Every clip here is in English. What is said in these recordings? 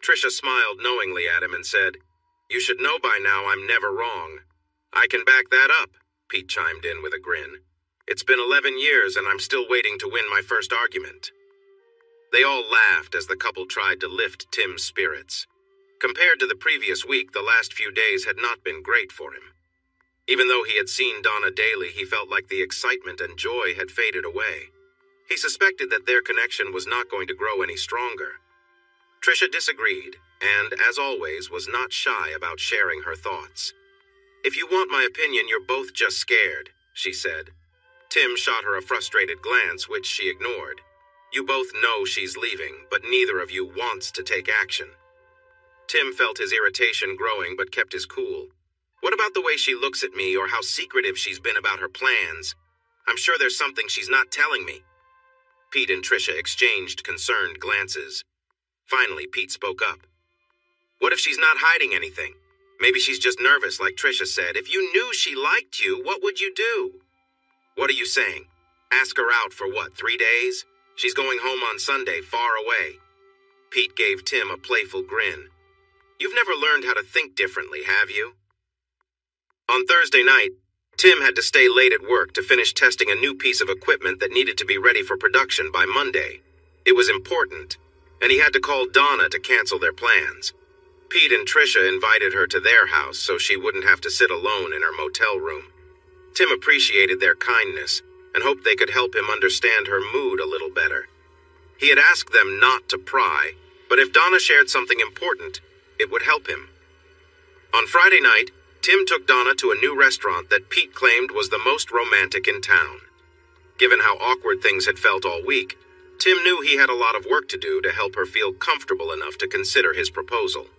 Trisha smiled knowingly at him and said, "You should know by now I'm never wrong." "I can back that up," Pete chimed in with a grin. "It's been 11 years and I'm still waiting to win my first argument." They all laughed as the couple tried to lift Tim's spirits. Compared to the previous week, the last few days had not been great for him. Even though he had seen Donna daily, he felt like the excitement and joy had faded away. He suspected that their connection was not going to grow any stronger. Trisha disagreed, and, as always, was not shy about sharing her thoughts. "If you want my opinion, you're both just scared," she said. Tim shot her a frustrated glance, which she ignored. "You both know she's leaving, but neither of you wants to take action." Tim felt his irritation growing but kept his cool. "What about the way she looks at me or how secretive she's been about her plans? I'm sure there's something she's not telling me." Pete and Trisha exchanged concerned glances. Finally, Pete spoke up. "What if she's not hiding anything? Maybe she's just nervous, like Trisha said. If you knew she liked you, what would you do?" "What are you saying? Ask her out for what, 3 days? She's going home on Sunday, far away." Pete gave Tim a playful grin. "You've never learned how to think differently, have you?" On Thursday night, Tim had to stay late at work to finish testing a new piece of equipment that needed to be ready for production by Monday. It was important, and he had to call Donna to cancel their plans. Pete and Trisha invited her to their house so she wouldn't have to sit alone in her motel room. Tim appreciated their kindness and hoped they could help him understand her mood a little better. He had asked them not to pry, but if Donna shared something important, it would help him. On Friday night, Tim took Donna to a new restaurant that Pete claimed was the most romantic in town. Given how awkward things had felt all week, Tim knew he had a lot of work to do to help her feel comfortable enough to consider his proposal.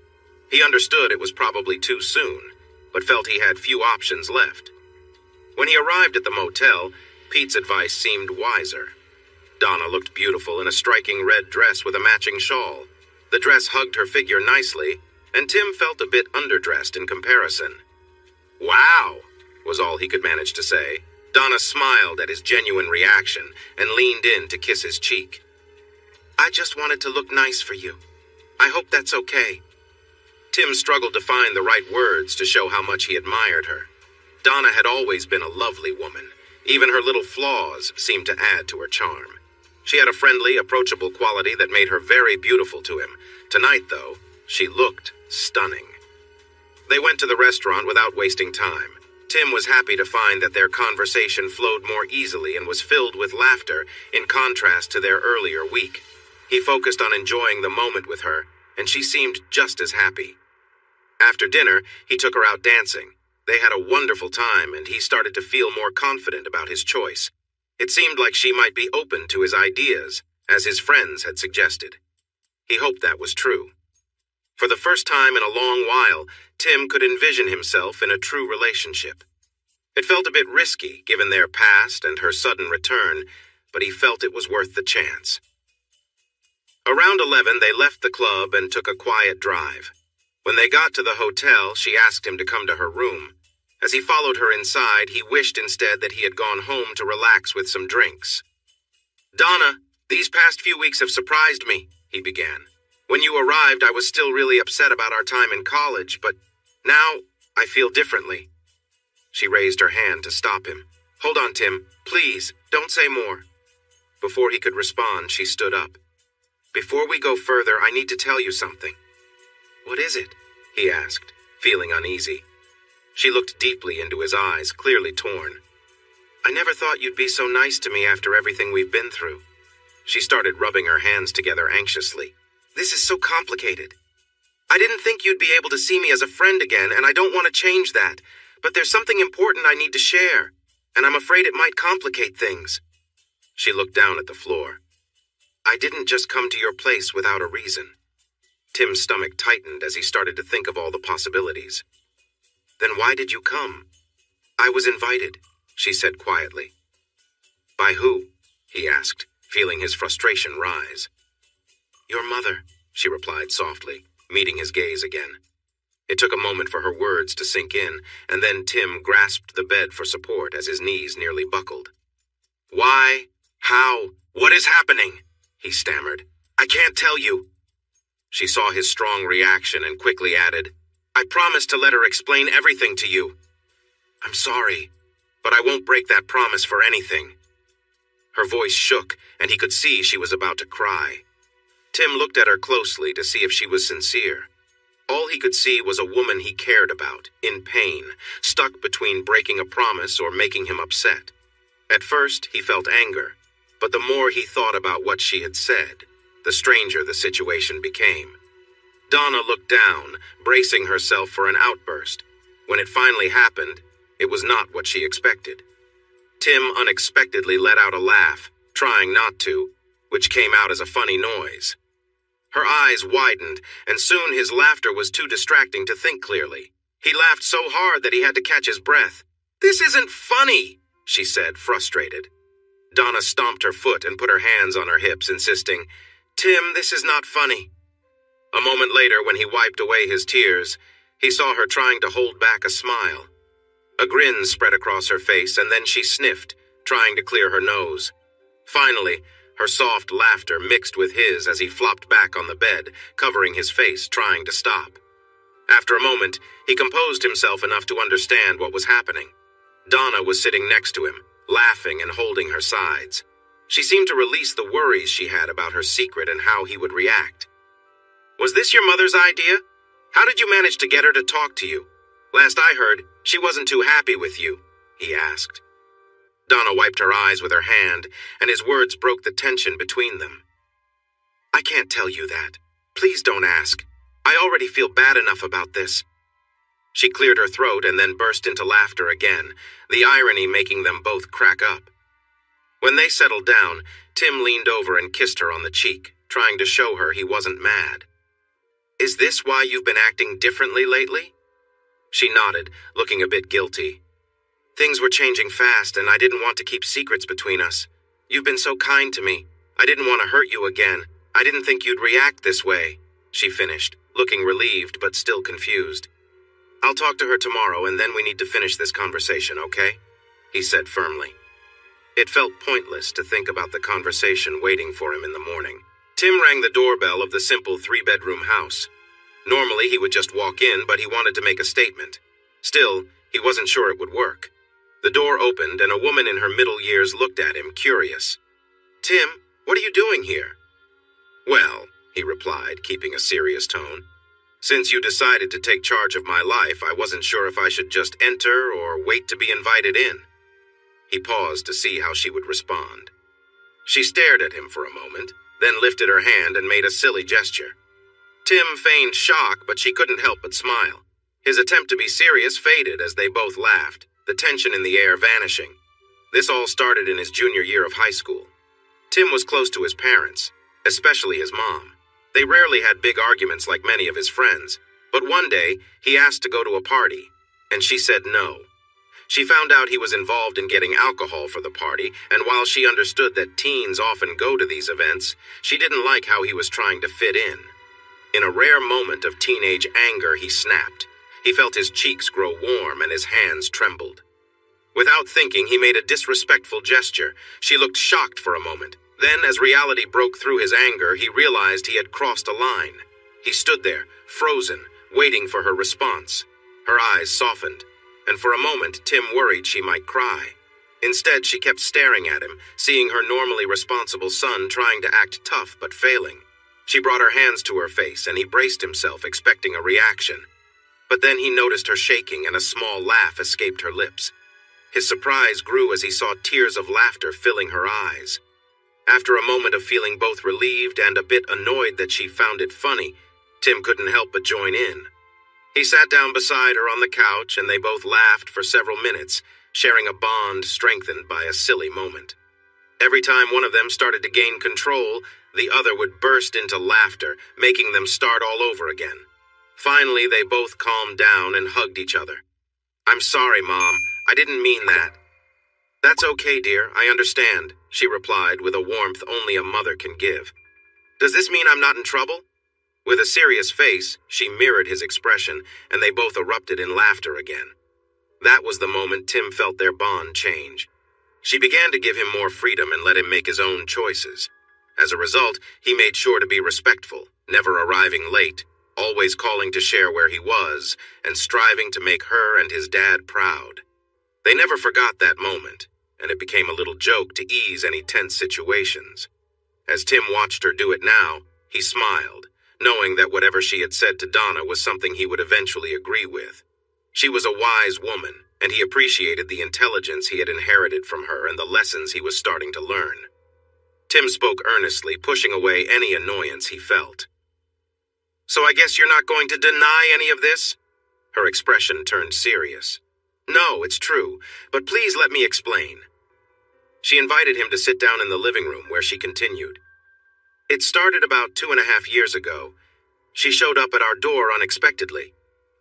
He understood it was probably too soon, but felt he had few options left. When he arrived at the motel, Pete's advice seemed wiser. Donna looked beautiful in a striking red dress with a matching shawl. The dress hugged her figure nicely, and Tim felt a bit underdressed in comparison. "Wow," was all he could manage to say. Donna smiled at his genuine reaction and leaned in to kiss his cheek. "I just wanted to look nice for you. I hope that's okay." Tim struggled to find the right words to show how much he admired her. Donna had always been a lovely woman. Even her little flaws seemed to add to her charm. She had a friendly, approachable quality that made her very beautiful to him. Tonight, though, she looked stunning. They went to the restaurant without wasting time. Tim was happy to find that their conversation flowed more easily and was filled with laughter, in contrast to their earlier week. He focused on enjoying the moment with her, and she seemed just as happy. After dinner, he took her out dancing. They had a wonderful time, and he started to feel more confident about his choice. It seemed like she might be open to his ideas, as his friends had suggested. He hoped that was true. For the first time in a long while, Tim could envision himself in a true relationship. It felt a bit risky, given their past and her sudden return, but he felt it was worth the chance. Around 11, they left the club and took a quiet drive. When they got to the hotel, she asked him to come to her room. As he followed her inside, he wished instead that he had gone home to relax with some drinks. "Donna, these past few weeks have surprised me," he began. "When you arrived, I was still really upset about our time in college, but now I feel differently." She raised her hand to stop him. "Hold on, Tim. Please, don't say more." Before he could respond, she stood up. "Before we go further, I need to tell you something." "What is it?" he asked, feeling uneasy. She looked deeply into his eyes, clearly torn. "I never thought you'd be so nice to me after everything we've been through." She started rubbing her hands together anxiously. "This is so complicated. I didn't think you'd be able to see me as a friend again, and I don't want to change that. But there's something important I need to share, and I'm afraid it might complicate things." She looked down at the floor. "I didn't just come to your place without a reason." Tim's stomach tightened as he started to think of all the possibilities. "Then why did you come?" "I was invited," she said quietly. "By who?" he asked, feeling his frustration rise. "Your mother," she replied softly, meeting his gaze again. It took a moment for her words to sink in, and then Tim grasped the bed for support as his knees nearly buckled. "Why? How? What is happening?" he stammered. "I can't tell you." She saw his strong reaction and quickly added, "I promised to let her explain everything to you." "I'm sorry, but I won't break that promise for anything." Her voice shook, and he could see she was about to cry. Tim looked at her closely to see if she was sincere. All he could see was a woman he cared about, in pain, stuck between breaking a promise or making him upset. At first, he felt anger, but the more he thought about what she had said, the stranger the situation became. Donna looked down, bracing herself for an outburst. When it finally happened, it was not what she expected. Tim unexpectedly let out a laugh, trying not to, which came out as a funny noise. Her eyes widened, and soon his laughter was too distracting to think clearly. He laughed so hard that he had to catch his breath. "This isn't funny," she said, frustrated. Donna stomped her foot and put her hands on her hips, insisting, "Tim, this is not funny." A moment later, when he wiped away his tears, he saw her trying to hold back a smile. A grin spread across her face, and then she sniffed, trying to clear her nose. Finally, her soft laughter mixed with his as he flopped back on the bed, covering his face, trying to stop. After a moment, he composed himself enough to understand what was happening. Donna was sitting next to him, laughing and holding her sides. She seemed to release the worries she had about her secret and how he would react. "Was this your mother's idea? How did you manage to get her to talk to you? Last I heard, she wasn't too happy with you," he asked. Donna wiped her eyes with her hand, and his words broke the tension between them. "I can't tell you that. Please don't ask. I already feel bad enough about this." She cleared her throat and then burst into laughter again, the irony making them both crack up. When they settled down, Tim leaned over and kissed her on the cheek, trying to show her he wasn't mad. "Is this why you've been acting differently lately?" She nodded, looking a bit guilty. "Things were changing fast, and I didn't want to keep secrets between us. You've been so kind to me. I didn't want to hurt you again. I didn't think you'd react this way," she finished, looking relieved but still confused. "I'll talk to her tomorrow, and then we need to finish this conversation, okay?" he said firmly. It felt pointless to think about the conversation waiting for him in the morning. Tim rang the doorbell of the simple 3-bedroom house. Normally, he would just walk in, but he wanted to make a statement. Still, he wasn't sure it would work. The door opened, and a woman in her middle years looked at him, curious. "Tim, what are you doing here?" "Well," he replied, keeping a serious tone, "since you decided to take charge of my life, I wasn't sure if I should just enter or wait to be invited in." He paused to see how she would respond. She stared at him for a moment, then lifted her hand and made a silly gesture. Tim feigned shock, but she couldn't help but smile. His attempt to be serious faded as they both laughed, the tension in the air vanishing. This all started in his junior year of high school. Tim was close to his parents, especially his mom. They rarely had big arguments like many of his friends, but one day he asked to go to a party, and she said no. She found out he was involved in getting alcohol for the party, and while she understood that teens often go to these events, she didn't like how he was trying to fit in. In a rare moment of teenage anger, he snapped. He felt his cheeks grow warm and his hands trembled. Without thinking, he made a disrespectful gesture. She looked shocked for a moment. Then, as reality broke through his anger, he realized he had crossed a line. He stood there, frozen, waiting for her response. Her eyes softened, and for a moment, Tim worried she might cry. Instead, she kept staring at him, seeing her normally responsible son trying to act tough but failing. She brought her hands to her face, and he braced himself, expecting a reaction. But then he noticed her shaking, and a small laugh escaped her lips. His surprise grew as he saw tears of laughter filling her eyes. After a moment of feeling both relieved and a bit annoyed that she found it funny, Tim couldn't help but join in. He sat down beside her on the couch, and they both laughed for several minutes, sharing a bond strengthened by a silly moment. Every time one of them started to gain control, the other would burst into laughter, making them start all over again. Finally, they both calmed down and hugged each other. "I'm sorry, Mom. I didn't mean that." "That's okay, dear. I understand," she replied with a warmth only a mother can give. "Does this mean I'm not in trouble?" With a serious face, she mirrored his expression, and they both erupted in laughter again. That was the moment Tim felt their bond change. She began to give him more freedom and let him make his own choices. As a result, he made sure to be respectful, never arriving late, always calling to share where he was, and striving to make her and his dad proud. They never forgot that moment, and it became a little joke to ease any tense situations. As Tim watched her do it now, he smiled, knowing that whatever she had said to Donna was something he would eventually agree with. She was a wise woman, and he appreciated the intelligence he had inherited from her and the lessons he was starting to learn. Tim spoke earnestly, pushing away any annoyance he felt. "So I guess you're not going to deny any of this?" Her expression turned serious. "No, it's true, but please let me explain." She invited him to sit down in the living room, where she continued. "It started about 2.5 years ago. She showed up at our door unexpectedly.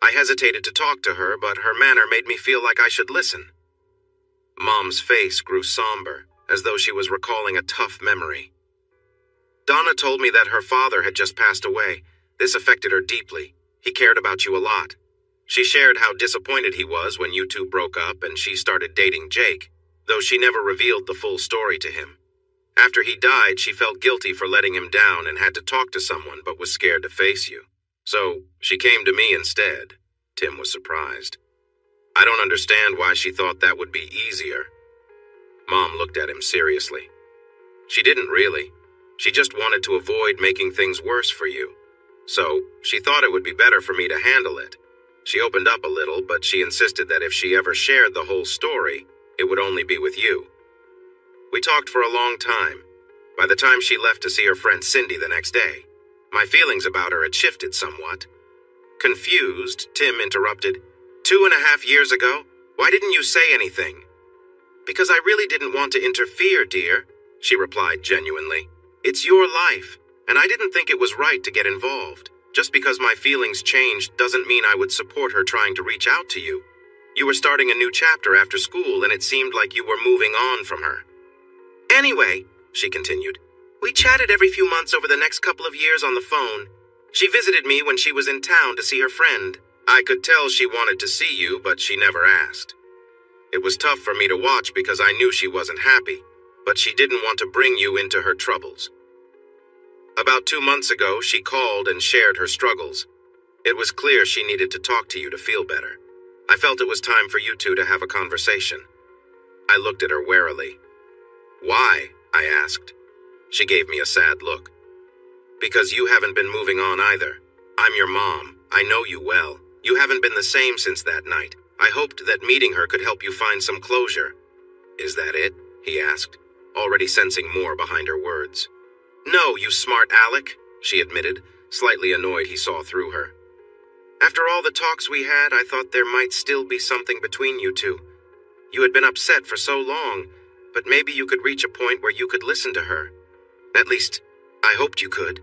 I hesitated to talk to her, but her manner made me feel like I should listen." Mom's face grew somber, as though she was recalling a tough memory. "Donna told me that her father had just passed away. This affected her deeply. He cared about you a lot. She shared how disappointed he was when you two broke up and she started dating Jake, though she never revealed the full story to him. After he died, she felt guilty for letting him down and had to talk to someone, but was scared to face you. So she came to me instead." Tim was surprised. "I don't understand why she thought that would be easier." Mom looked at him seriously. "She didn't really. She just wanted to avoid making things worse for you. So she thought it would be better for me to handle it. She opened up a little, but she insisted that if she ever shared the whole story, it would only be with you. We talked for a long time. By the time she left to see her friend Cindy the next day, my feelings about her had shifted somewhat." Confused, Tim interrupted. 2.5 years ago? Why didn't you say anything?" "Because I really didn't want to interfere, dear," she replied genuinely. "It's your life, and I didn't think it was right to get involved. Just because my feelings changed doesn't mean I would support her trying to reach out to you. You were starting a new chapter after school, and it seemed like you were moving on from her." "Anyway," she continued, "we chatted every few months over the next couple of years on the phone. She visited me when she was in town to see her friend. I could tell she wanted to see you, but she never asked. It was tough for me to watch because I knew she wasn't happy, but she didn't want to bring you into her troubles. About 2 months ago, she called and shared her struggles. It was clear she needed to talk to you to feel better. I felt it was time for you two to have a conversation." I looked at her warily. "Why?" I asked. She gave me a sad look. "Because you haven't been moving on either. I'm your mom. I know you well. You haven't been the same since that night. I hoped that meeting her could help you find some closure." "Is that it?" he asked, already sensing more behind her words. "No, you smart aleck," she admitted, slightly annoyed he saw through her. "After all the talks we had, I thought there might still be something between you two. You had been upset for so long, but maybe you could reach a point where you could listen to her. At least, I hoped you could."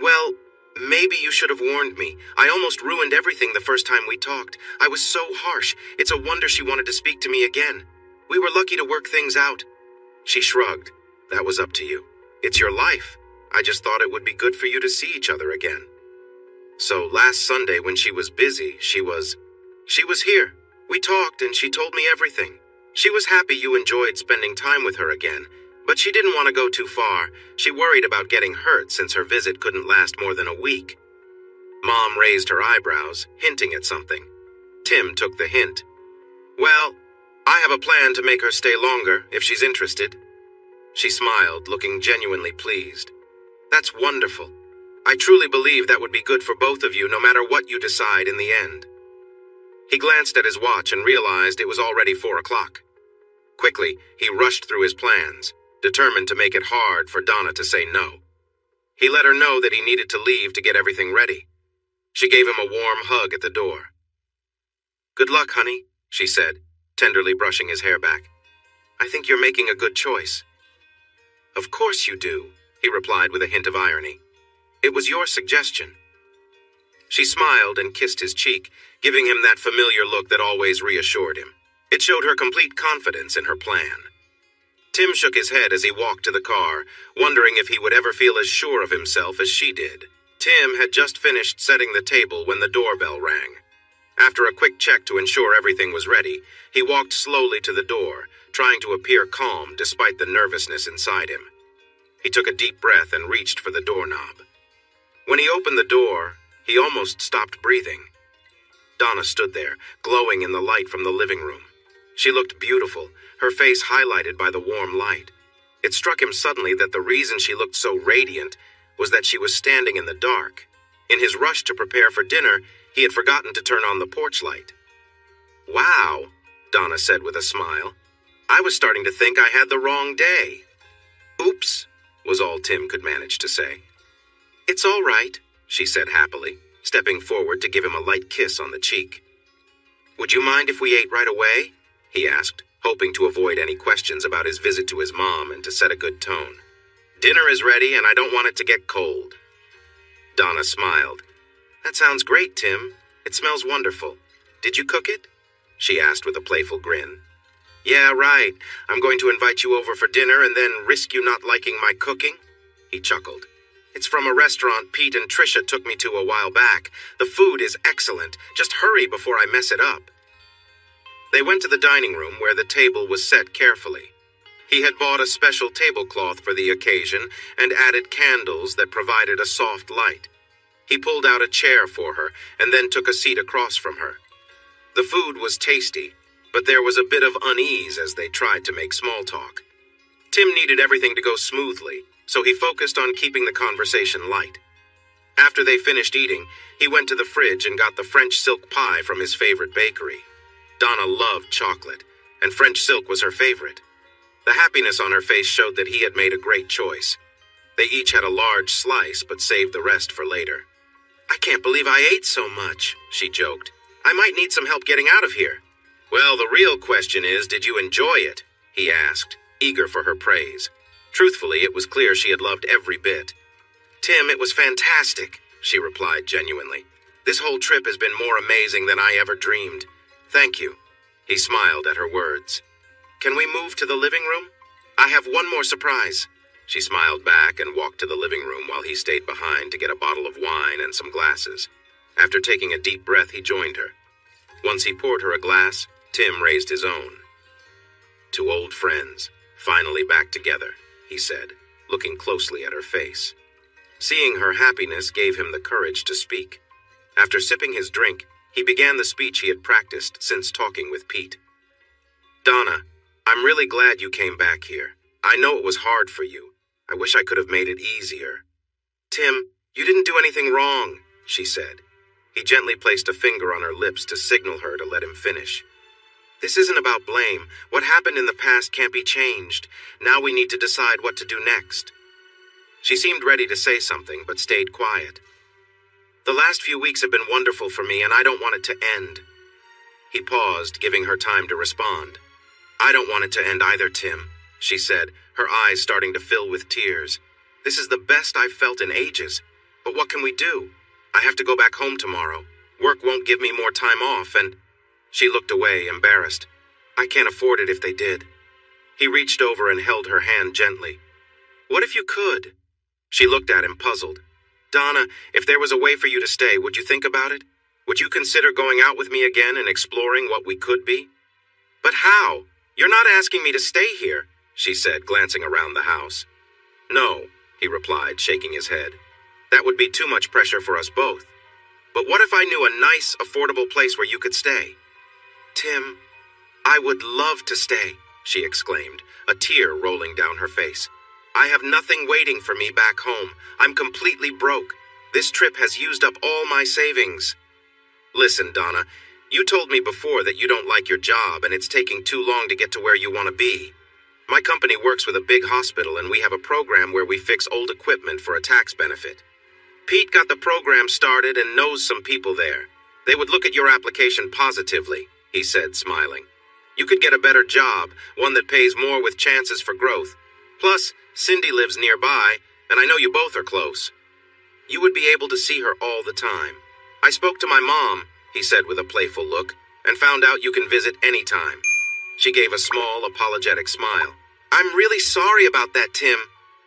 "Well, maybe you should have warned me. I almost ruined everything the first time we talked. I was so harsh. It's a wonder she wanted to speak to me again. We were lucky to work things out." She shrugged. "That was up to you. It's your life. I just thought it would be good for you to see each other again." "So last Sunday when she was busy, she was here. We talked and she told me everything. She was happy you enjoyed spending time with her again, but she didn't want to go too far. She worried about getting hurt since her visit couldn't last more than a week." Mom raised her eyebrows, hinting at something. Tim took the hint. "Well, I have a plan to make her stay longer, if she's interested." She smiled, looking genuinely pleased. "That's wonderful. I truly believe that would be good for both of you, no matter what you decide in the end." He glanced at his watch and realized it was already 4 o'clock. Quickly, he rushed through his plans, determined to make it hard for Donna to say no. He let her know that he needed to leave to get everything ready. She gave him a warm hug at the door. "Good luck, honey," she said, tenderly brushing his hair back. "I think you're making a good choice." "Of course you do," he replied with a hint of irony. "It was your suggestion." She smiled and kissed his cheek, giving him that familiar look that always reassured him. It showed her complete confidence in her plan. Tim shook his head as he walked to the car, wondering if he would ever feel as sure of himself as she did. Tim had just finished setting the table when the doorbell rang. After a quick check to ensure everything was ready, he walked slowly to the door, trying to appear calm despite the nervousness inside him. He took a deep breath and reached for the doorknob. When he opened the door, he almost stopped breathing. Donna stood there, glowing in the light from the living room. She looked beautiful, her face highlighted by the warm light. It struck him suddenly that the reason she looked so radiant was that she was standing in the dark. In his rush to prepare for dinner, he had forgotten to turn on the porch light. "Wow," Donna said with a smile. "I was starting to think I had the wrong day." "Oops," was all Tim could manage to say. "It's all right," she said happily, stepping forward to give him a light kiss on the cheek. "Would you mind if we ate right away?" he asked, hoping to avoid any questions about his visit to his mom and to set a good tone. "Dinner is ready and I don't want it to get cold." Donna smiled. "That sounds great, Tim. It smells wonderful. Did you cook it?" she asked with a playful grin. "Yeah, right. I'm going to invite you over for dinner and then risk you not liking my cooking?" He chuckled. "It's from a restaurant Pete and Trisha took me to a while back. The food is excellent. Just hurry before I mess it up." They went to the dining room where the table was set carefully. He had bought a special tablecloth for the occasion and added candles that provided a soft light. He pulled out a chair for her and then took a seat across from her. The food was tasty, but there was a bit of unease as they tried to make small talk. Tim needed everything to go smoothly, so he focused on keeping the conversation light. After they finished eating, he went to the fridge and got the French silk pie from his favorite bakery. Donna loved chocolate, and French silk was her favorite. The happiness on her face showed that he had made a great choice. They each had a large slice, but saved the rest for later. "I can't believe I ate so much," she joked. "I might need some help getting out of here." "Well, the real question is, did you enjoy it?" he asked, eager for her praise. Truthfully, it was clear she had loved every bit. "Tim, it was fantastic," she replied genuinely. "This whole trip has been more amazing than I ever dreamed. Thank you." He smiled at her words. "Can we move to the living room? I have one more surprise." She smiled back and walked to the living room while he stayed behind to get a bottle of wine and some glasses. After taking a deep breath, he joined her. Once he poured her a glass, Tim raised his own. "Two old friends, finally back together," he said, looking closely at her face. Seeing her happiness gave him the courage to speak. After sipping his drink, he began the speech he had practiced since talking with Pete. "Donna, I'm really glad you came back here. I know it was hard for you. I wish I could have made it easier." "Tim, you didn't do anything wrong," she said. He gently placed a finger on her lips to signal her to let him finish. "This isn't about blame. What happened in the past can't be changed. Now we need to decide what to do next." She seemed ready to say something, but stayed quiet. "The last few weeks have been wonderful for me, and I don't want it to end." He paused, giving her time to respond. "I don't want it to end either, Tim," she said, her eyes starting to fill with tears. "This is the best I've felt in ages. But what can we do? I have to go back home tomorrow. Work won't give me more time off, and—" She looked away, embarrassed. "I can't afford it if they did." He reached over and held her hand gently. "What if you could?" She looked at him, puzzled. "Donna, if there was a way for you to stay, would you think about it? Would you consider going out with me again and exploring what we could be?" "But how? You're not asking me to stay here," she said, glancing around the house. "No," he replied, shaking his head. "That would be too much pressure for us both. But what if I knew a nice, affordable place where you could stay?" "Tim, I would love to stay," she exclaimed, a tear rolling down her face. "I have nothing waiting for me back home. I'm completely broke. This trip has used up all my savings." "Listen, Donna, you told me before that you don't like your job and it's taking too long to get to where you want to be. My company works with a big hospital and we have a program where we fix old equipment for a tax benefit. Pete got the program started and knows some people there. They would look at your application positively," he said, smiling. "You could get a better job, one that pays more with chances for growth. Plus, Cindy lives nearby, and I know you both are close. You would be able to see her all the time. I spoke to my mom," he said with a playful look, "and found out you can visit anytime." She gave a small, apologetic smile. "I'm really sorry about that, Tim.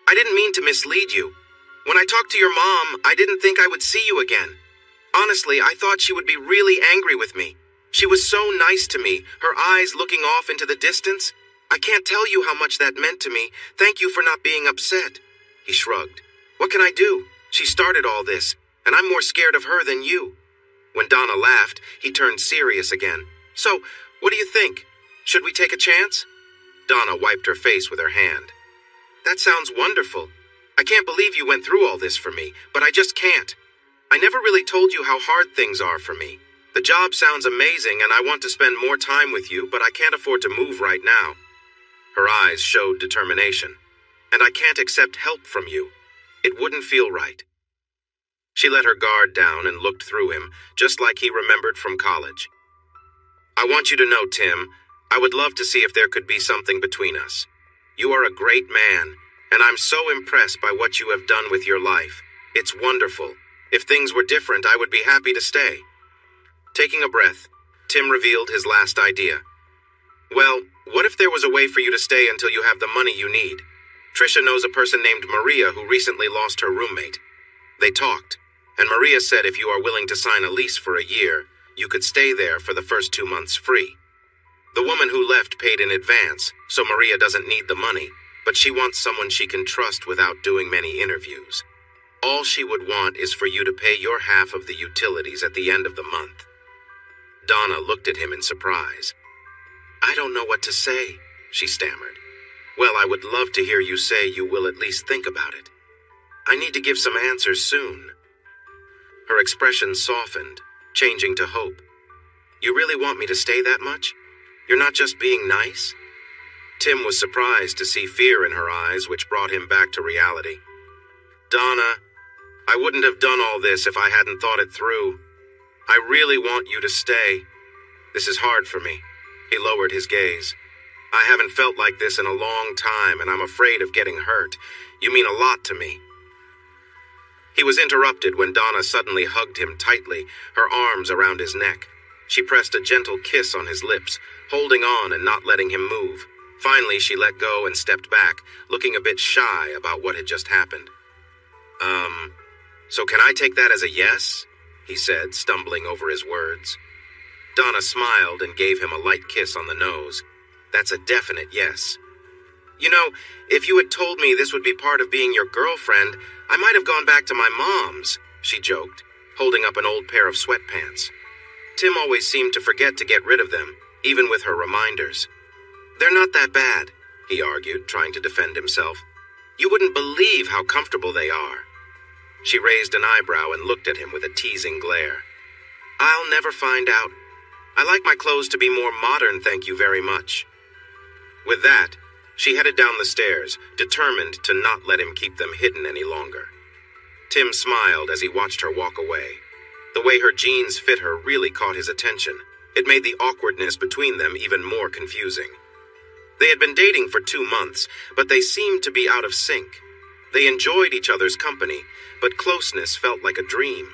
I didn't mean to mislead you. When I talked to your mom, I didn't think I would see you again. Honestly, I thought she would be really angry with me. She was so nice to me, her eyes looking off into the distance. I can't tell you how much that meant to me. Thank you for not being upset." He shrugged. "What can I do?" She started all this, and I'm more scared of her than you." When Donna laughed, he turned serious again. "So, what do you think? Should we take a chance?" Donna wiped her face with her hand. "That sounds wonderful. I can't believe you went through all this for me, but I just can't. I never really told you how hard things are for me. The job sounds amazing and I want to spend more time with you, but I can't afford to move right now." Her eyes showed determination. "And I can't accept help from you. It wouldn't feel right." She let her guard down and looked through him, just like he remembered from college. "I want you to know, Tim, I would love to see if there could be something between us. You are a great man, and I'm so impressed by what you have done with your life. It's wonderful. If things were different, I would be happy to stay." Taking a breath, Tim revealed his last idea. "Well, what if there was a way for you to stay until you have the money you need? Trisha knows a person named Maria who recently lost her roommate. They talked, and Maria said if you are willing to sign a lease for a year, you could stay there for the first 2 months free. The woman who left paid in advance, so Maria doesn't need the money, but she wants someone she can trust without doing many interviews. All she would want is for you to pay your half of the utilities at the end of the month." Donna looked at him in surprise. "I don't know what to say," she stammered. "Well, I would love to hear you say you will at least think about it. I need to give some answers soon." Her expression softened, changing to hope. "You really want me to stay that much? You're not just being nice?" Tim was surprised to see fear in her eyes, which brought him back to reality. "Donna, I wouldn't have done all this if I hadn't thought it through. I really want you to stay. This is hard for me." He lowered his gaze. "I haven't felt like this in a long time, and I'm afraid of getting hurt. You mean a lot to me." He was interrupted when Donna suddenly hugged him tightly, her arms around his neck. She pressed a gentle kiss on his lips, holding on and not letting him move. Finally, she let go and stepped back, looking a bit shy about what had just happened. So can I take that as a yes?" he said, stumbling over his words. Donna smiled and gave him a light kiss on the nose. "That's a definite yes." "You know, if you had told me this would be part of being your girlfriend, I might have gone back to my mom's," she joked, holding up an old pair of sweatpants. Tim always seemed to forget to get rid of them, even with her reminders. "They're not that bad," he argued, trying to defend himself. "You wouldn't believe how comfortable they are." She raised an eyebrow and looked at him with a teasing glare. "I'll never find out. I like my clothes to be more modern, thank you very much." With that, she headed down the stairs, determined to not let him keep them hidden any longer. Tim smiled as he watched her walk away. The way her jeans fit her really caught his attention. It made the awkwardness between them even more confusing. They had been dating for 2 months, but they seemed to be out of sync. They enjoyed each other's company, but closeness felt like a dream.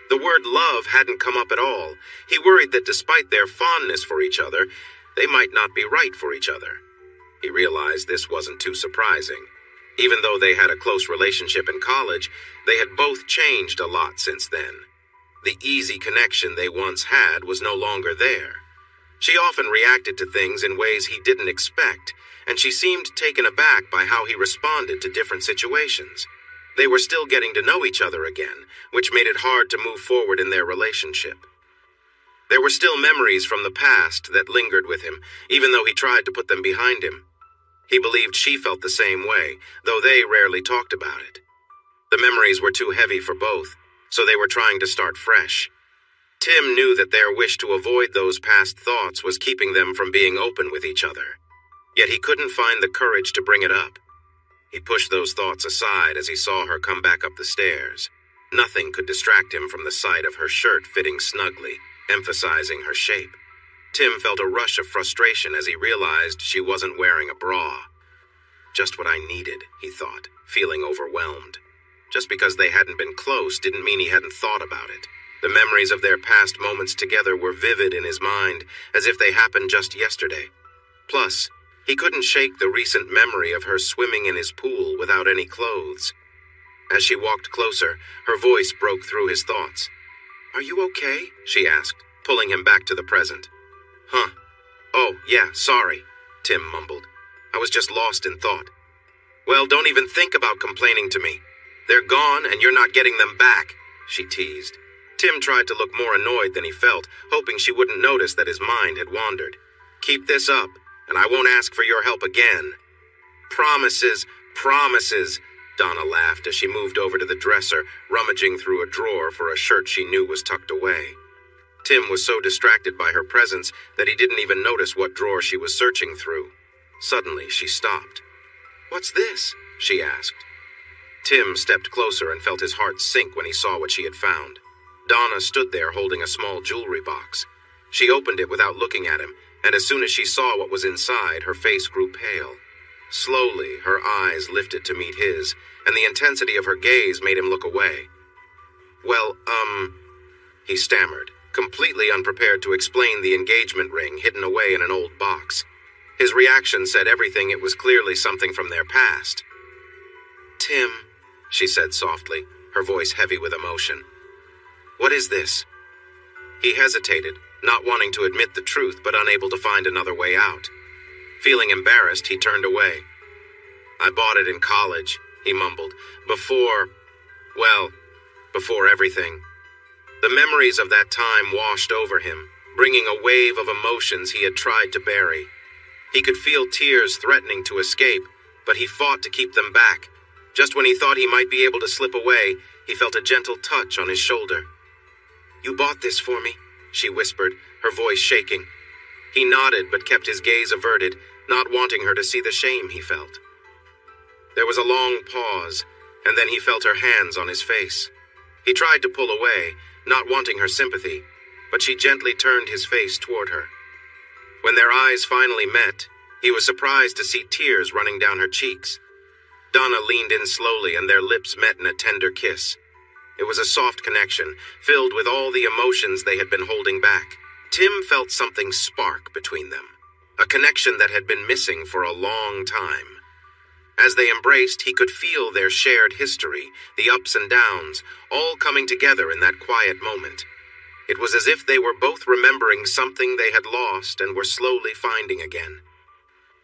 The word love hadn't come up at all. He worried that despite their fondness for each other, they might not be right for each other. He realized this wasn't too surprising. Even though they had a close relationship in college, they had both changed a lot since then. The easy connection they once had was no longer there. She often reacted to things in ways he didn't expect, and she seemed taken aback by how he responded to different situations. They were still getting to know each other again, which made it hard to move forward in their relationship. There were still memories from the past that lingered with him, even though he tried to put them behind him. He believed she felt the same way, though they rarely talked about it. The memories were too heavy for both, so they were trying to start fresh. Tim knew that their wish to avoid those past thoughts was keeping them from being open with each other. Yet he couldn't find the courage to bring it up. He pushed those thoughts aside as he saw her come back up the stairs. Nothing could distract him from the sight of her shirt fitting snugly, emphasizing her shape. Tim felt a rush of frustration as he realized she wasn't wearing a bra. Just what I needed, he thought, feeling overwhelmed. Just because they hadn't been close didn't mean he hadn't thought about it. The memories of their past moments together were vivid in his mind, as if they happened just yesterday. Plus, he couldn't shake the recent memory of her swimming in his pool without any clothes. As she walked closer, her voice broke through his thoughts. "Are you okay?" she asked, pulling him back to the present. "Huh. Oh, yeah, sorry," Tim mumbled. "I was just lost in thought." "Well, don't even think about complaining to me. They're gone and you're not getting them back, she teased. Tim tried to look more annoyed than he felt, hoping she wouldn't notice that his mind had wandered. Keep this up, and I won't ask for your help again. Promises, promises, Donna laughed as she moved over to the dresser, rummaging through a drawer for a shirt she knew was tucked away. Tim was so distracted by her presence that he didn't even notice what drawer she was searching through. Suddenly, she stopped. "What's this?" she asked. Tim stepped closer and felt his heart sink when he saw what she had found. Donna stood there holding a small jewelry box. She opened it without looking at him, and as soon as she saw what was inside, her face grew pale. Slowly, her eyes lifted to meet his, and the intensity of her gaze made him look away. "Well, he stammered, completely unprepared to explain the engagement ring hidden away in an old box. His reaction said everything. It was clearly something from their past. "Tim," she said softly, her voice heavy with emotion. "What is this?" He hesitated, not wanting to admit the truth but unable to find another way out. Feeling embarrassed, he turned away. "I bought it in college," he mumbled, before everything. The memories of that time washed over him, bringing a wave of emotions he had tried to bury. He could feel tears threatening to escape, but he fought to keep them back. Just when he thought he might be able to slip away, he felt a gentle touch on his shoulder. "You bought this for me?" she whispered, her voice shaking. He nodded but kept his gaze averted, not wanting her to see the shame he felt. There was a long pause, and then he felt her hands on his face. He tried to pull away, not wanting her sympathy, but she gently turned his face toward her. When their eyes finally met, he was surprised to see tears running down her cheeks. Donna leaned in slowly and their lips met in a tender kiss. It was a soft connection, filled with all the emotions they had been holding back. Tim felt something spark between them, a connection that had been missing for a long time. As they embraced, he could feel their shared history, the ups and downs, all coming together in that quiet moment. It was as if they were both remembering something they had lost and were slowly finding again.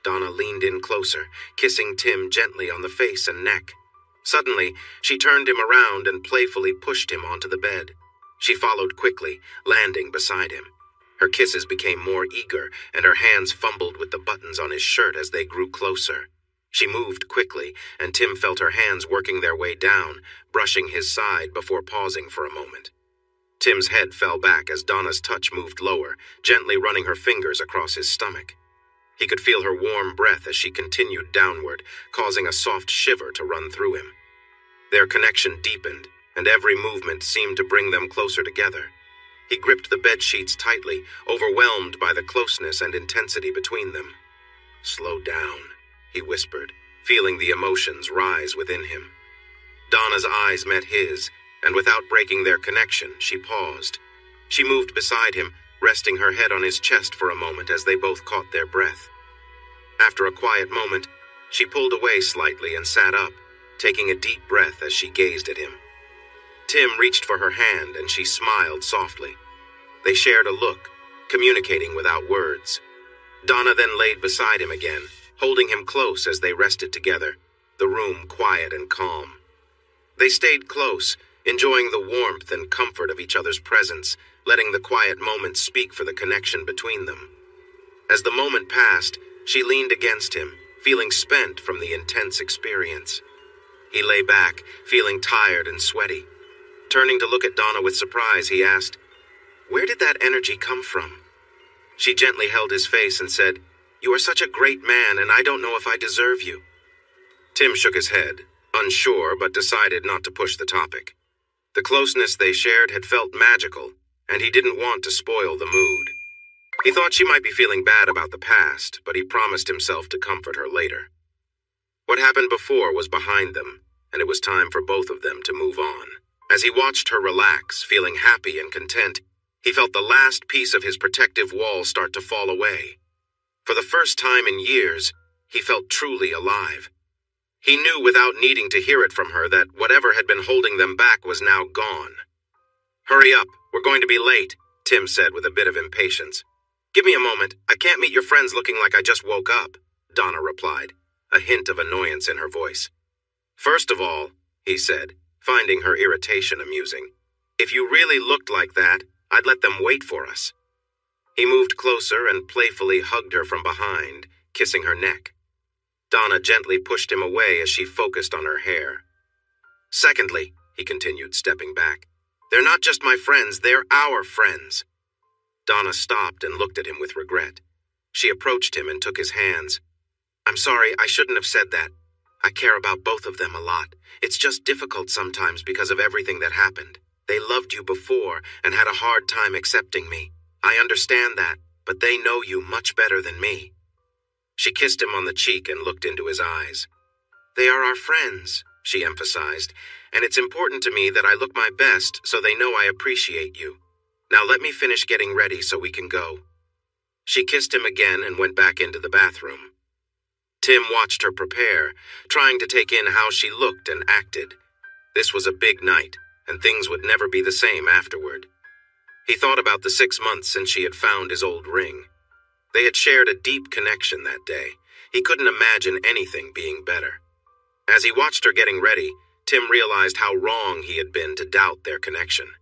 Donna leaned in closer, kissing Tim gently on the face and neck. Suddenly, she turned him around and playfully pushed him onto the bed. She followed quickly, landing beside him. Her kisses became more eager, and her hands fumbled with the buttons on his shirt as they grew closer. She moved quickly, and Tim felt her hands working their way down, brushing his side before pausing for a moment. Tim's head fell back as Donna's touch moved lower, gently running her fingers across his stomach. He could feel her warm breath as she continued downward, causing a soft shiver to run through him. Their connection deepened, and every movement seemed to bring them closer together. He gripped the bedsheets tightly, overwhelmed by the closeness and intensity between them. "Slow down," he whispered, feeling the emotions rise within him. Donna's eyes met his, and without breaking their connection, she paused. She moved beside him, resting her head on his chest for a moment as they both caught their breath. After a quiet moment, she pulled away slightly and sat up, taking a deep breath as she gazed at him. Tim reached for her hand and she smiled softly. They shared a look, communicating without words. Donna then laid beside him again, holding him close as they rested together, the room quiet and calm. They stayed close, enjoying the warmth and comfort of each other's presence, letting the quiet moments speak for the connection between them. As the moment passed, she leaned against him, feeling spent from the intense experience. He lay back, feeling tired and sweaty. Turning to look at Donna with surprise, he asked, "Where did that energy come from?" She gently held his face and said, "You are such a great man, and I don't know if I deserve you." Tim shook his head, unsure but decided not to push the topic. The closeness they shared had felt magical, and he didn't want to spoil the mood. He thought she might be feeling bad about the past, but he promised himself to comfort her later. What happened before was behind them, and it was time for both of them to move on. As he watched her relax, feeling happy and content, he felt the last piece of his protective wall start to fall away. For the first time in years, he felt truly alive. He knew without needing to hear it from her that whatever had been holding them back was now gone. "Hurry up, we're going to be late," Tim said with a bit of impatience. "Give me a moment, I can't meet your friends looking like I just woke up," Donna replied, a hint of annoyance in her voice. "First of all, he said, finding her irritation amusing. "If you really looked like that, I'd let them wait for us." He moved closer and playfully hugged her from behind, kissing her neck. Donna gently pushed him away as she focused on her hair. "Secondly," he continued, stepping back, "they're not just my friends, they're our friends." Donna stopped and looked at him with regret. She approached him and took his hands. "I'm sorry, I shouldn't have said that. I care about both of them a lot. It's just difficult sometimes because of everything that happened. They loved you before and had a hard time accepting me. I understand that, but they know you much better than me." She kissed him on the cheek and looked into his eyes. "They are our friends," she emphasized, "and it's important to me that I look my best so they know I appreciate you. Now let me finish getting ready so we can go." She kissed him again and went back into the bathroom. Tim watched her prepare, trying to take in how she looked and acted. This was a big night, and things would never be the same afterward. He thought about the 6 months since she had found his old ring. They had shared a deep connection that day. He couldn't imagine anything being better. As he watched her getting ready, Tim realized how wrong he had been to doubt their connection.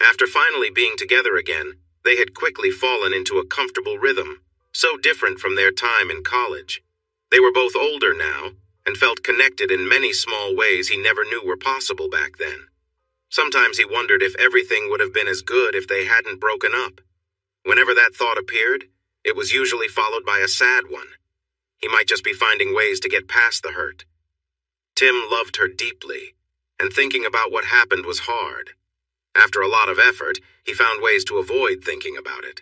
After finally being together again, they had quickly fallen into a comfortable rhythm, so different from their time in college. They were both older now, and felt connected in many small ways he never knew were possible back then. Sometimes he wondered if everything would have been as good if they hadn't broken up. Whenever that thought appeared, it was usually followed by a sad one. He might just be finding ways to get past the hurt. Tim loved her deeply, and thinking about what happened was hard. After a lot of effort, he found ways to avoid thinking about it.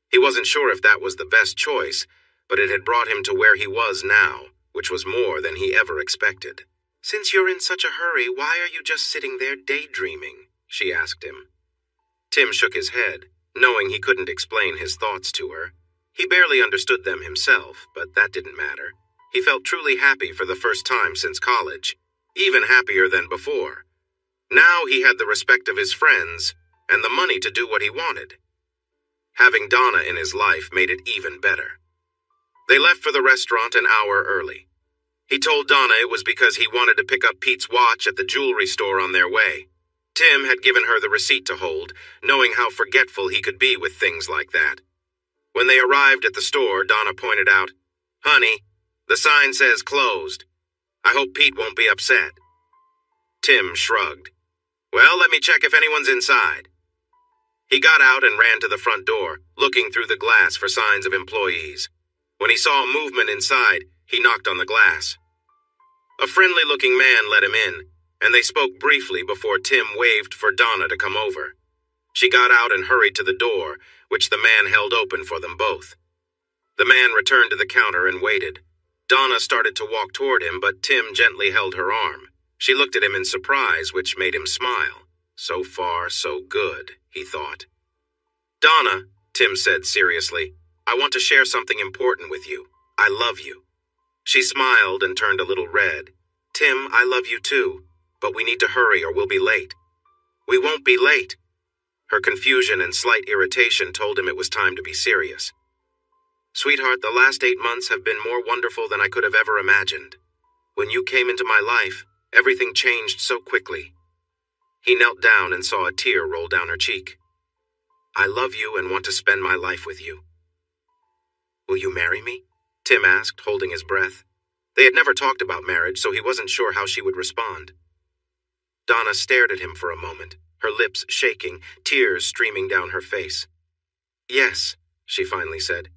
He wasn't sure if that was the best choice, but it had brought him to where he was now, which was more than he ever expected. "Since you're in such a hurry, why are you just sitting there daydreaming?" she asked him. Tim shook his head, knowing he couldn't explain his thoughts to her. He barely understood them himself, but that didn't matter. He felt truly happy for the first time since college, even happier than before. Now he had the respect of his friends and the money to do what he wanted. Having Donna in his life made it even better. They left for the restaurant an hour early. He told Donna it was because he wanted to pick up Pete's watch at the jewelry store on their way. Tim had given her the receipt to hold, knowing how forgetful he could be with things like that. When they arrived at the store, Donna pointed out, "Honey, the sign says closed. I hope Pete won't be upset." Tim shrugged. "Well, let me check if anyone's inside." He got out and ran to the front door, looking through the glass for signs of employees. When he saw a movement inside, he knocked on the glass. A friendly-looking man let him in, and they spoke briefly before Tim waved for Donna to come over. She got out and hurried to the door, which the man held open for them both. The man returned to the counter and waited. Donna started to walk toward him, but Tim gently held her arm. She looked at him in surprise, which made him smile. So far, so good, he thought. "Donna," Tim said seriously, "I want to share something important with you. I love you." She smiled and turned a little red. "Tim, I love you too, but we need to hurry or we'll be late." "We won't be late." Her confusion and slight irritation told him it was time to be serious. "Sweetheart, the last 8 months have been more wonderful than I could have ever imagined. When you came into my life, everything changed so quickly." He knelt down and saw a tear roll down her cheek. "I love you and want to spend my life with you." "Will you marry me?" Tim asked, holding his breath. They had never talked about marriage, so he wasn't sure how she would respond. Donna stared at him for a moment, her lips shaking, tears streaming down her face. "Yes," she finally said.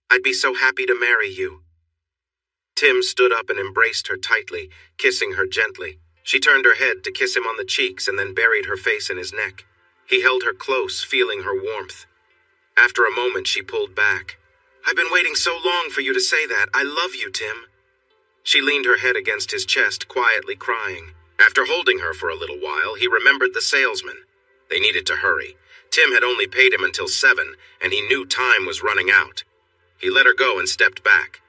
"I'd be so happy to marry you." Tim stood up and embraced her tightly, kissing her gently. She turned her head to kiss him on the cheeks and then buried her face in his neck. He held her close, feeling her warmth. After a moment, she pulled back. "I've been waiting so long for you to say that. I love you, Tim." She leaned her head against his chest, quietly crying. After holding her for a little while, he remembered the salesman. They needed to hurry. Tim had only paid him until 7, and he knew time was running out. He let her go and stepped back.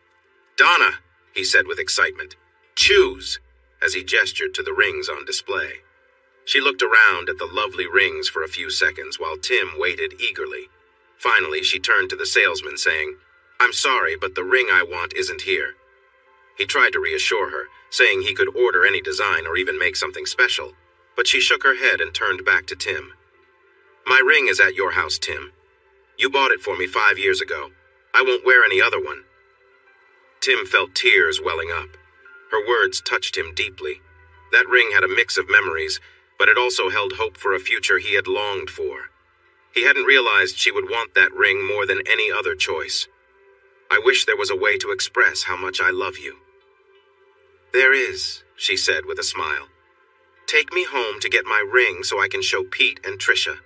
"Donna," he said with excitement. "Choose," as he gestured to the rings on display. She looked around at the lovely rings for a few seconds while Tim waited eagerly. Finally, she turned to the salesman, saying, "I'm sorry, but the ring I want isn't here." He tried to reassure her, saying he could order any design or even make something special, but she shook her head and turned back to Tim. "My ring is at your house, Tim. You bought it for me 5 years ago. I won't wear any other one." Tim felt tears welling up. Her words touched him deeply. That ring had a mix of memories, but it also held hope for a future he had longed for. He hadn't realized she would want that ring more than any other choice. "I wish there was a way to express how much I love you." "There is," she said with a smile. "Take me home to get my ring so I can show Pete and Trisha."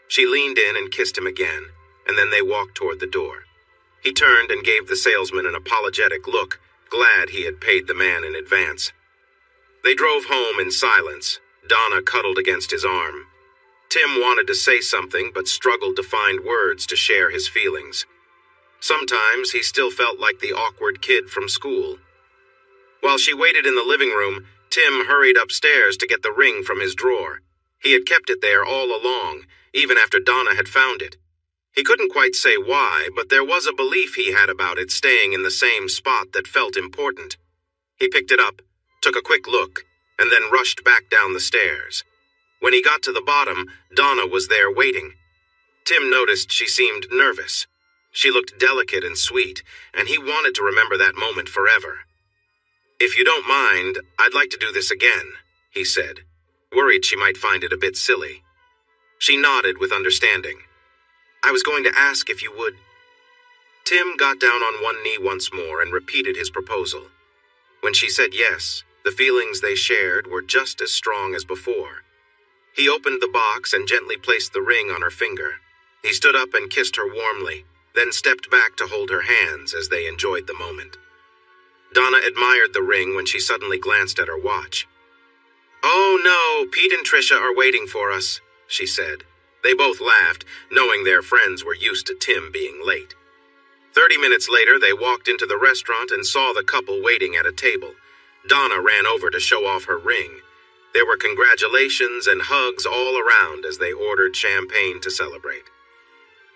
She leaned in and kissed him again, and then they walked toward the door. He turned and gave the salesman an apologetic look, glad he had paid the man in advance. They drove home in silence, Donna cuddled against his arm. Tim wanted to say something but struggled to find words to share his feelings. Sometimes he still felt like the awkward kid from school. While she waited in the living room, Tim hurried upstairs to get the ring from his drawer. He had kept it there all along, even after Donna had found it. He couldn't quite say why, but there was a belief he had about it staying in the same spot that felt important. He picked it up, took a quick look, and then rushed back down the stairs. When he got to the bottom, Donna was there waiting. Tim noticed she seemed nervous. She looked delicate and sweet, and he wanted to remember that moment forever. "If you don't mind, I'd like to do this again," he said, worried she might find it a bit silly. She nodded with understanding. "I was going to ask if you would." Tim got down on one knee once more and repeated his proposal. When she said yes, the feelings they shared were just as strong as before. He opened the box and gently placed the ring on her finger. He stood up and kissed her warmly, then stepped back to hold her hands as they enjoyed the moment. Donna admired the ring when she suddenly glanced at her watch. "Oh no, Pete and Trisha are waiting for us," she said. They both laughed, knowing their friends were used to Tim being late. 30 minutes later, they walked into the restaurant and saw the couple waiting at a table. Donna ran over to show off her ring. There were congratulations and hugs all around as they ordered champagne to celebrate.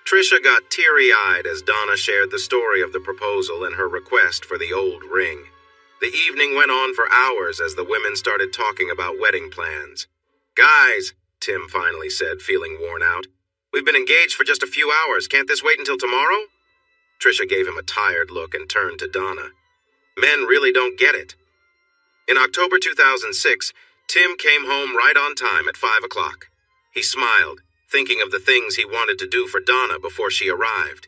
Trisha got teary-eyed as Donna shared the story of the proposal and her request for the old ring. The evening went on for hours as the women started talking about wedding plans. "Guys," Tim finally said, feeling worn out, "we've been engaged for just a few hours. Can't this wait until tomorrow?" Trisha gave him a tired look and turned to Donna. "Men really don't get it." In October 2006, Tim came home right on time at 5 o'clock. He smiled, thinking of the things he wanted to do for Donna before she arrived.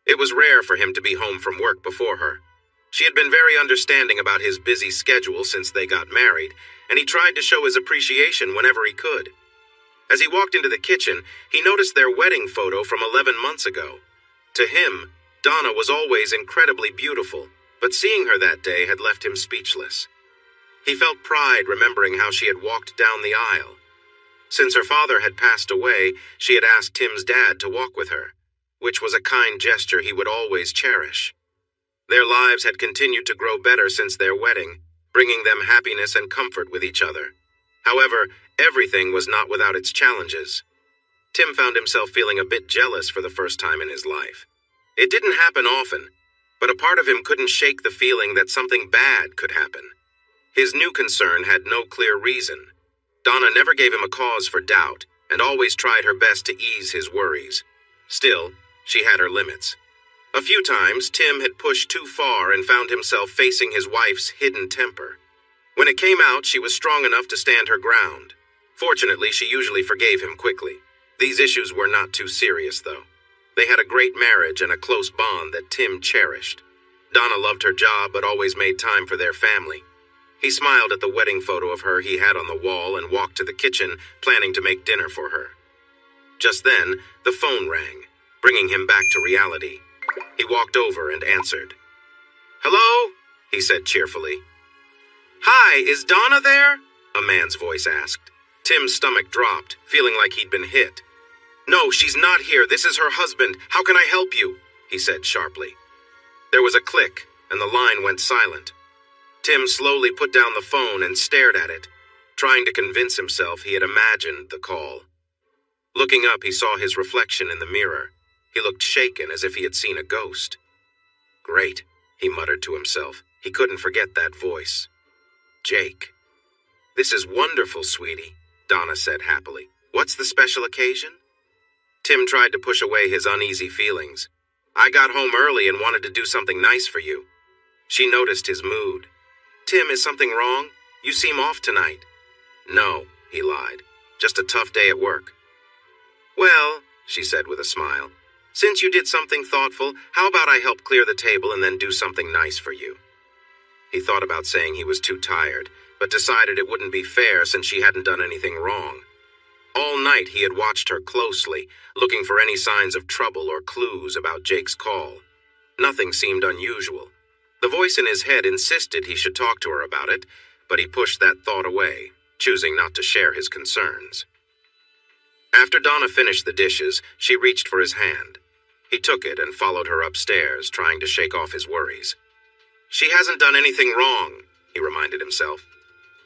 It was rare for him to be home from work before her. She had been very understanding about his busy schedule since they got married, and he tried to show his appreciation whenever he could. As he walked into the kitchen, he noticed their wedding photo from 11 months ago. To him, Donna was always incredibly beautiful, but seeing her that day had left him speechless. He felt pride remembering how she had walked down the aisle. Since her father had passed away, she had asked Tim's dad to walk with her, which was a kind gesture he would always cherish. Their lives had continued to grow better since their wedding, bringing them happiness and comfort with each other. However, everything was not without its challenges. Tim found himself feeling a bit jealous for the first time in his life. It didn't happen often, but a part of him couldn't shake the feeling that something bad could happen. His new concern had no clear reason. Donna never gave him a cause for doubt, and always tried her best to ease his worries. Still, she had her limits. A few times, Tim had pushed too far and found himself facing his wife's hidden temper. When it came out, she was strong enough to stand her ground. Fortunately, she usually forgave him quickly. These issues were not too serious, though. They had a great marriage and a close bond that Tim cherished. Donna loved her job but always made time for their family. He smiled at the wedding photo of her he had on the wall and walked to the kitchen, planning to make dinner for her. Just then, the phone rang, bringing him back to reality. He walked over and answered. "Hello?" he said cheerfully. "Hi, is Donna there?" a man's voice asked. Tim's stomach dropped, feeling like he'd been hit. "No, she's not here. This is her husband. How can I help you?" he said sharply. There was a click, and the line went silent. Tim slowly put down the phone and stared at it, trying to convince himself he had imagined the call. Looking up, he saw his reflection in the mirror. He looked shaken as if he had seen a ghost. "Great," he muttered to himself. He couldn't forget that voice. Jake. "This is wonderful, sweetie," Donna said happily. "What's the special occasion?" Tim tried to push away his uneasy feelings. "I got home early and wanted to do something nice for you." She noticed his mood. "Tim, is something wrong? You seem off tonight." "No," he lied. "Just a tough day at work." "Well," she said with a smile, "since you did something thoughtful, how about I help clear the table and then do something nice for you?" He thought about saying he was too tired, but decided it wouldn't be fair since she hadn't done anything wrong. All night he had watched her closely, looking for any signs of trouble or clues about Jake's call. Nothing seemed unusual. The voice in his head insisted he should talk to her about it, but he pushed that thought away, choosing not to share his concerns. After Donna finished the dishes, she reached for his hand. He took it and followed her upstairs, trying to shake off his worries. "She hasn't done anything wrong," he reminded himself.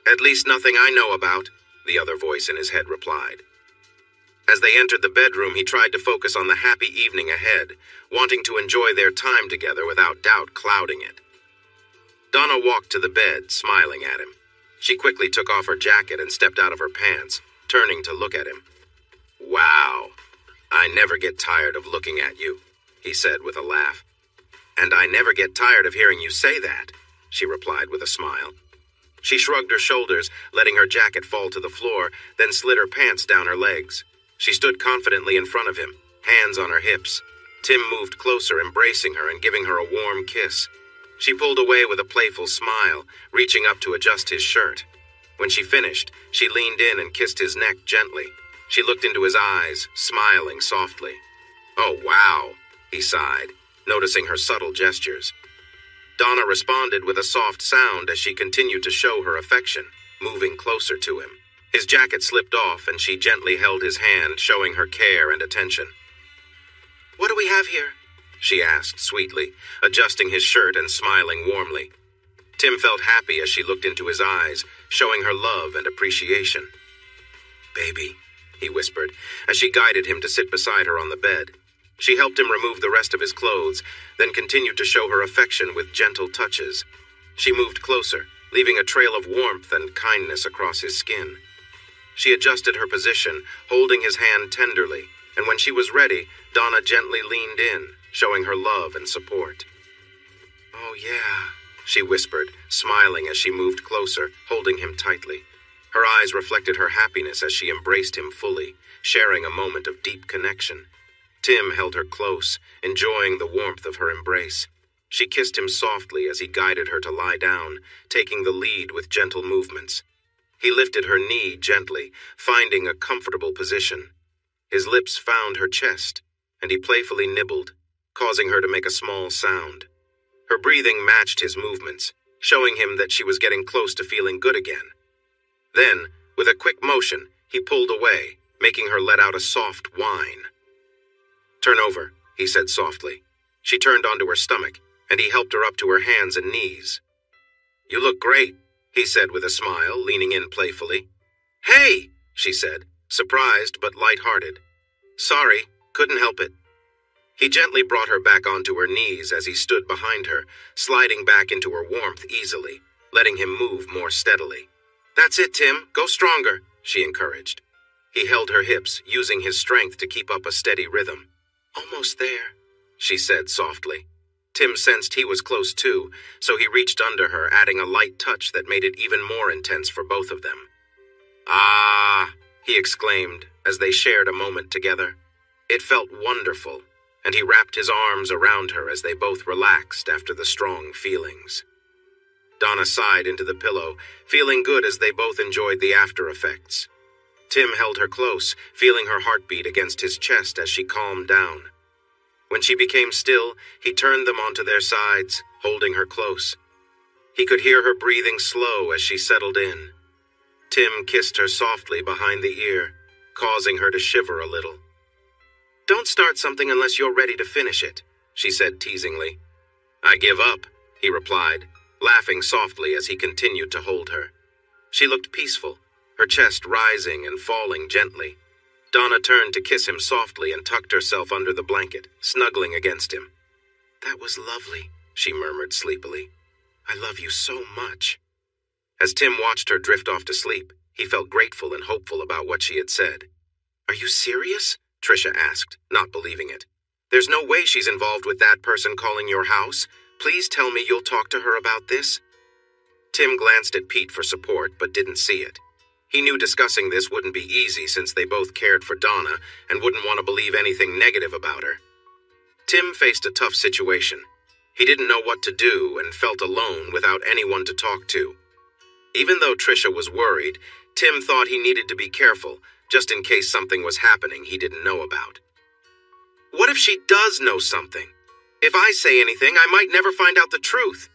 "At least nothing I know about," the other voice in his head replied. As they entered the bedroom, he tried to focus on the happy evening ahead, wanting to enjoy their time together without doubt clouding it. Donna walked to the bed, smiling at him. She quickly took off her jacket and stepped out of her pants, turning to look at him. "Wow, I never get tired of looking at you," he said with a laugh. "And I never get tired of hearing you say that," she replied with a smile. She shrugged her shoulders, letting her jacket fall to the floor, then slid her pants down her legs. She stood confidently in front of him, hands on her hips. Tim moved closer, embracing her and giving her a warm kiss. She pulled away with a playful smile, reaching up to adjust his shirt. When she finished, she leaned in and kissed his neck gently. She looked into his eyes, smiling softly. "Oh, wow," he sighed, noticing her subtle gestures. Donna responded with a soft sound as she continued to show her affection, moving closer to him. His jacket slipped off and she gently held his hand, showing her care and attention. "What do we have here?" she asked sweetly, adjusting his shirt and smiling warmly. Tim felt happy as she looked into his eyes, showing her love and appreciation. "Baby," he whispered, as she guided him to sit beside her on the bed. She helped him remove the rest of his clothes, then continued to show her affection with gentle touches. She moved closer, leaving a trail of warmth and kindness across his skin. She adjusted her position, holding his hand tenderly, and when she was ready, Donna gently leaned in, showing her love and support. "Oh yeah," she whispered, smiling as she moved closer, holding him tightly. Her eyes reflected her happiness as she embraced him fully, sharing a moment of deep connection. Tim held her close, enjoying the warmth of her embrace. She kissed him softly as he guided her to lie down, taking the lead with gentle movements. He lifted her knee gently, finding a comfortable position. His lips found her chest, and he playfully nibbled, causing her to make a small sound. Her breathing matched his movements, showing him that she was getting close to feeling good again. Then, with a quick motion, he pulled away, making her let out a soft whine. "Turn over," he said softly. She turned onto her stomach, and he helped her up to her hands and knees. "You look great," he said with a smile, leaning in playfully. "Hey," she said, surprised but light-hearted. "Sorry, couldn't help it." He gently brought her back onto her knees as he stood behind her, sliding back into her warmth easily, letting him move more steadily. "That's it, Tim. Go stronger," she encouraged. He held her hips, using his strength to keep up a steady rhythm. "Almost there," she said softly. Tim sensed he was close too, so he reached under her, adding a light touch that made it even more intense for both of them. "Ah," he exclaimed as they shared a moment together. It felt wonderful, and he wrapped his arms around her as they both relaxed after the strong feelings. Donna sighed into the pillow, feeling good as they both enjoyed the after effects. Tim held her close, feeling her heartbeat against his chest as she calmed down. When she became still, he turned them onto their sides, holding her close. He could hear her breathing slow as she settled in. Tim kissed her softly behind the ear, causing her to shiver a little. "Don't start something unless you're ready to finish it," she said teasingly. "I give up," he replied, laughing softly as he continued to hold her. She looked peaceful, her chest rising and falling gently. Donna turned to kiss him softly and tucked herself under the blanket, snuggling against him. "That was lovely," she murmured sleepily. I love you so much." As Tim watched her drift off to sleep, he felt grateful and hopeful about what she had said. "Are you serious?" Trisha asked, not believing it. "There's no way she's involved with that person calling your house. Please tell me you'll talk to her about this." Tim glanced at Pete for support, but didn't see it. He knew discussing this wouldn't be easy since they both cared for Donna and wouldn't want to believe anything negative about her. Tim faced a tough situation. He didn't know what to do and felt alone without anyone to talk to. Even though Trisha was worried, Tim thought he needed to be careful, just in case something was happening he didn't know about. What if she does know something? If I say anything, I might never find out the truth.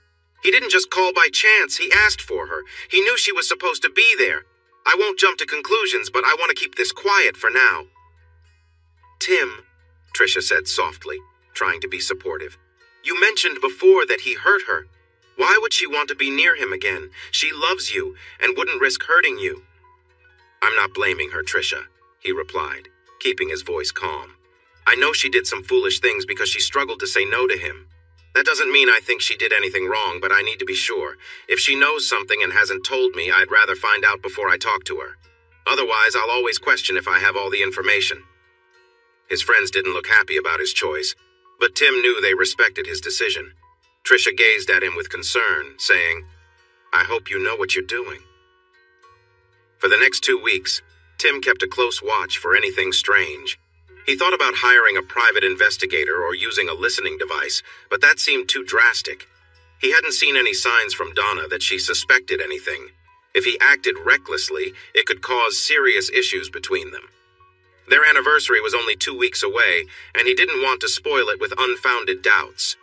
He didn't just call by chance, he asked for her. He knew she was supposed to be there. I won't jump to conclusions, but I want to keep this quiet for now. Tim, Trisha said softly, trying to be supportive. You mentioned before that he hurt her. Why would she want to be near him again? She loves you and wouldn't risk hurting you. I'm not blaming her, Trisha, he replied, keeping his voice calm. I know she did some foolish things because she struggled to say no to him. That doesn't mean I think she did anything wrong, but I need to be sure. If she knows something and hasn't told me, I'd rather find out before I talk to her. Otherwise, I'll always question if I have all the information. His friends didn't look happy about his choice, but Tim knew they respected his decision. Trisha gazed at him with concern, saying, I hope you know what you're doing. For the next 2 weeks, Tim kept a close watch for anything strange. He thought about hiring a private investigator or using a listening device, but that seemed too drastic. He hadn't seen any signs from Donna that she suspected anything. If he acted recklessly, it could cause serious issues between them. Their anniversary was only 2 weeks away, and he didn't want to spoil it with unfounded doubts.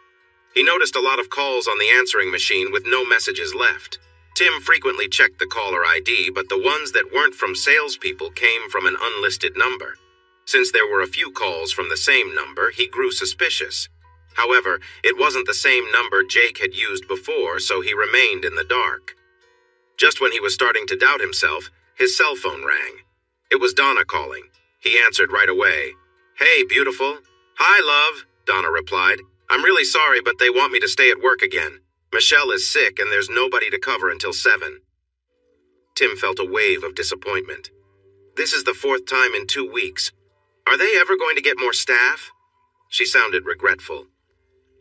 He noticed a lot of calls on the answering machine with no messages left. Tim frequently checked the caller ID, but the ones that weren't from salespeople came from an unlisted number. Since there were a few calls from the same number, he grew suspicious. However, it wasn't the same number Jake had used before, so he remained in the dark. Just when he was starting to doubt himself, his cell phone rang. It was Donna calling. He answered right away. Hey, beautiful. Hi, love, Donna replied. I'm really sorry, but they want me to stay at work again. Michelle is sick and there's nobody to cover until 7. Tim felt a wave of disappointment. This is the 4th time in 2 weeks. Are they ever going to get more staff? She sounded regretful.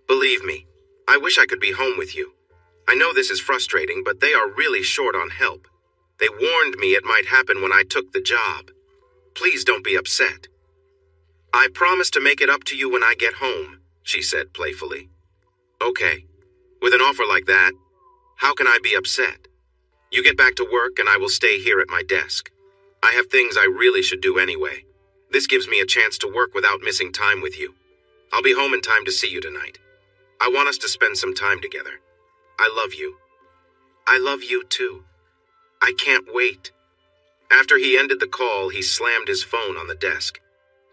Believe me, I wish I could be home with you. I know this is frustrating, but they are really short on help. They warned me it might happen when I took the job. Please don't be upset. I promise to make it up to you when I get home, she said playfully. Okay. With an offer like that, how can I be upset? You get back to work and I will stay here at my desk. I have things I really should do anyway. This gives me a chance to work without missing time with you. I'll be home in time to see you tonight. I want us to spend some time together. I love you. I love you too. I can't wait. After he ended the call, he slammed his phone on the desk.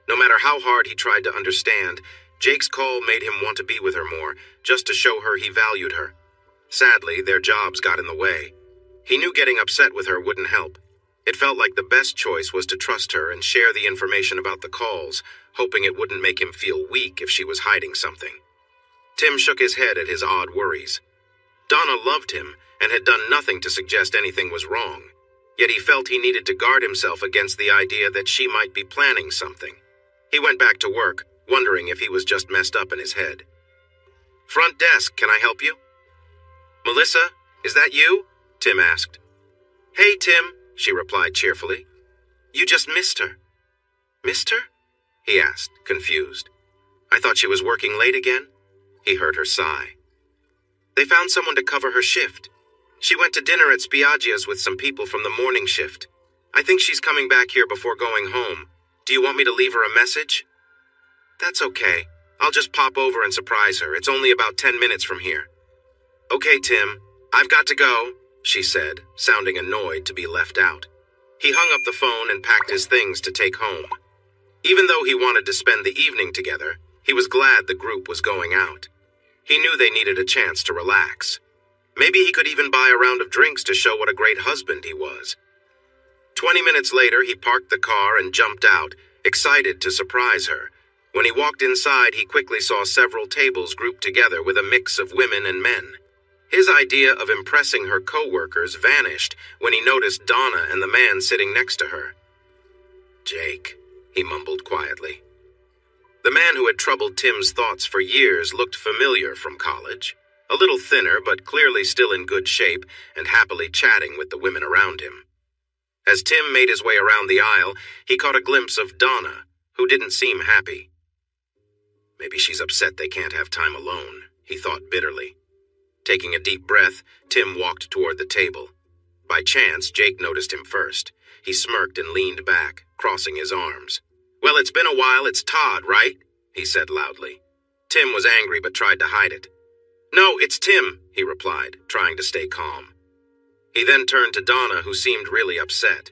No matter how hard he tried to understand, Jake's call made him want to be with her more, just to show her he valued her. Sadly, their jobs got in the way. He knew getting upset with her wouldn't help. It felt like the best choice was to trust her and share the information about the calls, hoping it wouldn't make him feel weak if she was hiding something. Tim shook his head at his odd worries. Donna loved him and had done nothing to suggest anything was wrong, yet he felt he needed to guard himself against the idea that she might be planning something. He went back to work, wondering if he was just messed up in his head. Front desk, can I help you? Melissa, is that you? Tim asked. Hey, Tim, she replied cheerfully. You just missed her. Missed her? He asked, confused. I thought she was working late again. He heard her sigh. They found someone to cover her shift. She went to dinner at Spiaggia's with some people from the morning shift. I think she's coming back here before going home. Do you want me to leave her a message? That's okay. I'll just pop over and surprise her. It's only about 10 minutes from here. Okay, Tim. I've got to go, she said, sounding annoyed to be left out. He hung up the phone and packed his things to take home. Even though he wanted to spend the evening together, he was glad the group was going out. He knew they needed a chance to relax. Maybe he could even buy a round of drinks to show what a great husband he was. 20 minutes later, he parked the car and jumped out, excited to surprise her. When he walked inside, he quickly saw several tables grouped together with a mix of women and men. His idea of impressing her co-workers vanished when he noticed Donna and the man sitting next to her. "Jake," he mumbled quietly. The man who had troubled Tim's thoughts for years looked familiar from college, a little thinner but clearly still in good shape and happily chatting with the women around him. As Tim made his way around the aisle, he caught a glimpse of Donna, who didn't seem happy. Maybe she's upset they can't have time alone, he thought bitterly. Taking a deep breath, Tim walked toward the table. By chance, Jake noticed him first. He smirked and leaned back, crossing his arms. "Well, it's been a while. It's Todd, right?" he said loudly. Tim was angry but tried to hide it. "No, it's Tim," he replied, trying to stay calm. He then turned to Donna, who seemed really upset.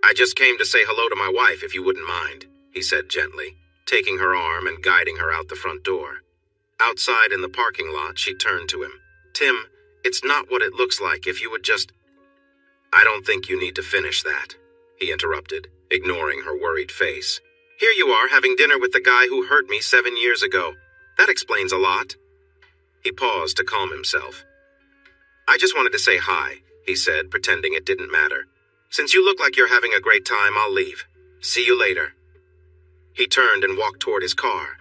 "I just came to say hello to my wife, if you wouldn't mind," he said gently, taking her arm and guiding her out the front door. Outside in the parking lot, she turned to him. "Tim, it's not what it looks like. If you would just—" "I don't think you need to finish that," he interrupted, ignoring her worried face. "Here you are, having dinner with the guy who hurt me 7 years ago. That explains a lot." He paused to calm himself. "I just wanted to say hi," he said, pretending it didn't matter. "Since you look like you're having a great time, I'll leave. See you later." He turned and walked toward his car.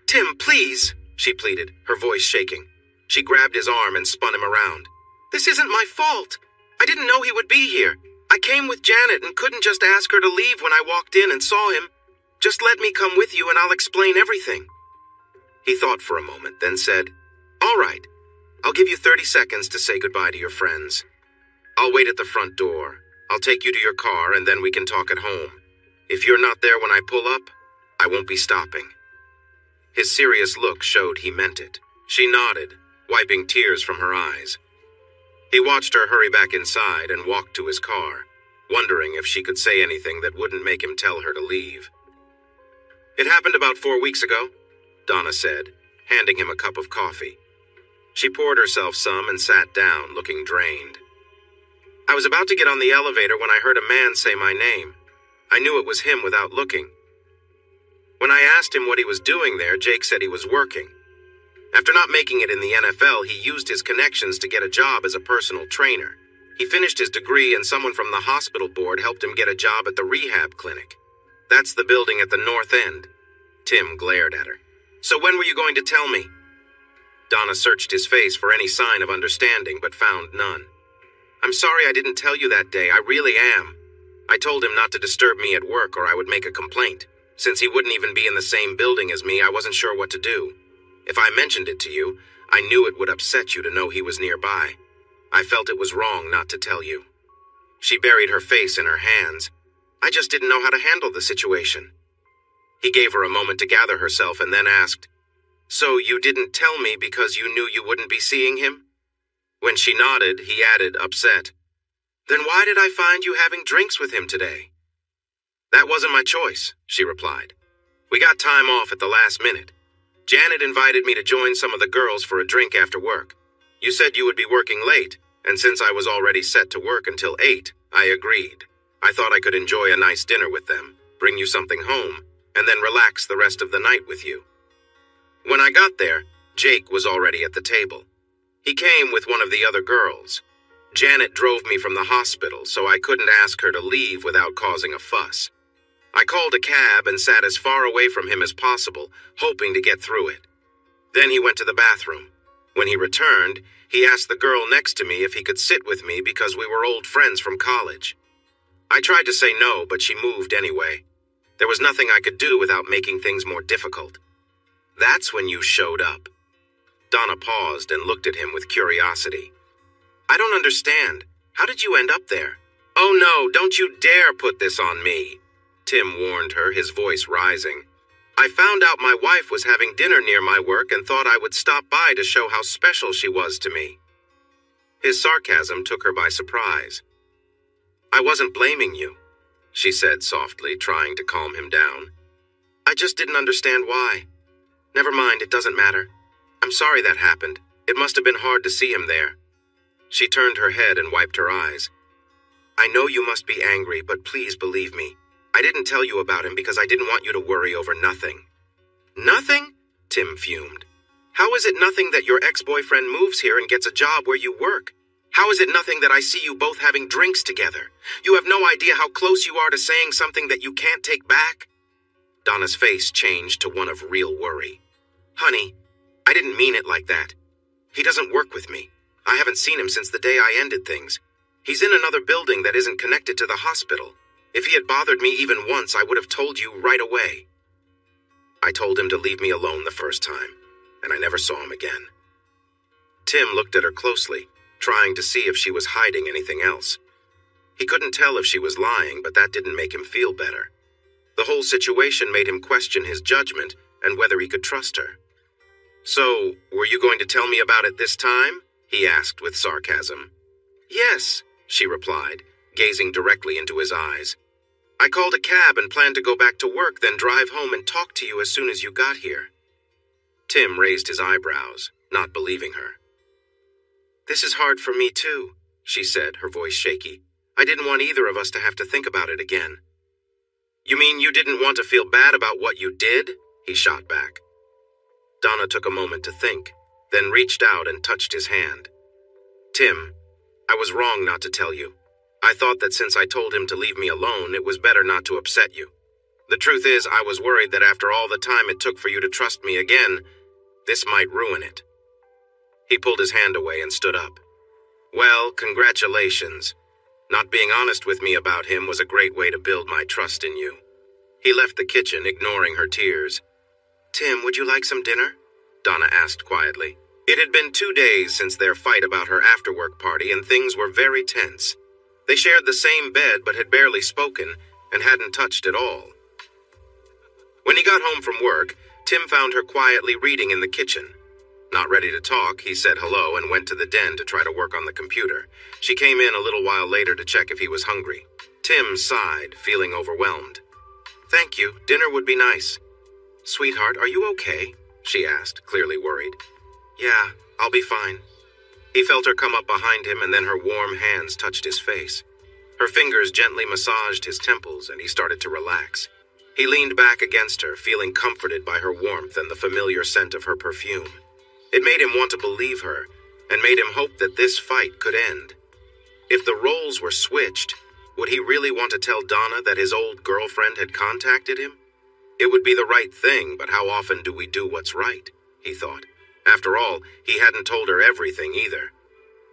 "Tim, please," she pleaded, her voice shaking. She grabbed his arm and spun him around. "This isn't my fault. I didn't know he would be here. I came with Janet and couldn't just ask her to leave when I walked in and saw him. Just let me come with you and I'll explain everything." He thought for a moment, then said, "All right. I'll give you 30 seconds to say goodbye to your friends. I'll wait at the front door. I'll take you to your car and then we can talk at home. If you're not there when I pull up, I won't be stopping." His serious look showed he meant it. She nodded, wiping tears from her eyes. He watched her hurry back inside and walked to his car, wondering if she could say anything that wouldn't make him tell her to leave. "It happened about 4 weeks ago," Donna said, handing him a cup of coffee. She poured herself some and sat down, looking drained. "I was about to get on the elevator when I heard a man say my name. I knew it was him without looking. When I asked him what he was doing there, Jake said he was working. After not making it in the NFL, he used his connections to get a job as a personal trainer. He finished his degree and someone from the hospital board helped him get a job at the rehab clinic. That's the building at the north end." Tim glared at her. "So when were you going to tell me?" Donna searched his face for any sign of understanding, but found none. "I'm sorry I didn't tell you that day. I really am. I told him not to disturb me at work or I would make a complaint. Since he wouldn't even be in the same building as me, I wasn't sure what to do. If I mentioned it to you, I knew it would upset you to know he was nearby. I felt it was wrong not to tell you." She buried her face in her hands. "I just didn't know how to handle the situation." He gave her a moment to gather herself and then asked, "So you didn't tell me because you knew you wouldn't be seeing him?" When she nodded, he added, upset, "Then why did I find you having drinks with him today?" "That wasn't my choice," she replied. "We got time off at the last minute. Janet invited me to join some of the girls for a drink after work. You said you would be working late, and since I was already set to work until 8, I agreed. I thought I could enjoy a nice dinner with them, bring you something home, and then relax the rest of the night with you." When I got there, Jake was already at the table. He came with one of the other girls. Janet drove me from the hospital, so I couldn't ask her to leave without causing a fuss. I called a cab and sat as far away from him as possible, hoping to get through it. Then he went to the bathroom. When he returned, he asked the girl next to me if he could sit with me because we were old friends from college. I tried to say no, but she moved anyway. There was nothing I could do without making things more difficult. That's when you showed up. Donna paused and looked at him with curiosity. "I don't understand. How did you end up there?" "Oh no, don't you dare put this on me," Tim warned her, his voice rising. "I found out my wife was having dinner near my work and thought I would stop by to show how special she was to me." His sarcasm took her by surprise. "I wasn't blaming you," she said softly, trying to calm him down. "I just didn't understand why. Never mind, it doesn't matter. I'm sorry that happened. It must have been hard to see him there." She turned her head and wiped her eyes. "I know you must be angry, but please believe me. I didn't tell you about him because I didn't want you to worry over nothing." "Nothing?" Tim fumed. How is it nothing that your ex-boyfriend moves here and gets a job where you work? How is it nothing that I see you both having drinks together? You have no idea how close you are to saying something that you can't take back? Donna's face changed to one of real worry. Honey, I didn't mean it like that. He doesn't work with me. I haven't seen him since the day I ended things. He's in another building that isn't connected to the hospital. If he had bothered me even once, I would have told you right away. I told him to leave me alone the first time, and I never saw him again. Tim looked at her closely, trying to see if she was hiding anything else. He couldn't tell if she was lying, but that didn't make him feel better. The whole situation made him question his judgment and whether he could trust her. So, were you going to tell me about it this time? He asked with sarcasm. Yes, she replied, gazing directly into his eyes. I called a cab and planned to go back to work, then drive home and talk to you as soon as you got here. Tim raised his eyebrows, not believing her. This is hard for me too, she said, her voice shaky. I didn't want either of us to have to think about it again. You mean you didn't want to feel bad about what you did? He shot back. Donna took a moment to think, then reached out and touched his hand. Tim, I was wrong not to tell you. I thought that since I told him to leave me alone, it was better not to upset you. The truth is, I was worried that after all the time it took for you to trust me again, this might ruin it. He pulled his hand away and stood up. Well, congratulations. Not being honest with me about him was a great way to build my trust in you. He left the kitchen, ignoring her tears. Tim, would you like some dinner? Donna asked quietly. It had been 2 days since their fight about her after-work party, and things were very tense. They shared the same bed but had barely spoken and hadn't touched at all. When he got home from work, Tim found her quietly reading in the kitchen. Not ready to talk, he said hello and went to the den to try to work on the computer. She came in a little while later to check if he was hungry. Tim sighed, feeling overwhelmed. Thank you, dinner would be nice. Sweetheart, are you okay? She asked, clearly worried. Yeah, I'll be fine. He felt her come up behind him, and then her warm hands touched his face. Her fingers gently massaged his temples, and he started to relax. He leaned back against her, feeling comforted by her warmth and the familiar scent of her perfume. It made him want to believe her, and made him hope that this fight could end. If the roles were switched, would he really want to tell Donna that his old girlfriend had contacted him? It would be the right thing, but how often do we do what's right? He thought. After all, he hadn't told her everything either.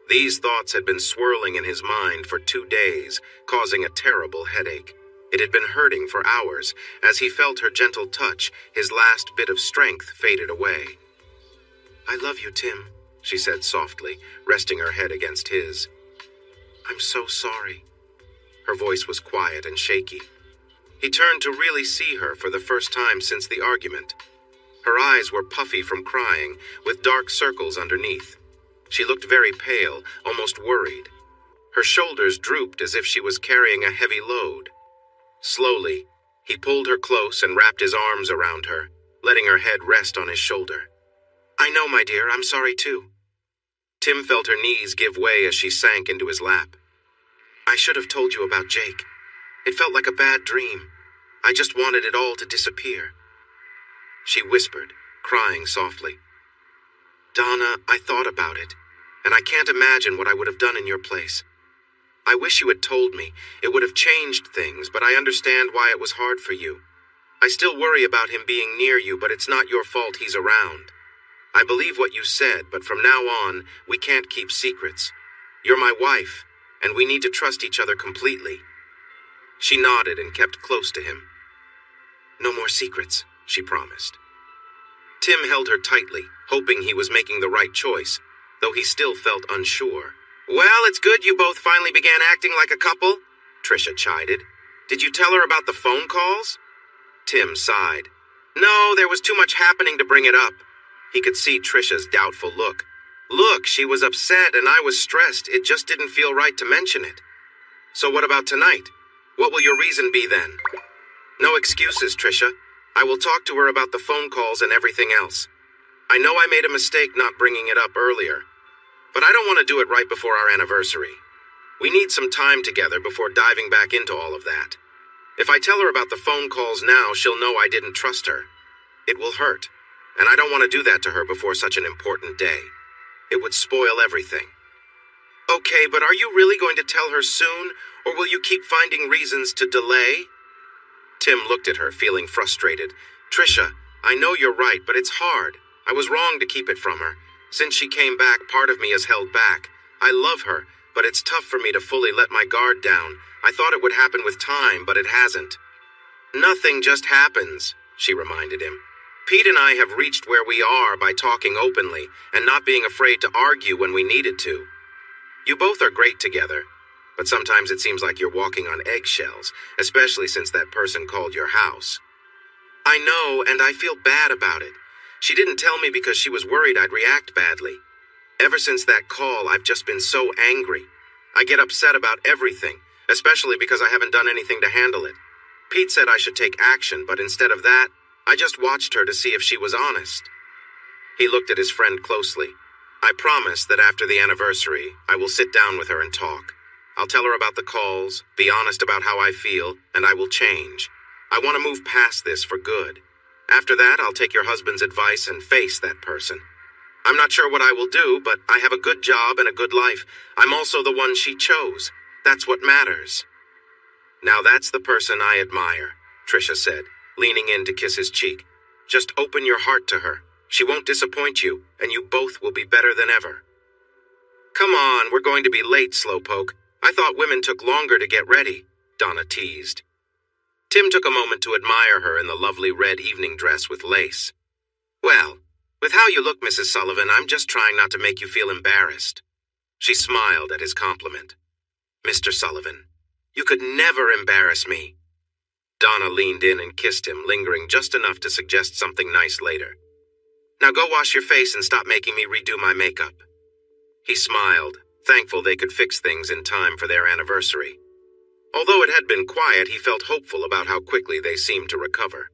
These thoughts had been swirling in his mind for 2 days, causing a terrible headache. It had been hurting for hours. As he felt her gentle touch, his last bit of strength faded away. I love you, Tim, she said softly, resting her head against his. I'm so sorry. Her voice was quiet and shaky. He turned to really see her for the first time since the argument. Her eyes were puffy from crying, with dark circles underneath. She looked very pale, almost worried. Her shoulders drooped as if she was carrying a heavy load. Slowly, he pulled her close and wrapped his arms around her, letting her head rest on his shoulder. I know, my dear, I'm sorry too. Tim felt her knees give way as she sank into his lap. I should have told you about Jake. It felt like a bad dream. I just wanted it all to disappear. She whispered, crying softly. Donna, I thought about it, and I can't imagine what I would have done in your place. I wish you had told me. It would have changed things, but I understand why it was hard for you. I still worry about him being near you, but it's not your fault he's around. I believe what you said, but from now on, we can't keep secrets. You're my wife, and we need to trust each other completely. She nodded and kept close to him. No more secrets, she promised. Tim held her tightly, hoping he was making the right choice, though he still felt unsure. Well, it's good you both finally began acting like a couple, Trisha chided. Did you tell her about the phone calls? Tim sighed. No, there was too much happening to bring it up. He could see Trisha's doubtful look. Look, she was upset and I was stressed. It just didn't feel right to mention it. So what about tonight? What will your reason be then? No excuses, Trisha. I will talk to her about the phone calls and everything else. I know I made a mistake not bringing it up earlier, but I don't want to do it right before our anniversary. We need some time together before diving back into all of that. If I tell her about the phone calls now, she'll know I didn't trust her. It will hurt. and I don't want to do that to her before such an important day. It would spoil everything. Okay, but are you really going to tell her soon, or will you keep finding reasons to delay? Tim looked at her, feeling frustrated. Trisha, I know you're right, but it's hard. I was wrong to keep it from her. Since she came back, part of me has held back. I love her, but it's tough for me to fully let my guard down. I thought it would happen with time, but it hasn't. Nothing just happens, she reminded him. Pete and I have reached where we are by talking openly and not being afraid to argue when we needed to. You both are great together, but sometimes it seems like you're walking on eggshells, especially since that person called your house. I know, and I feel bad about it. She didn't tell me because she was worried I'd react badly. Ever since that call, I've just been so angry. I get upset about everything, especially because I haven't done anything to handle it. Pete said I should take action, but instead of that, I just watched her to see if she was honest. He looked at his friend closely. I promise that after the anniversary, I will sit down with her and talk. I'll tell her about the calls, be honest about how I feel, and I will change. I want to move past this for good. After that, I'll take your husband's advice and face that person. I'm not sure what I will do, but I have a good job and a good life. I'm also the one she chose. That's what matters. Now that's the person I admire, Trisha said, leaning in to kiss his cheek. Just open your heart to her. She won't disappoint you, and you both will be better than ever. Come on, we're going to be late, Slowpoke. I thought women took longer to get ready, Donna teased. Tim took a moment to admire her in the lovely red evening dress with lace. Well, with how you look, Mrs. Sullivan, I'm just trying not to make you feel embarrassed. She smiled at his compliment. Mr. Sullivan, you could never embarrass me. Donna leaned in and kissed him, lingering just enough to suggest something nice later. Now go wash your face and stop making me redo my makeup. He smiled, thankful they could fix things in time for their anniversary. Although it had been quiet, he felt hopeful about how quickly they seemed to recover.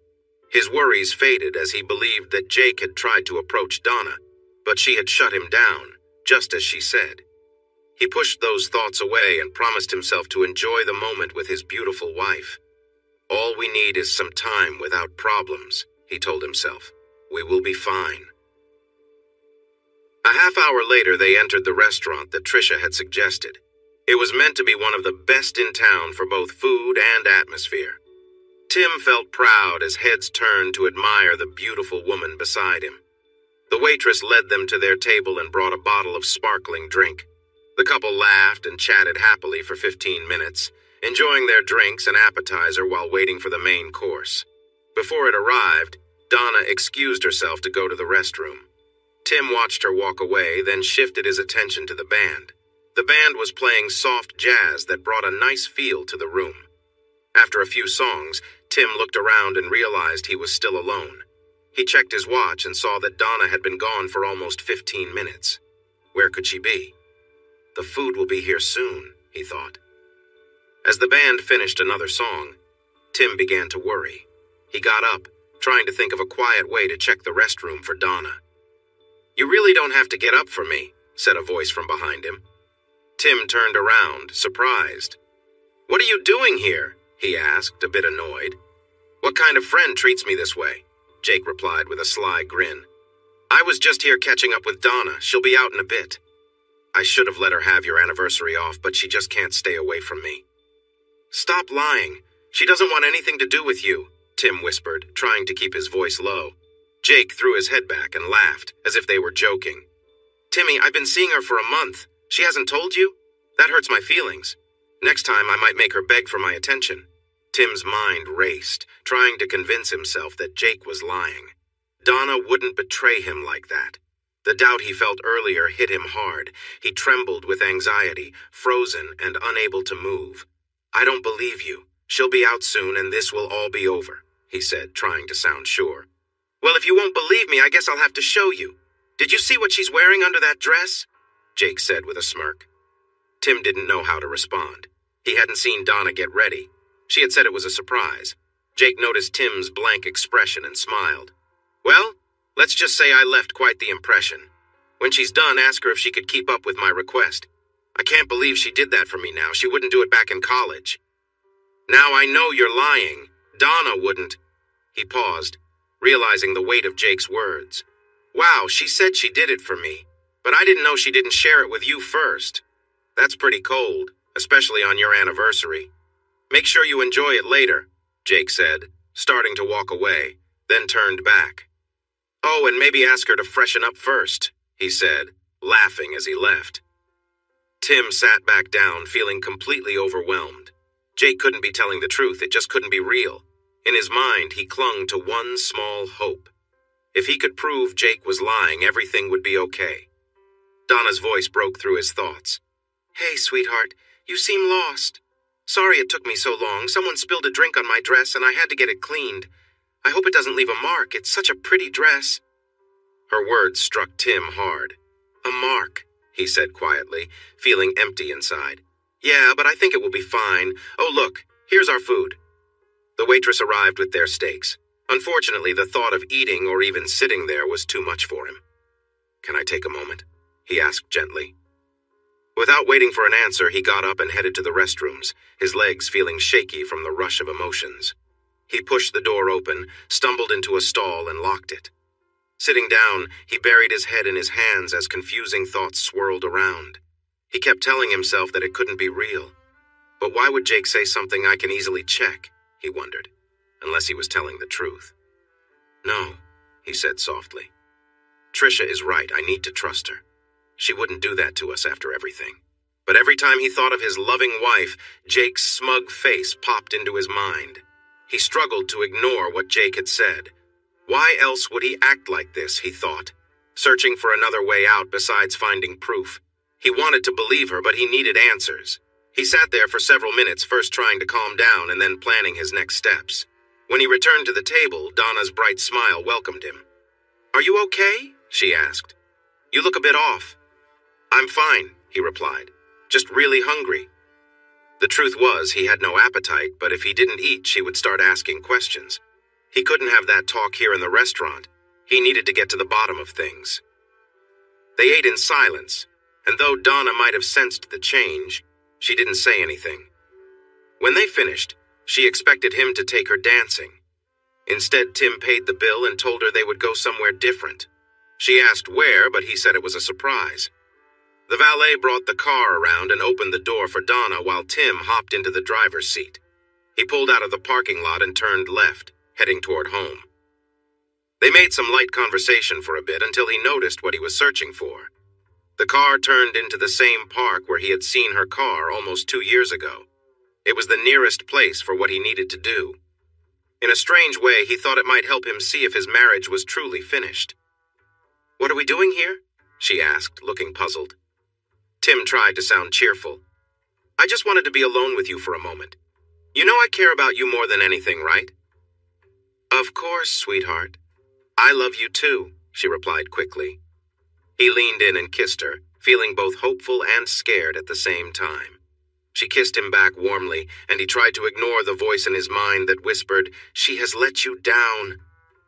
His worries faded as he believed that Jake had tried to approach Donna, but she had shut him down, just as she said. He pushed those thoughts away and promised himself to enjoy the moment with his beautiful wife. All we need is some time without problems, he told himself. We will be fine. A half hour later, they entered the restaurant that Trisha had suggested. It was meant to be one of the best in town for both food and atmosphere. Tim felt proud as heads turned to admire the beautiful woman beside him. The waitress led them to their table and brought a bottle of sparkling drink. The couple laughed and chatted happily for 15 minutes, enjoying their drinks and appetizer while waiting for the main course. Before it arrived, Donna excused herself to go to the restroom. Tim watched her walk away, then shifted his attention to the band. The band was playing soft jazz that brought a nice feel to the room. After a few songs, Tim looked around and realized he was still alone. He checked his watch and saw that Donna had been gone for almost 15 minutes. Where could she be? The food will be here soon, he thought. As the band finished another song, Tim began to worry. He got up, trying to think of a quiet way to check the restroom for Donna. You really don't have to get up for me, said a voice from behind him. Tim turned around, surprised. What are you doing here? He asked, a bit annoyed. What kind of friend treats me this way? Jake replied with a sly grin. I was just here catching up with Donna. She'll be out in a bit. I should have let her have your anniversary off, but she just can't stay away from me. Stop lying. She doesn't want anything to do with you, Tim whispered, trying to keep his voice low. Jake threw his head back and laughed, as if they were joking. Timmy, I've been seeing her for a month. She hasn't told you? That hurts my feelings. Next time I might make her beg for my attention. Tim's mind raced, trying to convince himself that Jake was lying. Donna wouldn't betray him like that. The doubt he felt earlier hit him hard. He trembled with anxiety, frozen and unable to move. I don't believe you. She'll be out soon and this will all be over, he said, trying to sound sure. Well, if you won't believe me, I guess I'll have to show you. Did you see what she's wearing under that dress? Jake said with a smirk. Tim didn't know how to respond. He hadn't seen Donna get ready. She had said it was a surprise. Jake noticed Tim's blank expression and smiled. Well, let's just say I left quite the impression. When she's done, ask her if she could keep up with my request. I can't believe she did that for me now. She wouldn't do it back in college. Now I know you're lying. Donna wouldn't. He paused. realizing the weight of Jake's words. Wow, she said she did it for me, but I didn't know she didn't share it with you first. That's pretty cold, especially on your anniversary. Make sure you enjoy it later, Jake said, starting to walk away, then turned back. Oh, and maybe ask her to freshen up first, he said, laughing as he left. Tim sat back down, feeling completely overwhelmed. Jake couldn't be telling the truth, it just couldn't be real. In his mind, he clung to one small hope. If he could prove Jake was lying, everything would be okay. Donna's voice broke through his thoughts. Hey, sweetheart, you seem lost. Sorry it took me so long. Someone spilled a drink on my dress and I had to get it cleaned. I hope it doesn't leave a mark. It's such a pretty dress. Her words struck Tim hard. A mark, he said quietly, feeling empty inside. Yeah, but I think it will be fine. Oh, look, here's our food. The waitress arrived with their steaks. Unfortunately, the thought of eating or even sitting there was too much for him. Can I take a moment? He asked gently. Without waiting for an answer, he got up and headed to the restrooms, his legs feeling shaky from the rush of emotions. He pushed the door open, stumbled into a stall, and locked it. Sitting down, he buried his head in his hands as confusing thoughts swirled around. He kept telling himself that it couldn't be real. But why would Jake say something I can easily check, he wondered, unless he was telling the truth. No, he said softly. Trisha is right, I need to trust her. She wouldn't do that to us after everything. But every time he thought of his loving wife, Jake's smug face popped into his mind. He struggled to ignore what Jake had said. Why else would he act like this, he thought, searching for another way out besides finding proof. He wanted to believe her, but he needed answers. He sat there for several minutes, first trying to calm down and then planning his next steps. When he returned to the table, Donna's bright smile welcomed him. Are you okay? She asked. You look a bit off. I'm fine, he replied. Just really hungry. The truth was, he had no appetite, but if he didn't eat, she would start asking questions. He couldn't have that talk here in the restaurant. He needed to get to the bottom of things. They ate in silence, and though Donna might have sensed the change, she didn't say anything. When they finished, she expected him to take her dancing. Instead, Tim paid the bill and told her they would go somewhere different. She asked where, but he said it was a surprise. The valet brought the car around and opened the door for Donna while Tim hopped into the driver's seat. He pulled out of the parking lot and turned left, heading toward home. They made some light conversation for a bit until he noticed what he was searching for. The car turned into the same park where he had seen her car almost 2 years ago. It was the nearest place for what he needed to do. In a strange way, he thought it might help him see if his marriage was truly finished. What are we doing here? She asked, looking puzzled. Tim tried to sound cheerful. I just wanted to be alone with you for a moment. You know I care about you more than anything, right? Of course, sweetheart. I love you too, she replied quickly. He leaned in and kissed her, feeling both hopeful and scared at the same time. She kissed him back warmly, and he tried to ignore the voice in his mind that whispered, She has let you down.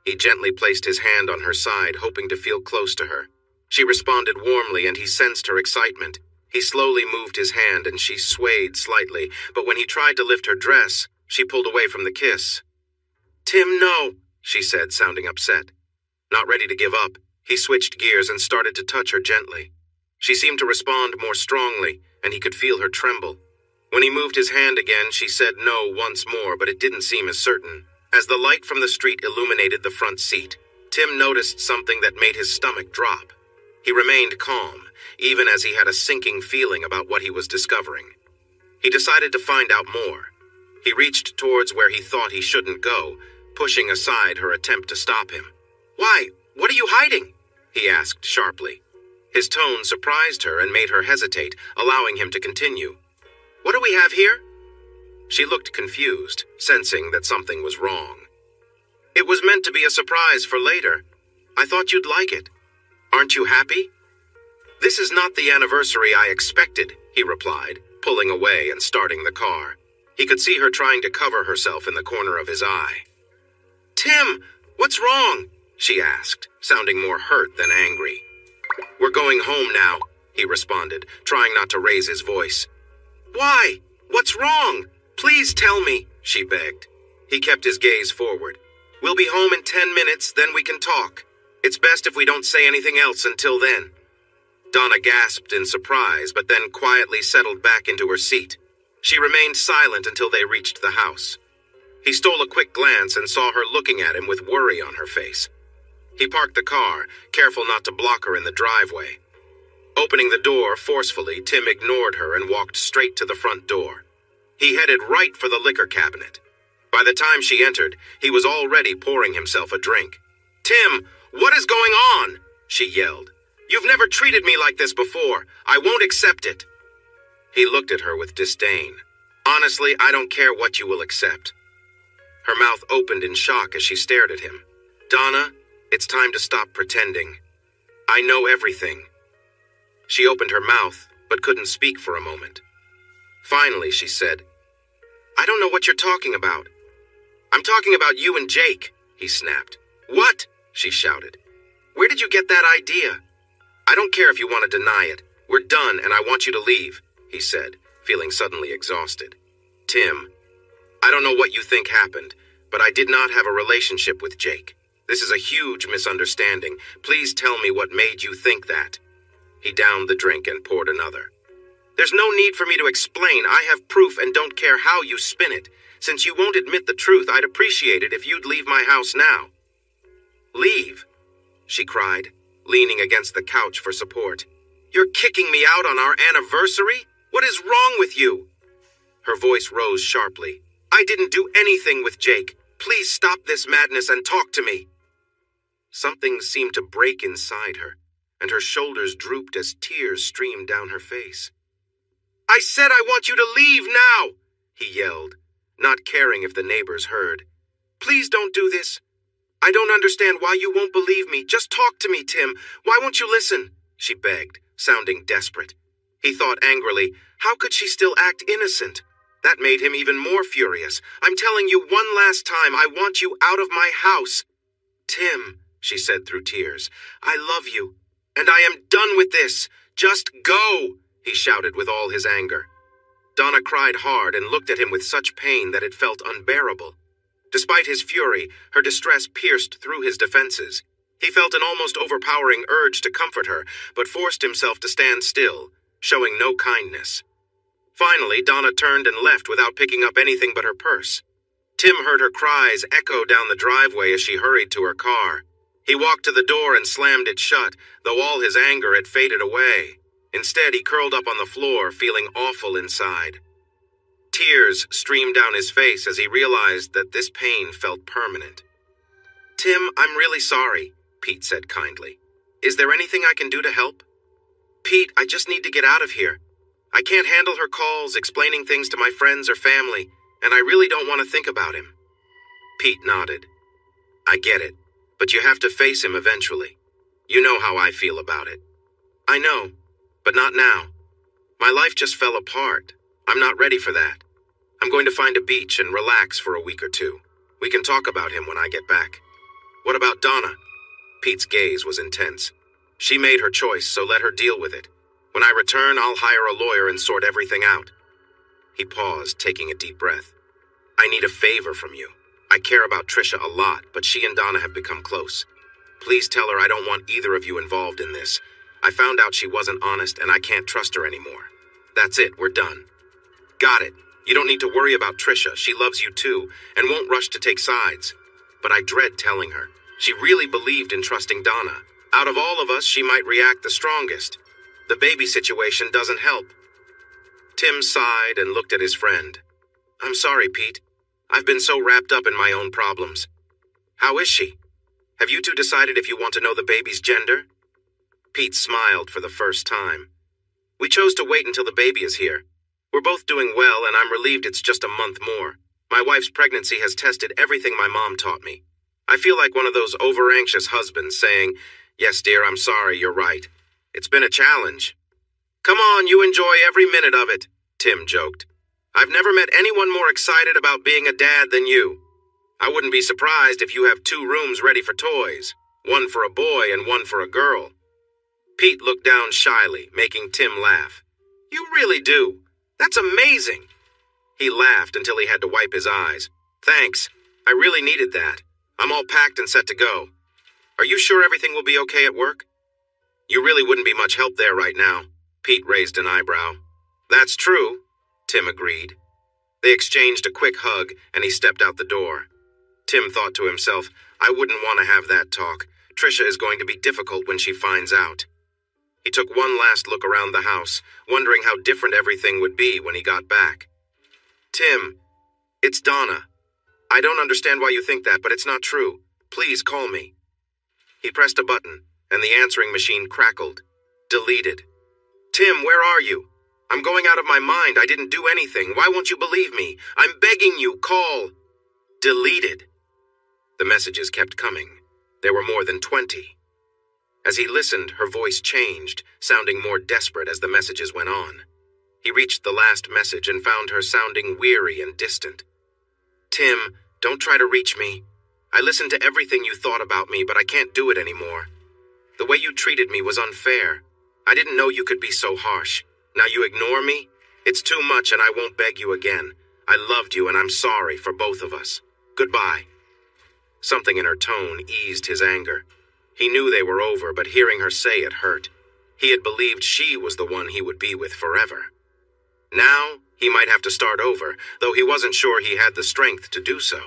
He gently placed his hand on her side, hoping to feel close to her. She responded warmly, and he sensed her excitement. He slowly moved his hand, and she swayed slightly, but when he tried to lift her dress, she pulled away from the kiss. Tim, no, she said, sounding upset. Not ready to give up, he switched gears and started to touch her gently. She seemed to respond more strongly, and he could feel her tremble. When he moved his hand again, she said no once more, but it didn't seem as certain. As the light from the street illuminated the front seat, Tim noticed something that made his stomach drop. He remained calm, even as he had a sinking feeling about what he was discovering. He decided to find out more. He reached towards where he thought he shouldn't go, pushing aside her attempt to stop him. Why? What are you hiding? He asked sharply. His tone surprised her and made her hesitate, allowing him to continue. What do we have here? She looked confused, sensing that something was wrong. It was meant to be a surprise for later. I thought you'd like it. Aren't you happy? This is not the anniversary I expected, he replied, pulling away and starting the car. He could see her trying to cover herself in the corner of his eye. Tim, what's wrong? She asked, sounding more hurt than angry. We're going home now, he responded, trying not to raise his voice. Why? What's wrong? Please tell me, she begged. He kept his gaze forward. We'll be home in 10 minutes, then we can talk. It's best if we don't say anything else until then." Donna gasped in surprise, but then quietly settled back into her seat. She remained silent until they reached the house. He stole a quick glance and saw her looking at him with worry on her face. He parked the car, careful not to block her in the driveway. Opening the door forcefully, Tim ignored her and walked straight to the front door. He headed right for the liquor cabinet. By the time she entered, he was already pouring himself a drink. "Tim, what is going on?" she yelled. "You've never treated me like this before. I won't accept it." He looked at her with disdain. "Honestly, I don't care what you will accept." Her mouth opened in shock as she stared at him. "Donna, it's time to stop pretending. I know everything." She opened her mouth, but couldn't speak for a moment. Finally, she said, "I don't know what you're talking about." "I'm talking about you and Jake," he snapped. "What?" she shouted. "Where did you get that idea?" "I don't care if you want to deny it. We're done and I want you to leave," he said, feeling suddenly exhausted. "Tim, I don't know what you think happened, but I did not have a relationship with Jake. This is a huge misunderstanding. Please tell me what made you think that." He downed the drink and poured another. "There's no need for me to explain. I have proof and don't care how you spin it. Since you won't admit the truth, I'd appreciate it if you'd leave my house now." "Leave?" she cried, leaning against the couch for support. "You're kicking me out on our anniversary? What is wrong with you?" Her voice rose sharply. "I didn't do anything with Jake. Please stop this madness and talk to me." Something seemed to break inside her, and her shoulders drooped as tears streamed down her face. "I said I want you to leave now," he yelled, not caring if the neighbors heard. "Please don't do this. I don't understand why you won't believe me. Just talk to me, Tim. Why won't you listen?" she begged, sounding desperate. He thought angrily, how could she still act innocent? That made him even more furious. "I'm telling you one last time, I want you out of my house." "Tim," she said through tears, "I love you, and I am done with this. Just go," he shouted with all his anger. Donna cried hard and looked at him with such pain that it felt unbearable. Despite his fury, her distress pierced through his defenses. He felt an almost overpowering urge to comfort her, but forced himself to stand still, showing no kindness. Finally, Donna turned and left without picking up anything but her purse. Tim heard her cries echo down the driveway as she hurried to her car. He walked to the door and slammed it shut, though all his anger had faded away. Instead, he curled up on the floor, feeling awful inside. Tears streamed down his face as he realized that this pain felt permanent. "Tim, I'm really sorry," Pete said kindly. "Is there anything I can do to help?" "Pete, I just need to get out of here. I can't handle her calls, explaining things to my friends or family, and I really don't want to think about him." Pete nodded. "I get it, but you have to face him eventually. You know how I feel about it." "I know, but not now. My life just fell apart. I'm not ready for that. I'm going to find a beach and relax for a week or two. We can talk about him when I get back." "What about Donna?" Pete's gaze was intense. "She made her choice, so let her deal with it. When I return, I'll hire a lawyer and sort everything out." He paused, taking a deep breath. "I need a favor from you. I care about Trisha a lot, but she and Donna have become close. Please tell her I don't want either of you involved in this. I found out she wasn't honest, and I can't trust her anymore. That's it, we're done." "Got it. You don't need to worry about Trisha. She loves you too, and won't rush to take sides. But I dread telling her. She really believed in trusting Donna. Out of all of us, she might react the strongest. The baby situation doesn't help." Tim sighed and looked at his friend. "I'm sorry, Pete. I've been so wrapped up in my own problems. How is she? Have you two decided if you want to know the baby's gender?" Pete smiled for the first time. "We chose to wait until the baby is here. We're both doing well, and I'm relieved it's just a month more. My wife's pregnancy has tested everything my mom taught me. I feel like one of those over-anxious husbands saying, 'Yes, dear, I'm sorry, you're right.' It's been a challenge." "Come on, you enjoy every minute of it," Tim joked. "I've never met anyone more excited about being a dad than you. I wouldn't be surprised if you have 2 rooms ready for toys, one for a boy and one for a girl." Pete looked down shyly, making Tim laugh. "You really do. That's amazing." He laughed until he had to wipe his eyes. "Thanks. I really needed that. I'm all packed and set to go. Are you sure everything will be okay at work? You really wouldn't be much help there right now. Pete raised an eyebrow. That's true, Tim agreed. They exchanged a quick hug, and he stepped out the door. Tim thought to himself, I wouldn't want to have that talk. Trisha is going to be difficult when she finds out. He took one last look around the house, wondering how different everything would be when he got back. Tim, it's Donna. I don't understand why you think that, but it's not true. Please call me. He pressed a button, and the answering machine crackled. Deleted. Tim, where are you? I'm going out of my mind. I didn't do anything. Why won't you believe me? I'm begging you, call. Deleted. The messages kept coming. There were more than 20. As he listened, her voice changed, sounding more desperate as the messages went on. He reached the last message and found her sounding weary and distant. Tim, don't try to reach me. I listened to everything you thought about me, but I can't do it anymore. The way you treated me was unfair. I didn't know you could be so harsh. Now you ignore me? It's too much and I won't beg you again. I loved you and I'm sorry for both of us. Goodbye. Something in her tone eased his anger. He knew they were over, but hearing her say it hurt. He had believed she was the one he would be with forever. Now, he might have to start over, though he wasn't sure he had the strength to do so.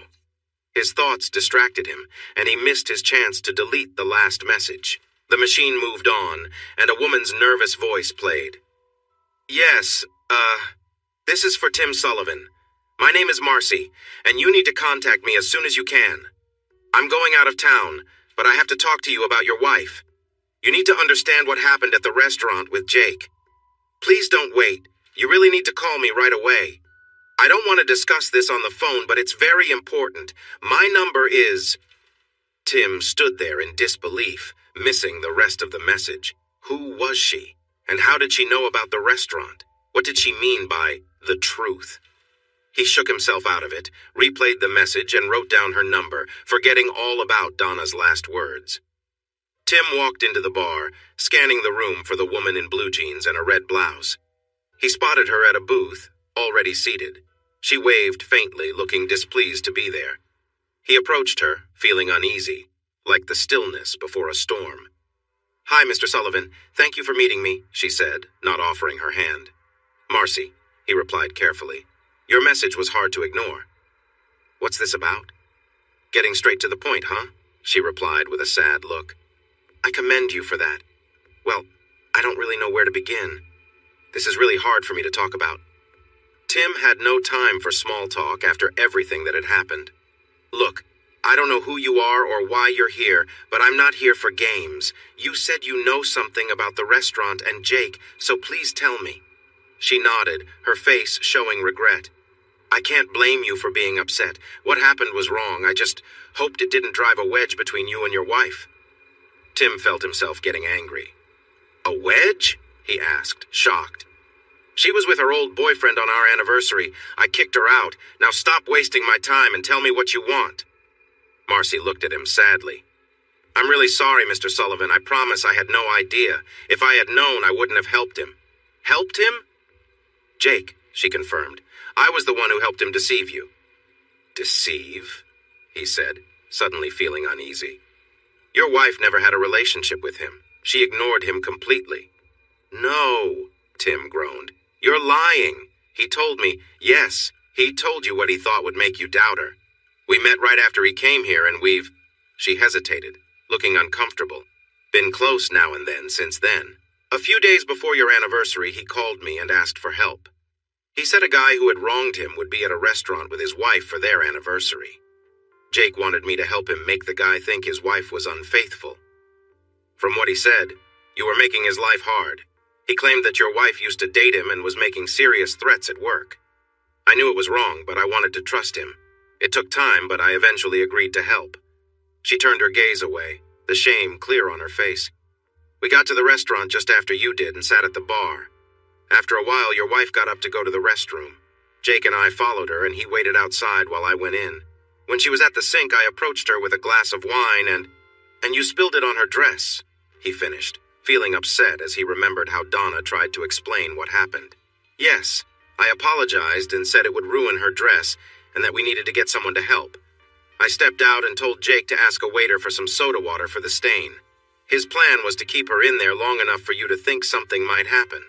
His thoughts distracted him, and he missed his chance to delete the last message. The machine moved on, and a woman's nervous voice played. Yes, this is for Tim Sullivan. My name is Marcy, and you need to contact me as soon as you can. I'm going out of town, but I have to talk to you about your wife. You need to understand what happened at the restaurant with Jake. Please don't wait. You really need to call me right away. I don't want to discuss this on the phone, but it's very important. My number is... Tim stood there in disbelief, missing the rest of the message. Who was she? And how did she know about the restaurant? What did she mean by the truth? He shook himself out of it, replayed the message, and wrote down her number, forgetting all about Donna's last words. Tim walked into the bar, scanning the room for the woman in blue jeans and a red blouse. He spotted her at a booth, already seated. She waved faintly, looking displeased to be there. He approached her, feeling uneasy, like the stillness before a storm. Hi, Mr. Sullivan. Thank you for meeting me, she said, not offering her hand. Marcy, he replied carefully. Your message was hard to ignore. What's this about? Getting straight to the point, huh? She replied with a sad look. I commend you for that. Well, I don't really know where to begin. This is really hard for me to talk about. Tim had no time for small talk after everything that had happened. Look, I don't know who you are or why you're here, but I'm not here for games. You said you know something about the restaurant and Jake, so please tell me. She nodded, her face showing regret. I can't blame you for being upset. What happened was wrong. I just hoped it didn't drive a wedge between you and your wife. Tim felt himself getting angry. A wedge? He asked, shocked. She was with her old boyfriend on our anniversary. I kicked her out. Now stop wasting my time and tell me what you want. Marcy looked at him sadly. I'm really sorry, Mr. Sullivan. I promise I had no idea. If I had known, I wouldn't have helped him. Helped him? Jake, she confirmed. I was the one who helped him deceive you. Deceive? He said, suddenly feeling uneasy. Your wife never had a relationship with him. She ignored him completely. No, Tim groaned. You're lying. He told me, yes, he told you what he thought would make you doubt her. We met right after he came here and we've... She hesitated, looking uncomfortable. Been close now and then since then. A few days before your anniversary, he called me and asked for help. He said a guy who had wronged him would be at a restaurant with his wife for their anniversary. Jake wanted me to help him make the guy think his wife was unfaithful. From what he said, you were making his life hard. He claimed that your wife used to date him and was making serious threats at work. I knew it was wrong, but I wanted to trust him. It took time, but I eventually agreed to help. She turned her gaze away, the shame clear on her face. We got to the restaurant just after you did and sat at the bar. After a while, your wife got up to go to the restroom. Jake and I followed her, and he waited outside while I went in. When she was at the sink, I approached her with a glass of wine and you spilled it on her dress, he finished, feeling upset as he remembered how Donna tried to explain what happened. Yes, I apologized and said it would ruin her dress and that we needed to get someone to help. I stepped out and told Jake to ask a waiter for some soda water for the stain. His plan was to keep her in there long enough for you to think something might happen.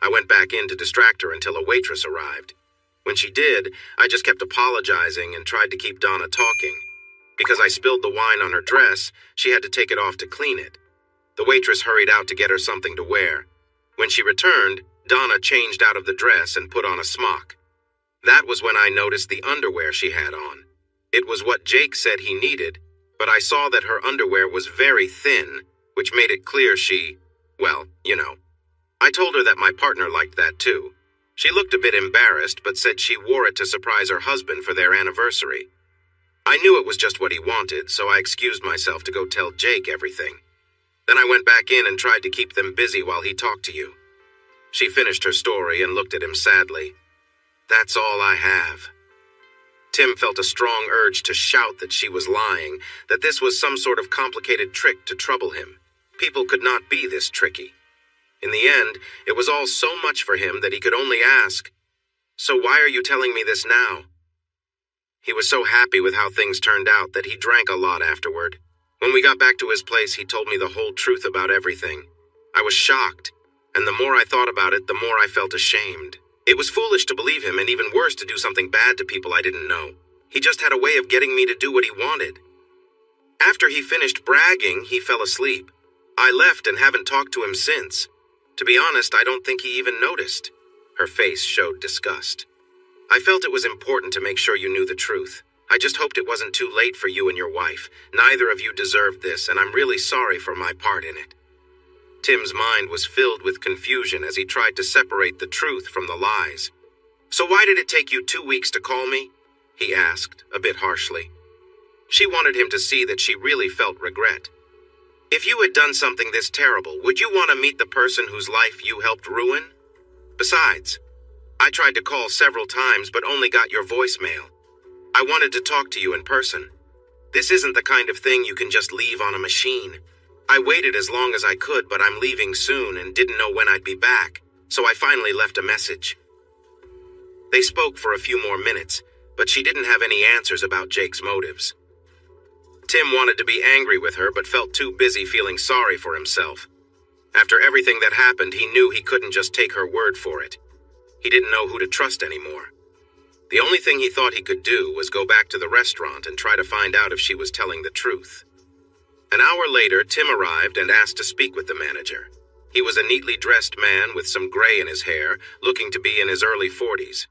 I went back in to distract her until a waitress arrived. When she did, I just kept apologizing and tried to keep Donna talking. Because I spilled the wine on her dress, she had to take it off to clean it. The waitress hurried out to get her something to wear. When she returned, Donna changed out of the dress and put on a smock. That was when I noticed the underwear she had on. It was what Jake said he needed, but I saw that her underwear was very thin, which made it clear she, well, you know. I told her that my partner liked that too. She looked a bit embarrassed, but said she wore it to surprise her husband for their anniversary. I knew it was just what he wanted, so I excused myself to go tell Jake everything. Then I went back in and tried to keep them busy while he talked to you. She finished her story and looked at him sadly. That's all I have. Tim felt a strong urge to shout that she was lying, that this was some sort of complicated trick to trouble him. People could not be this tricky. In the end, it was all so much for him that he could only ask, "So why are you telling me this now?" He was so happy with how things turned out that he drank a lot afterward. When we got back to his place, he told me the whole truth about everything. I was shocked, and the more I thought about it, the more I felt ashamed. It was foolish to believe him, and even worse to do something bad to people I didn't know. He just had a way of getting me to do what he wanted. After he finished bragging, he fell asleep. I left and haven't talked to him since. To be honest, I don't think he even noticed. Her face showed disgust. I felt it was important to make sure you knew the truth. I just hoped it wasn't too late for you and your wife. Neither of you deserved this, and I'm really sorry for my part in it. Tim's mind was filled with confusion as he tried to separate the truth from the lies. "So why did it take you 2 weeks to call me?" he asked, a bit harshly. She wanted him to see that she really felt regret. "If you had done something this terrible, would you want to meet the person whose life you helped ruin? Besides, I tried to call several times but only got your voicemail. I wanted to talk to you in person. This isn't the kind of thing you can just leave on a machine. I waited as long as I could, but I'm leaving soon and didn't know when I'd be back, so I finally left a message." They spoke for a few more minutes, but she didn't have any answers about Jake's motives. Tim wanted to be angry with her, but felt too busy feeling sorry for himself. After everything that happened, he knew he couldn't just take her word for it. He didn't know who to trust anymore. The only thing he thought he could do was go back to the restaurant and try to find out if she was telling the truth. An hour later, Tim arrived and asked to speak with the manager. He was a neatly dressed man with some gray in his hair, looking to be in his early 40s.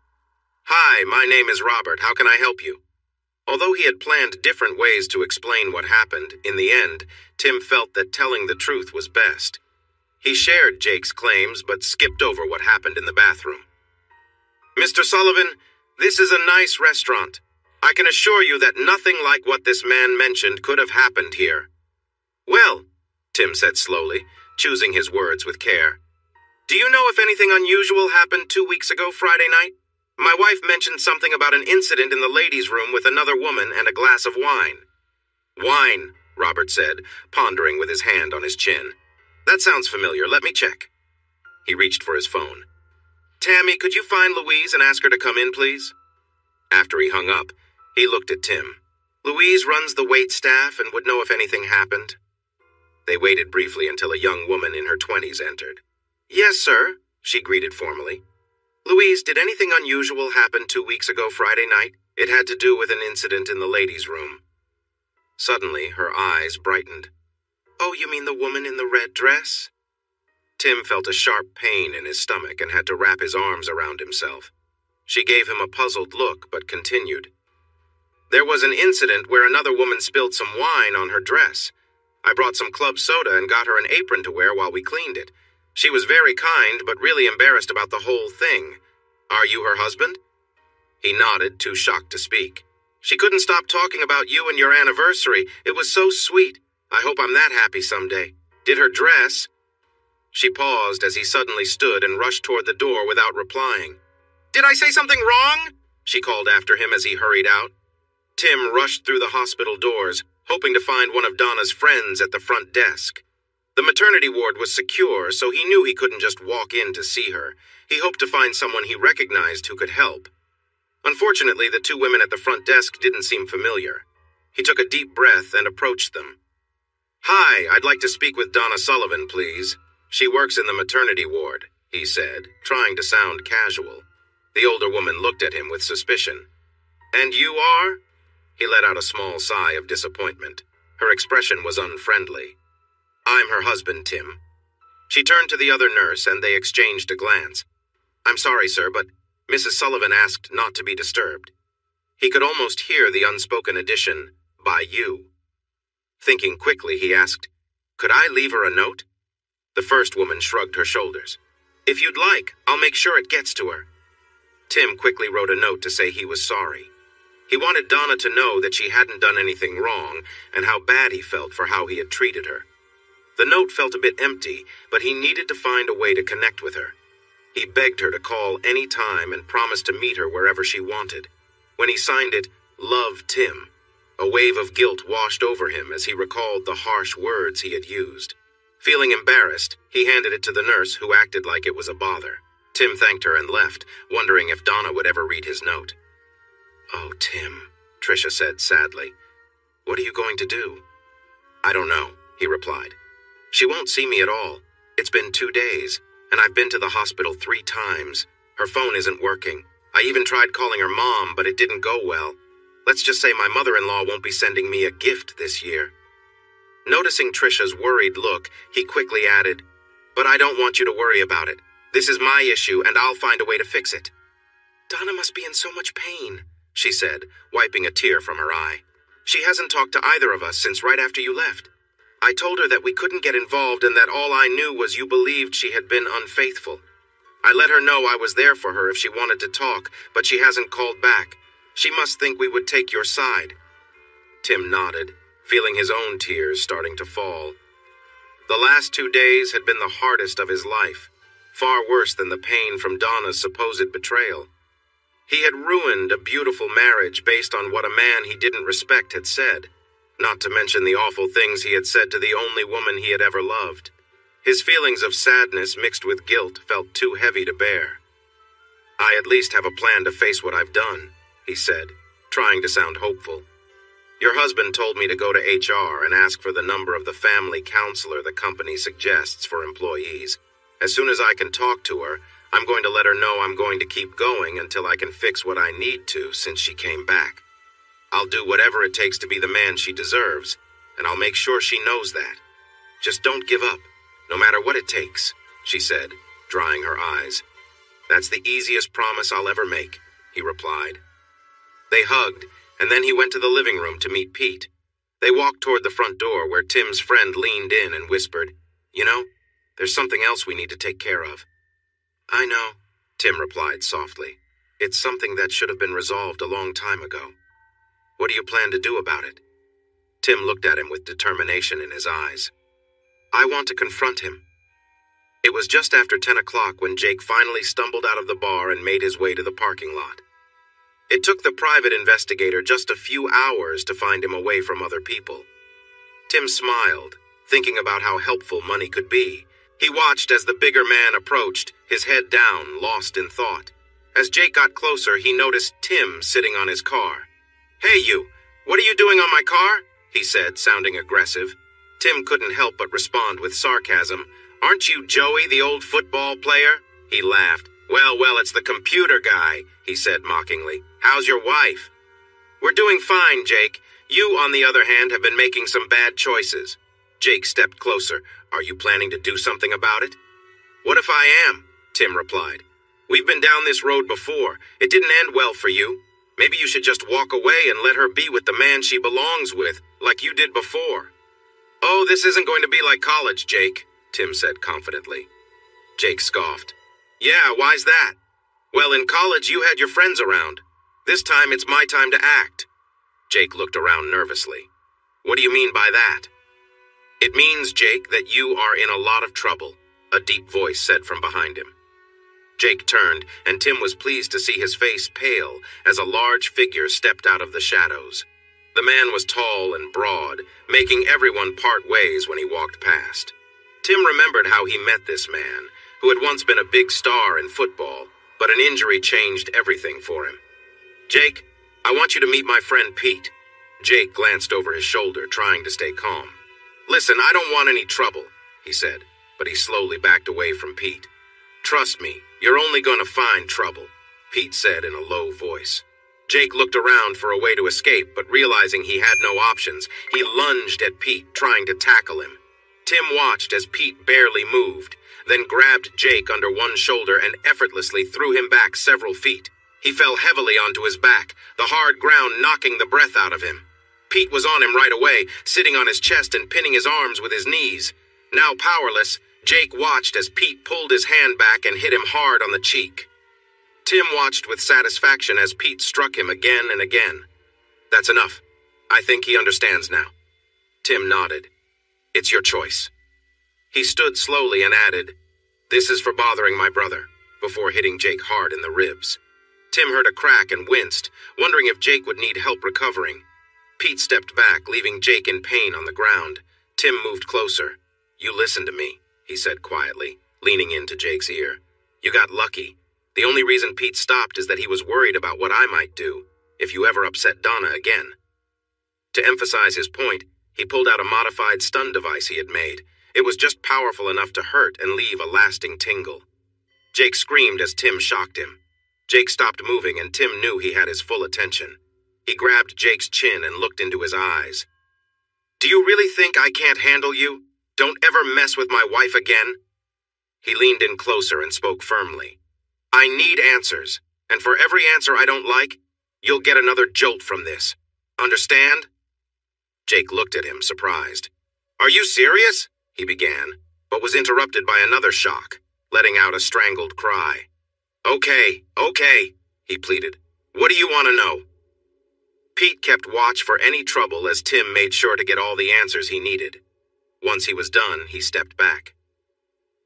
"Hi, my name is Robert. How can I help you?" Although he had planned different ways to explain what happened, in the end, Tim felt that telling the truth was best. He shared Jake's claims, but skipped over what happened in the bathroom. "Mr. Sullivan, this is a nice restaurant. I can assure you that nothing like what this man mentioned could have happened here." "Well," Tim said slowly, choosing his words with care, "do you know if anything unusual happened 2 weeks ago Friday night? My wife mentioned something about an incident in the ladies' room with another woman and a glass of wine." "Wine," Robert said, pondering with his hand on his chin. "That sounds familiar. Let me check." He reached for his phone. "Tammy, could you find Louise and ask her to come in, please?" After he hung up, he looked at Tim. "Louise runs the wait staff and would know if anything happened." They waited briefly until a young woman in her 20s entered. "Yes, sir," she greeted formally. "Louise, did anything unusual happen 2 weeks ago Friday night? It had to do with an incident in the ladies' room." Suddenly, her eyes brightened. "Oh, you mean the woman in the red dress?" Tim felt a sharp pain in his stomach and had to wrap his arms around himself. She gave him a puzzled look, but continued. "There was an incident where another woman spilled some wine on her dress. I brought some club soda and got her an apron to wear while we cleaned it. She was very kind, but really embarrassed about the whole thing. Are you her husband?" He nodded, too shocked to speak. "She couldn't stop talking about you and your anniversary. It was so sweet. I hope I'm that happy someday. Did her dress—" She paused as he suddenly stood and rushed toward the door without replying. "Did I say something wrong?" she called after him as he hurried out. Tim rushed through the hospital doors, hoping to find one of Donna's friends at the front desk. The maternity ward was secure, so he knew he couldn't just walk in to see her. He hoped to find someone he recognized who could help. Unfortunately, the two women at the front desk didn't seem familiar. He took a deep breath and approached them. "Hi, I'd like to speak with Donna Sullivan, please. She works in the maternity ward," he said, trying to sound casual. The older woman looked at him with suspicion. "And you are?" He let out a small sigh of disappointment. Her expression was unfriendly. "I'm her husband, Tim." She turned to the other nurse and they exchanged a glance. "I'm sorry, sir, but Mrs. Sullivan asked not to be disturbed." He could almost hear the unspoken addition, "by you." Thinking quickly, he asked, "Could I leave her a note?" The first woman shrugged her shoulders. "If you'd like, I'll make sure it gets to her." Tim quickly wrote a note to say he was sorry. He wanted Donna to know that she hadn't done anything wrong and how bad he felt for how he had treated her. The note felt a bit empty, but he needed to find a way to connect with her. He begged her to call any time and promised to meet her wherever she wanted. When he signed it, "Love, Tim," a wave of guilt washed over him as he recalled the harsh words he had used. Feeling embarrassed, he handed it to the nurse, who acted like it was a bother. Tim thanked her and left, wondering if Donna would ever read his note. "Oh, Tim," Tricia said sadly. "What are you going to do?" "I don't know," he replied. "She won't see me at all. It's been 2 days, and I've been to the hospital 3 times. Her phone isn't working. I even tried calling her mom, but it didn't go well. Let's just say my mother-in-law won't be sending me a gift this year." Noticing Tricia's worried look, he quickly added, "But I don't want you to worry about it. This is my issue, and I'll find a way to fix it." "Donna must be in so much pain," she said, wiping a tear from her eye. "She hasn't talked to either of us since right after you left. I told her that we couldn't get involved and that all I knew was you believed she had been unfaithful. I let her know I was there for her if she wanted to talk, but she hasn't called back. She must think we would take your side." Tim nodded, feeling his own tears starting to fall. The last 2 days had been the hardest of his life, far worse than the pain from Donna's supposed betrayal. He had ruined a beautiful marriage based on what a man he didn't respect had said, not to mention the awful things he had said to the only woman he had ever loved. His feelings of sadness mixed with guilt felt too heavy to bear. "I at least have a plan to face what I've done," he said, trying to sound hopeful. "Your husband told me to go to HR and ask for the number of the family counselor the company suggests for employees. As soon as I can talk to her, I'm going to let her know I'm going to keep going until I can fix what I need to since she came back. I'll do whatever it takes to be the man she deserves, and I'll make sure she knows that. Just don't give up, no matter what it takes," she said, drying her eyes. "That's the easiest promise I'll ever make," he replied. They hugged, and then he went to the living room to meet Pete. They walked toward the front door where Tim's friend leaned in and whispered, "You know, there's something else we need to take care of." "I know," Tim replied softly. "It's something that should have been resolved a long time ago." "What do you plan to do about it?" Tim looked at him with determination in his eyes. "I want to confront him." It was just after 10 o'clock when Jake finally stumbled out of the bar and made his way to the parking lot. It took the private investigator just a few hours to find him away from other people. Tim smiled, thinking about how helpful money could be. He watched as the bigger man approached, his head down, lost in thought. As Jake got closer, he noticed Tim sitting on his car. "Hey you, what are you doing on my car?" he said, sounding aggressive. Tim couldn't help but respond with sarcasm. "Aren't you Joey, the old football player?" He laughed. Well, it's the computer guy," he said mockingly. "How's your wife?" "We're doing fine, Jake. You, on the other hand, have been making some bad choices." Jake stepped closer. "Are you planning to do something about it?" "What if I am?" Tim replied. "We've been down this road before. It didn't end well for you. Maybe you should just walk away and let her be with the man she belongs with, like you did before." "Oh, this isn't going to be like college, Jake," Tim said confidently. Jake scoffed. "Yeah, why's that?" "Well, in college you had your friends around. This time it's my time to act." Jake looked around nervously. "What do you mean by that?" "It means, Jake, that you are in a lot of trouble," a deep voice said from behind him. Jake turned, and Tim was pleased to see his face pale as a large figure stepped out of the shadows. The man was tall and broad, making everyone part ways when he walked past. Tim remembered how he met this man, who had once been a big star in football, but an injury changed everything for him. "Jake, I want you to meet my friend Pete." Jake glanced over his shoulder, trying to stay calm. "Listen, I don't want any trouble," he said, but he slowly backed away from Pete. "Trust me, you're only gonna find trouble," Pete said in a low voice. Jake looked around for a way to escape, but realizing he had no options, he lunged at Pete, trying to tackle him. Tim watched as Pete barely moved, then grabbed Jake under one shoulder and effortlessly threw him back several feet. He fell heavily onto his back, the hard ground knocking the breath out of him. Pete was on him right away, sitting on his chest and pinning his arms with his knees. Now powerless, Jake watched as Pete pulled his hand back and hit him hard on the cheek. Tim watched with satisfaction as Pete struck him again and again. "That's enough. I think he understands now." Tim nodded. "It's your choice." He stood slowly and added, "This is for bothering my brother," before hitting Jake hard in the ribs. Tim heard a crack and winced, wondering if Jake would need help recovering. Pete stepped back, leaving Jake in pain on the ground. Tim moved closer. "You listen to me," he said quietly, leaning into Jake's ear. "You got lucky. The only reason Pete stopped is that he was worried about what I might do if you ever upset Donna again." To emphasize his point, he pulled out a modified stun device he had made. It was just powerful enough to hurt and leave a lasting tingle. Jake screamed as Tim shocked him. Jake stopped moving and Tim knew he had his full attention. He grabbed Jake's chin and looked into his eyes. "Do you really think I can't handle you? Don't ever mess with my wife again." He leaned in closer and spoke firmly. "I need answers, and for every answer I don't like, you'll get another jolt from this. Understand?" Jake looked at him, surprised. "Are you serious?" he began, but was interrupted by another shock, letting out a strangled cry. Okay, he pleaded. "What do you want to know?" Pete kept watch for any trouble as Tim made sure to get all the answers he needed. Once he was done, he stepped back.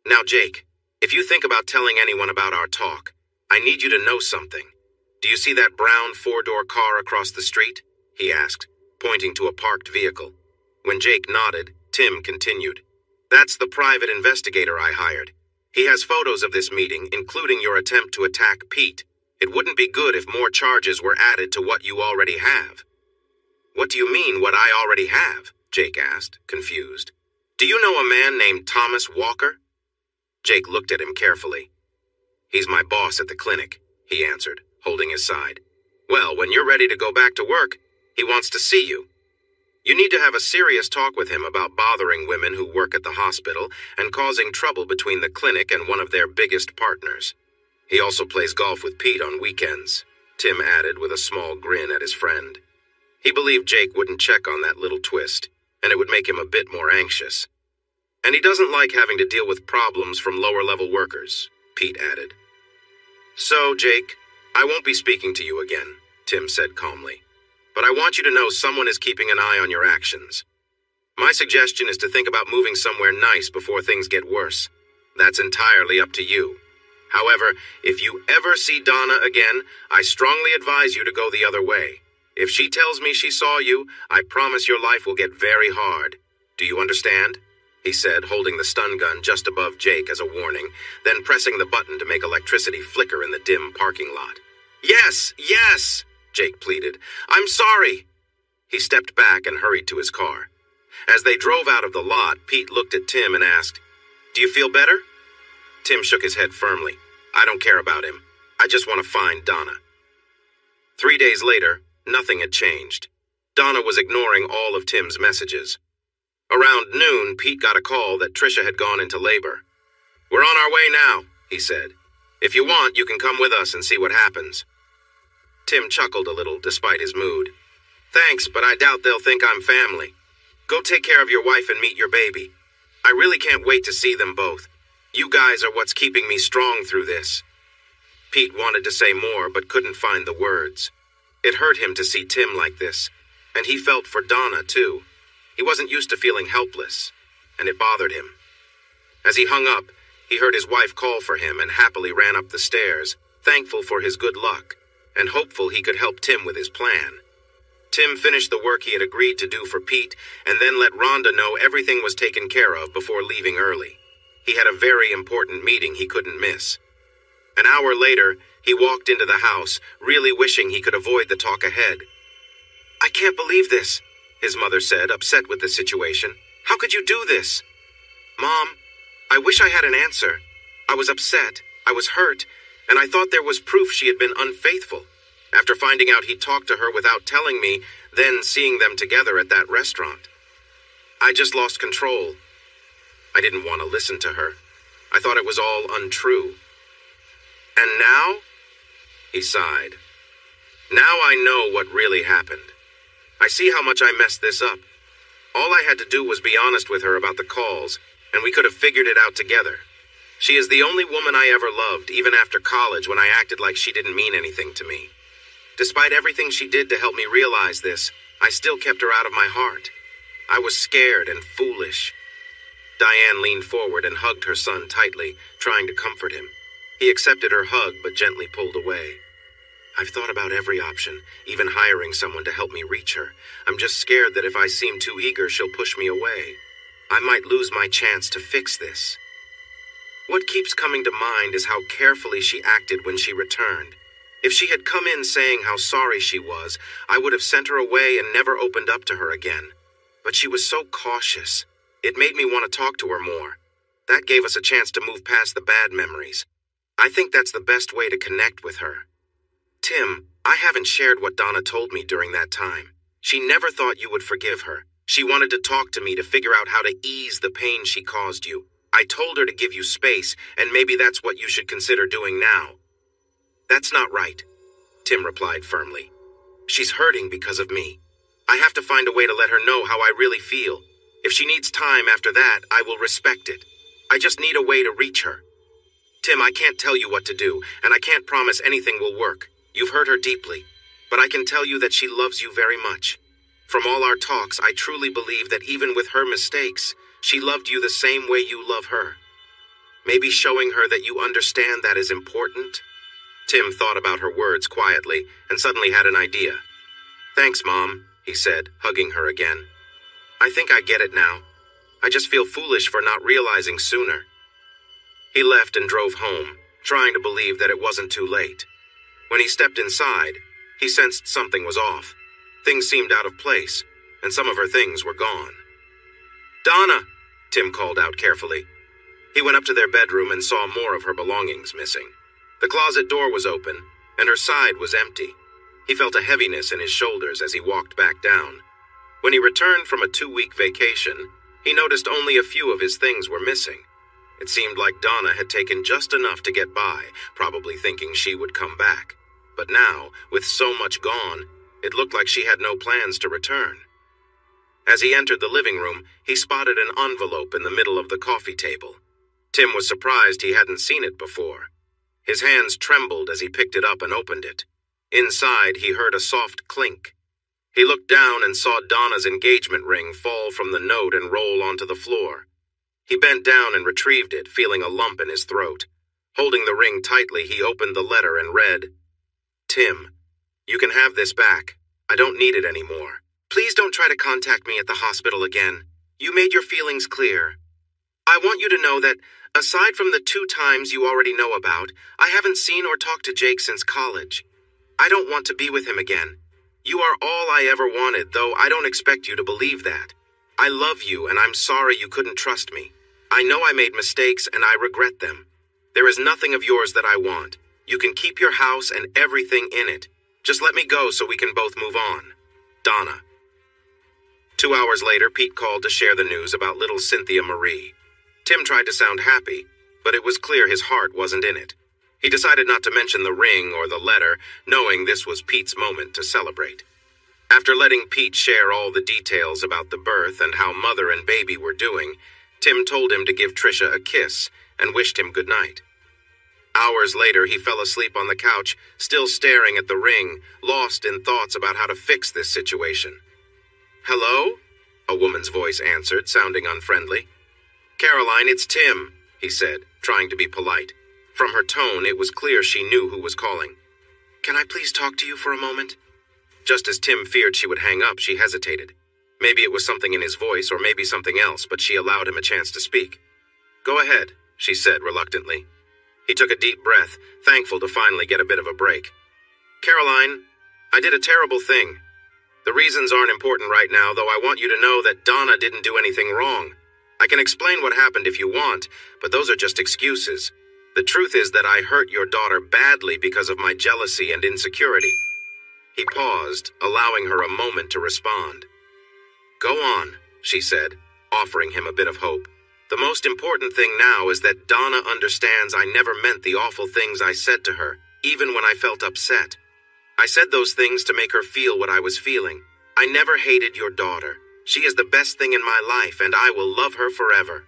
"Now, Jake, if you think about telling anyone about our talk, I need you to know something. Do you see that brown four-door car across the street?" he asked, pointing to a parked vehicle. When Jake nodded, Tim continued. "That's the private investigator I hired. He has photos of this meeting, including your attempt to attack Pete. It wouldn't be good if more charges were added to what you already have." "What do you mean, what I already have?" Jake asked, confused. "Do you know a man named Thomas Walker?" Jake looked at him carefully. "He's my boss at the clinic," he answered, holding his side. "Well, when you're ready to go back to work, he wants to see you. You need to have a serious talk with him about bothering women who work at the hospital and causing trouble between the clinic and one of their biggest partners. He also plays golf with Pete on weekends," Tim added with a small grin at his friend. He believed Jake wouldn't check on that little twist, and it would make him a bit more anxious. "And he doesn't like having to deal with problems from lower-level workers," Pete added. "So, Jake, I won't be speaking to you again," Tim said calmly. "But I want you to know someone is keeping an eye on your actions. My suggestion is to think about moving somewhere nice before things get worse. That's entirely up to you. However, if you ever see Donna again, I strongly advise you to go the other way. If she tells me she saw you, I promise your life will get very hard. Do you understand?" he said, holding the stun gun just above Jake as a warning, then pressing the button to make electricity flicker in the dim parking lot. Yes, Jake pleaded. "I'm sorry." He stepped back and hurried to his car. As they drove out of the lot, Pete looked at Tim and asked, "Do you feel better?" Tim shook his head firmly. "I don't care about him. I just want to find Donna." 3 days later, nothing had changed. Donna was ignoring all of Tim's messages. Around noon, Pete got a call that Trisha had gone into labor. "We're on our way now," he said. "If you want, you can come with us and see what happens." Tim chuckled a little, despite his mood. "Thanks, but I doubt they'll think I'm family. Go take care of your wife and meet your baby. I really can't wait to see them both. You guys are what's keeping me strong through this." Pete wanted to say more, but couldn't find the words. It hurt him to see Tim like this, and he felt for Donna, too. He wasn't used to feeling helpless, and it bothered him. As he hung up, he heard his wife call for him and happily ran up the stairs, thankful for his good luck, and hopeful he could help Tim with his plan. Tim finished the work he had agreed to do for Pete, and then let Rhonda know everything was taken care of before leaving early. He had a very important meeting he couldn't miss. An hour later, he walked into the house, really wishing he could avoid the talk ahead. I can't believe this, his mother said, upset with the situation. How could you do this? Mom, I wish I had an answer. I was upset, I was hurt, and I thought there was proof she had been unfaithful. After finding out he talked to her without telling me, then seeing them together at that restaurant. I just lost control. I didn't want to listen to her. I thought it was all untrue. And now? He sighed. Now I know what really happened. I see how much I messed this up. All I had to do was be honest with her about the calls, and we could have figured it out together. She is the only woman I ever loved, even after college when I acted like she didn't mean anything to me. Despite everything she did to help me realize this, I still kept her out of my heart. I was scared and foolish. Diane leaned forward and hugged her son tightly, trying to comfort him. He accepted her hug, but gently pulled away. I've thought about every option, even hiring someone to help me reach her. I'm just scared that if I seem too eager, she'll push me away. I might lose my chance to fix this. What keeps coming to mind is how carefully she acted when she returned. If she had come in saying how sorry she was, I would have sent her away and never opened up to her again. But she was so cautious. It made me want to talk to her more. That gave us a chance to move past the bad memories. I think that's the best way to connect with her. Tim, I haven't shared what Donna told me during that time. She never thought you would forgive her. She wanted to talk to me to figure out how to ease the pain she caused you. I told her to give you space, and maybe that's what you should consider doing now. That's not right, Tim replied firmly. She's hurting because of me. I have to find a way to let her know how I really feel. If she needs time after that, I will respect it. I just need a way to reach her. Tim, I can't tell you what to do, and I can't promise anything will work. You've hurt her deeply, but I can tell you that she loves you very much. From all our talks, I truly believe that even with her mistakes, she loved you the same way you love her. Maybe showing her that you understand that is important? Tim thought about her words quietly and suddenly had an idea. Thanks, Mom, he said, hugging her again. I think I get it now. I just feel foolish for not realizing sooner. He left and drove home, trying to believe that it wasn't too late. When he stepped inside, he sensed something was off. Things seemed out of place, and some of her things were gone. Donna, Tim called out carefully. He went up to their bedroom and saw more of her belongings missing. The closet door was open, and her side was empty. He felt a heaviness in his shoulders as he walked back down. When he returned from a 2-week vacation, he noticed only a few of his things were missing. It seemed like Donna had taken just enough to get by, probably thinking she would come back. But now, with so much gone, it looked like she had no plans to return. As he entered the living room, he spotted an envelope in the middle of the coffee table. Tim was surprised he hadn't seen it before. His hands trembled as he picked it up and opened it. Inside, he heard a soft clink. He looked down and saw Donna's engagement ring fall from the note and roll onto the floor. He bent down and retrieved it, feeling a lump in his throat. Holding the ring tightly, he opened the letter and read, Tim, you can have this back. I don't need it anymore. Please don't try to contact me at the hospital again. You made your feelings clear. I want you to know that, aside from the 2 times you already know about, I haven't seen or talked to Jake since college. I don't want to be with him again. You are all I ever wanted, though I don't expect you to believe that. I love you, and I'm sorry you couldn't trust me. I know I made mistakes, and I regret them. There is nothing of yours that I want. You can keep your house and everything in it. Just let me go so we can both move on. Donna. 2 hours later, Pete called to share the news about little Cynthia Marie. Tim tried to sound happy, but it was clear his heart wasn't in it. He decided not to mention the ring or the letter, knowing this was Pete's moment to celebrate. After letting Pete share all the details about the birth and how mother and baby were doing, Tim told him to give Trisha a kiss and wished him good night. Hours later, he fell asleep on the couch, still staring at the ring, lost in thoughts about how to fix this situation. Hello? A woman's voice answered, sounding unfriendly. Caroline, it's Tim, he said, trying to be polite. From her tone, it was clear she knew who was calling. Can I please talk to you for a moment? Just as Tim feared she would hang up, she hesitated. Maybe it was something in his voice or maybe something else, but she allowed him a chance to speak. Go ahead, she said reluctantly. He took a deep breath, thankful to finally get a bit of a break. Caroline, I did a terrible thing. The reasons aren't important right now, though I want you to know that Donna didn't do anything wrong. I can explain what happened if you want, but those are just excuses. The truth is that I hurt your daughter badly because of my jealousy and insecurity. He paused, allowing her a moment to respond. Go on, she said, offering him a bit of hope. The most important thing now is that Donna understands I never meant the awful things I said to her, even when I felt upset. I said those things to make her feel what I was feeling. I never hated your daughter. She is the best thing in my life, and I will love her forever.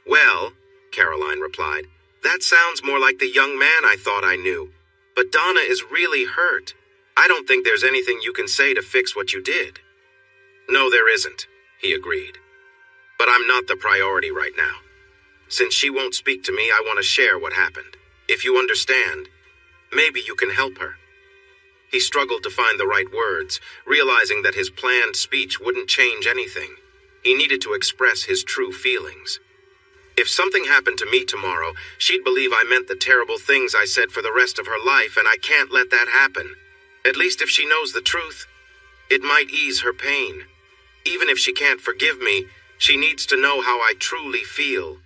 Well, Caroline replied, that sounds more like the young man I thought I knew. But Donna is really hurt. I don't think there's anything you can say to fix what you did. No, there isn't, he agreed. But I'm not the priority right now. Since she won't speak to me, I want to share what happened. If you understand, maybe you can help her. He struggled to find the right words, realizing that his planned speech wouldn't change anything. He needed to express his true feelings. If something happened to me tomorrow, she'd believe I meant the terrible things I said for the rest of her life, and I can't let that happen. At least if she knows the truth, it might ease her pain. Even if she can't forgive me, she needs to know how I truly feel.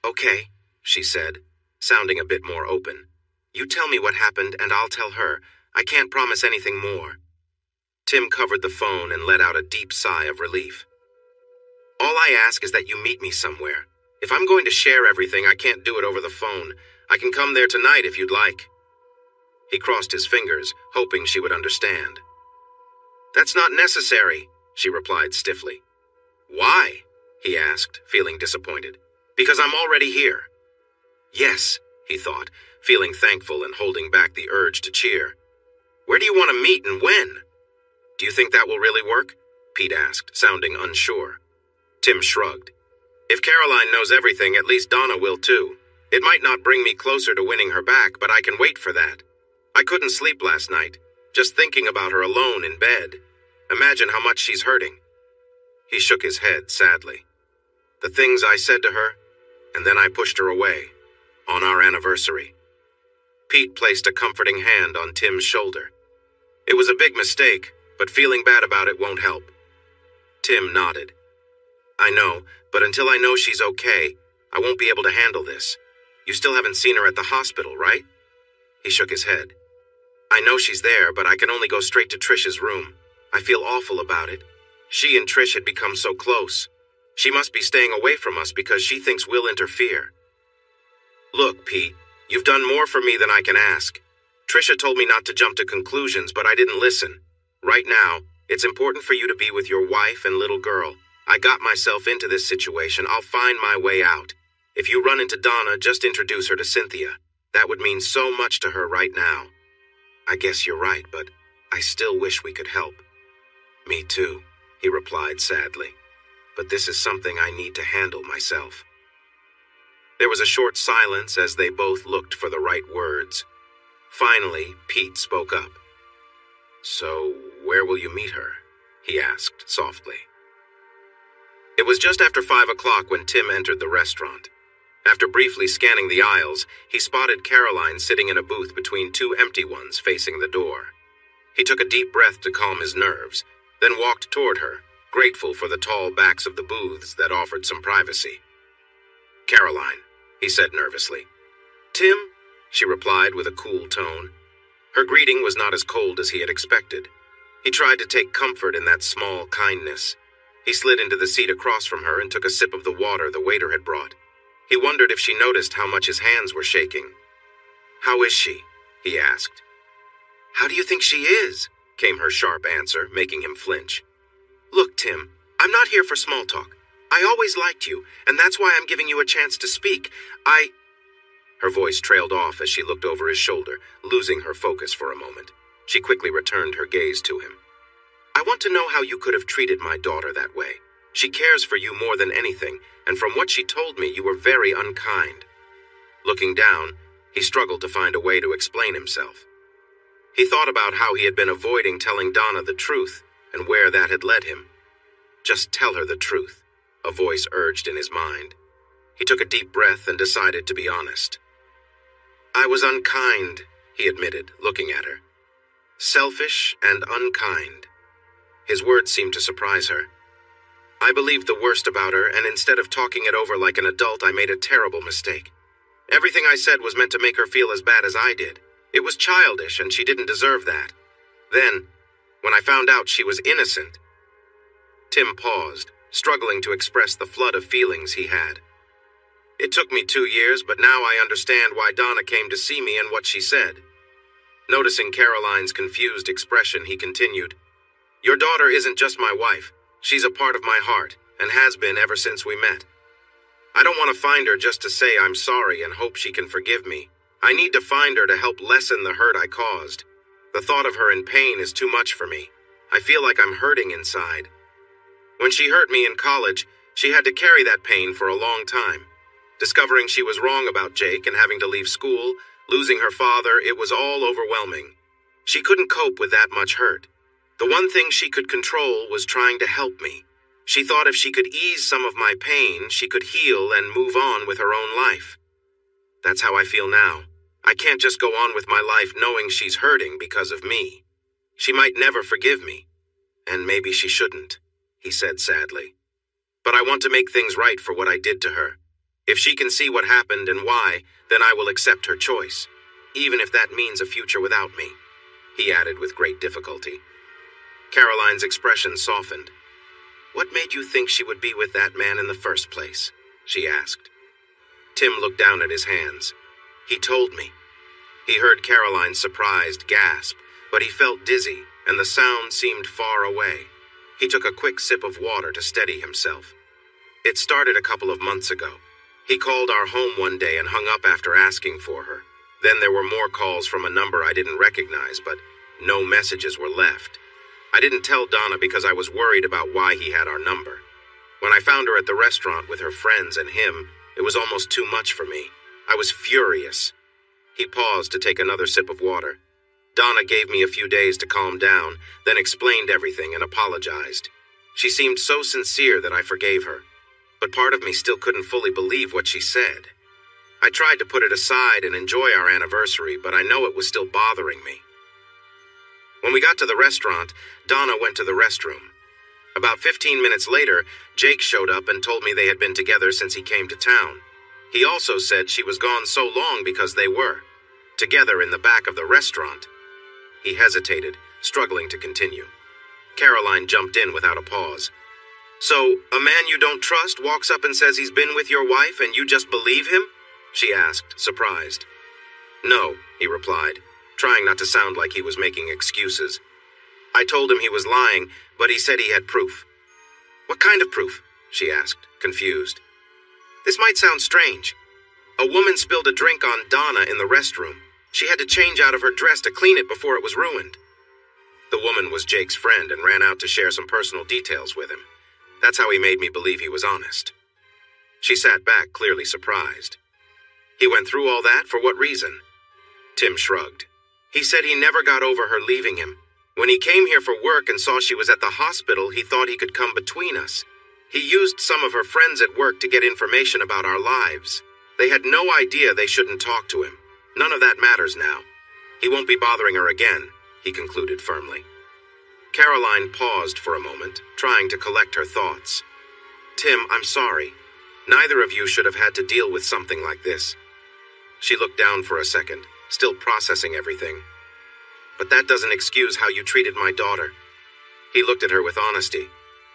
Okay, she said, sounding a bit more open. You tell me what happened and I'll tell her. I can't promise anything more. Tim covered the phone and let out a deep sigh of relief. All I ask is that you meet me somewhere. If I'm going to share everything, I can't do it over the phone. I can come there tonight if you'd like. He crossed his fingers, hoping she would understand. That's not necessary, she replied stiffly. Why? He asked, feeling disappointed. Because I'm already here. Yes, he thought, feeling thankful and holding back the urge to cheer. Where do you want to meet and when? Do you think that will really work? Pete asked, sounding unsure. Tim shrugged. If Caroline knows everything, at least Donna will too. It might not bring me closer to winning her back, but I can wait for that. I couldn't sleep last night, just thinking about her alone in bed. Imagine how much she's hurting. He shook his head sadly. The things I said to her, and then I pushed her away, on our anniversary. Pete placed a comforting hand on Tim's shoulder. It was a big mistake, but feeling bad about it won't help. Tim nodded. I know, but until I know she's okay, I won't be able to handle this. You still haven't seen her at the hospital, right? He shook his head. I know she's there, but I can only go straight to Trish's room. I feel awful about it. She and Trish had become so close. She must be staying away from us because she thinks we'll interfere. Look, Pete, you've done more for me than I can ask. Trisha told me not to jump to conclusions, but I didn't listen. Right now, it's important for you to be with your wife and little girl. I got myself into this situation. I'll find my way out. If you run into Donna, just introduce her to Cynthia. That would mean so much to her right now. I guess you're right, but I still wish we could help. Me too, he replied sadly. But this is something I need to handle myself. There was a short silence as they both looked for the right words. Finally, Pete spoke up. So, where will you meet her? He asked softly. It was just after 5 o'clock when Tim entered the restaurant. After briefly scanning the aisles, he spotted Caroline sitting in a booth between two empty ones facing the door. He took a deep breath to calm his nerves, then walked toward her, grateful for the tall backs of the booths that offered some privacy. Caroline, he said nervously. Tim, she replied with a cool tone. Her greeting was not as cold as he had expected. He tried to take comfort in that small kindness. He slid into the seat across from her and took a sip of the water the waiter had brought. He wondered if she noticed how much his hands were shaking. How is she? He asked. How do you think she is? Came her sharp answer, making him flinch. Look, Tim, I'm not here for small talk. I always liked you, and that's why I'm giving you a chance to speak. Her voice trailed off as she looked over his shoulder, losing her focus for a moment. She quickly returned her gaze to him. I want to know how you could have treated my daughter that way. She cares for you more than anything, and from what she told me, you were very unkind. Looking down, he struggled to find a way to explain himself. He thought about how he had been avoiding telling Donna the truth, and where that had led him. Just tell her the truth, a voice urged in his mind. He took a deep breath and decided to be honest. I was unkind, he admitted, looking at her. Selfish and unkind. His words seemed to surprise her. I believed the worst about her, and instead of talking it over like an adult, I made a terrible mistake. Everything I said was meant to make her feel as bad as I did. It was childish, and she didn't deserve that. Then, when I found out she was innocent... Tim paused, struggling to express the flood of feelings he had. It took me 2 years, but now I understand why Donna came to see me and what she said. Noticing Caroline's confused expression, he continued, Your daughter isn't just my wife. She's a part of my heart, and has been ever since we met. I don't want to find her just to say I'm sorry and hope she can forgive me. I need to find her to help lessen the hurt I caused. The thought of her in pain is too much for me. I feel like I'm hurting inside. When she hurt me in college, she had to carry that pain for a long time. Discovering she was wrong about Jake and having to leave school, losing her father, it was all overwhelming. She couldn't cope with that much hurt. The one thing she could control was trying to help me. She thought if she could ease some of my pain, she could heal and move on with her own life. That's how I feel now. I can't just go on with my life knowing she's hurting because of me. She might never forgive me. And maybe she shouldn't, he said sadly. But I want to make things right for what I did to her. If she can see what happened and why, then I will accept her choice, even if that means a future without me, he added with great difficulty. Caroline's expression softened. What made you think she would be with that man in the first place? She asked. Tim looked down at his hands. He told me. He heard Caroline's surprised gasp, but he felt dizzy, and the sound seemed far away. He took a quick sip of water to steady himself. It started a couple of months ago. He called our home one day and hung up after asking for her. Then there were more calls from a number I didn't recognize, but no messages were left. I didn't tell Donna because I was worried about why he had our number. When I found her at the restaurant with her friends and him, it was almost too much for me. I was furious. He paused to take another sip of water. Donna gave me a few days to calm down, then explained everything and apologized. She seemed so sincere that I forgave her, but part of me still couldn't fully believe what she said. I tried to put it aside and enjoy our anniversary, but I know it was still bothering me. When we got to the restaurant, Donna went to the restroom. About 15 minutes later, Jake showed up and told me they had been together since he came to town. He also said she was gone so long because they were together in the back of the restaurant. He hesitated, struggling to continue. Caroline jumped in without a pause. So, a man you don't trust walks up and says he's been with your wife and you just believe him? She asked, surprised. No, he replied, trying not to sound like he was making excuses. I told him he was lying, but he said he had proof. What kind of proof? She asked, confused. This might sound strange. A woman spilled a drink on Donna in the restroom. She had to change out of her dress to clean it before it was ruined. The woman was Jake's friend and ran out to share some personal details with him. That's how he made me believe he was honest. She sat back, clearly surprised. He went through all that for what reason? Tim shrugged. He said he never got over her leaving him. When he came here for work and saw she was at the hospital, he thought he could come between us. He used some of her friends at work to get information about our lives. They had no idea they shouldn't talk to him. None of that matters now. He won't be bothering her again, he concluded firmly. Caroline paused for a moment, trying to collect her thoughts. Tim, I'm sorry. Neither of you should have had to deal with something like this. She looked down for a second, still processing everything. But that doesn't excuse how you treated my daughter. He looked at her with honesty.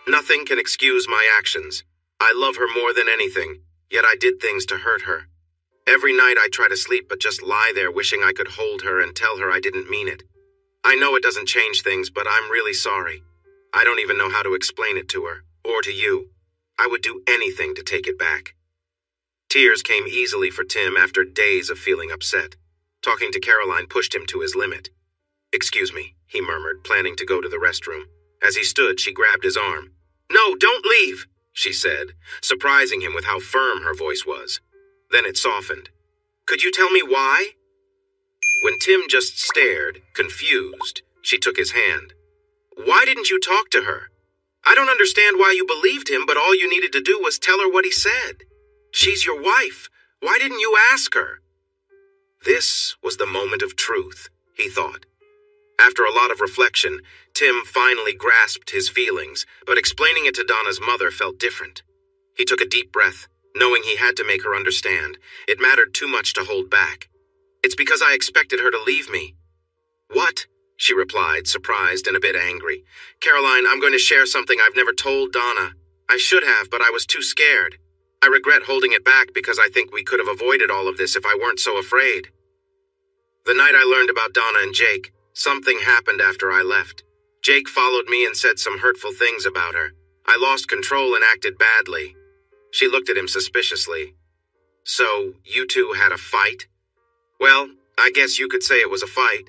Nothing can excuse my actions. I love her more than anything, yet I did things to hurt her. Every night I try to sleep but just lie there wishing I could hold her and tell her I didn't mean it. I know it doesn't change things, but I'm really sorry. I don't even know how to explain it to her, or to you. I would do anything to take it back. Tears came easily for Tim after days of feeling upset. Talking to Caroline pushed him to his limit. Excuse me, he murmured, planning to go to the restroom. As he stood, she grabbed his arm. No, don't leave, she said, surprising him with how firm her voice was. Then it softened. Could you tell me why? When Tim just stared, confused, she took his hand. Why didn't you talk to her? I don't understand why you believed him, but all you needed to do was tell her what he said. She's your wife. Why didn't you ask her? This was the moment of truth, he thought. After a lot of reflection, Tim finally grasped his feelings, but explaining it to Donna's mother felt different. He took a deep breath, knowing he had to make her understand. It mattered too much to hold back. "It's because I expected her to leave me." "What?" she replied, surprised and a bit angry. "Caroline, I'm going to share something I've never told Donna. I should have, but I was too scared. I regret holding it back because I think we could have avoided all of this if I weren't so afraid. The night I learned about Donna and Jake, something happened after I left. Jake followed me and said some hurtful things about her. I lost control and acted badly." She looked at him suspiciously. "So, you two had a fight?" "Well, I guess you could say it was a fight.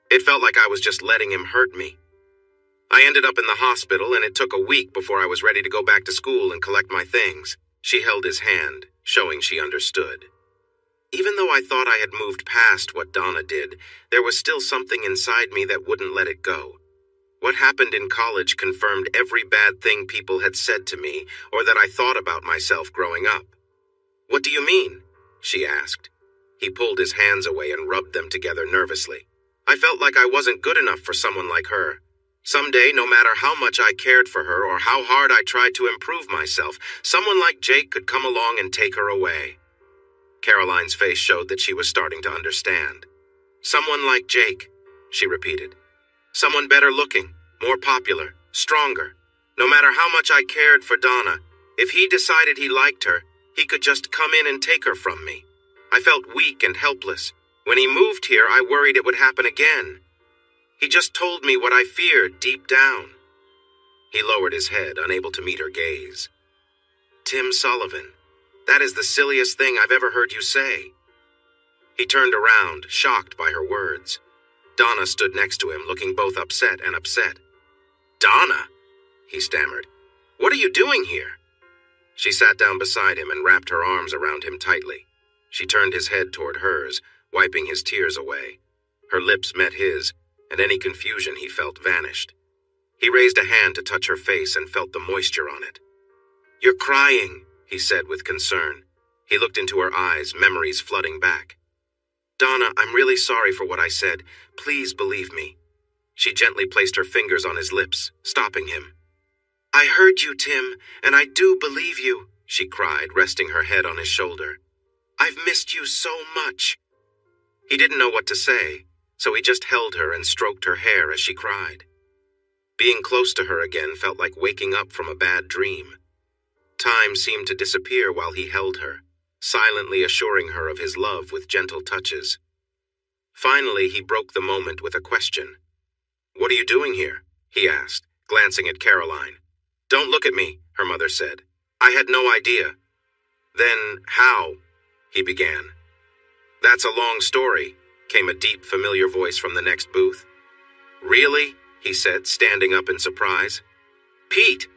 It felt like I was just letting him hurt me. I ended up in the hospital, and it took a week before I was ready to go back to school and collect my things." She held his hand, showing she understood. Even though I thought I had moved past what Donna did, there was still something inside me that wouldn't let it go. What happened in college confirmed every bad thing people had said to me or that I thought about myself growing up. "What do you mean?" she asked. He pulled his hands away and rubbed them together nervously. "I felt like I wasn't good enough for someone like her. Someday, no matter how much I cared for her or how hard I tried to improve myself, someone like Jake could come along and take her away." Caroline's face showed that she was starting to understand. "Someone like Jake," she repeated. "Someone better looking, more popular, stronger. No matter how much I cared for Donna, if he decided he liked her, he could just come in and take her from me. I felt weak and helpless. When he moved here, I worried it would happen again. He just told me what I feared deep down." He lowered his head, unable to meet her gaze. "Tim Sullivan, that is the silliest thing I've ever heard you say." He turned around, shocked by her words. Donna stood next to him, looking both upset and upset. "Donna?" he stammered. "What are you doing here?" She sat down beside him and wrapped her arms around him tightly. She turned his head toward hers, wiping his tears away. Her lips met his, and any confusion he felt vanished. He raised a hand to touch her face and felt the moisture on it. "You're crying," he said with concern. He looked into her eyes, memories flooding back. "Donna, I'm really sorry for what I said. Please believe me." She gently placed her fingers on his lips, stopping him. "I heard you, Tim, and I do believe you," she cried, resting her head on his shoulder. "I've missed you so much." He didn't know what to say, so he just held her and stroked her hair as she cried. Being close to her again felt like waking up from a bad dream. Time seemed to disappear while he held her, silently assuring her of his love with gentle touches. Finally, he broke the moment with a question. "What are you doing here?" he asked, glancing at Caroline. "Don't look at me," her mother said. "I had no idea." "Then how?" he began. "That's a long story," came a deep, familiar voice from the next booth. "Really?" he said, standing up in surprise. "Pete!"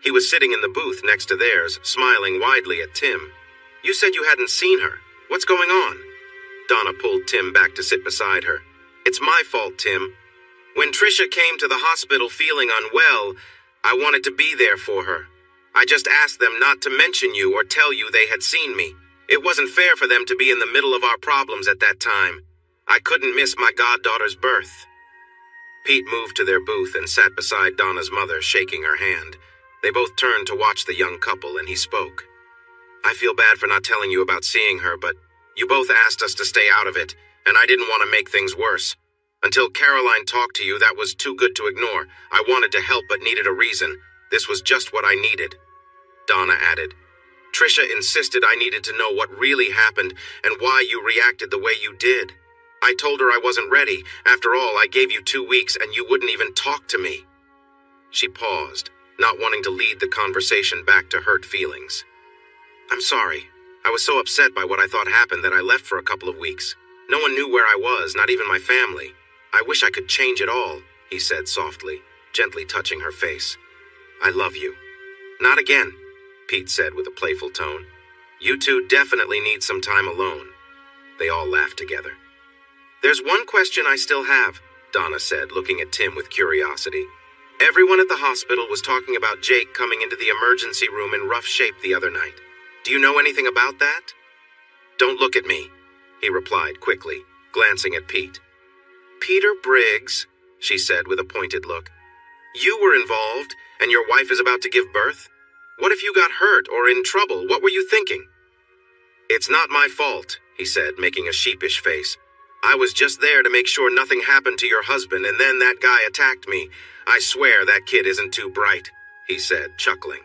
He was sitting in the booth next to theirs, smiling widely at Tim. "You said you hadn't seen her. What's going on?" Donna pulled Tim back to sit beside her. "It's my fault, Tim. When Trisha came to the hospital feeling unwell, I wanted to be there for her. I just asked them not to mention you or tell you they had seen me. It wasn't fair for them to be in the middle of our problems at that time. I couldn't miss my goddaughter's birth." Pete moved to their booth and sat beside Donna's mother, shaking her hand. They both turned to watch the young couple, and he spoke. "I feel bad for not telling you about seeing her, but you both asked us to stay out of it, and I didn't want to make things worse. Until Caroline talked to you, that was too good to ignore. I wanted to help but needed a reason. This was just what I needed." Donna added, "Trisha insisted I needed to know what really happened and why you reacted the way you did. I told her I wasn't ready. After all, I gave you 2 weeks and you wouldn't even talk to me." She paused, not wanting to lead the conversation back to hurt feelings. "I'm sorry. I was so upset by what I thought happened that I left for a couple of weeks. No one knew where I was, not even my family. I wish I could change it all," he said softly, gently touching her face. "I love you." "Not again," Pete said with a playful tone. "You two definitely need some time alone." They all laughed together. "There's one question I still have," Donna said, looking at Tim with curiosity. "Everyone at the hospital was talking about Jake coming into the emergency room in rough shape the other night. Do you know anything about that?" "Don't look at me," he replied quickly, glancing at Pete. "Peter Briggs," she said with a pointed look. You were involved, and your wife is about to give birth? What if you got hurt or in trouble? What were you thinking? It's not my fault, he said, making a sheepish face. I was just there to make sure nothing happened to your husband, and then that guy attacked me. I swear that kid isn't too bright, he said, chuckling.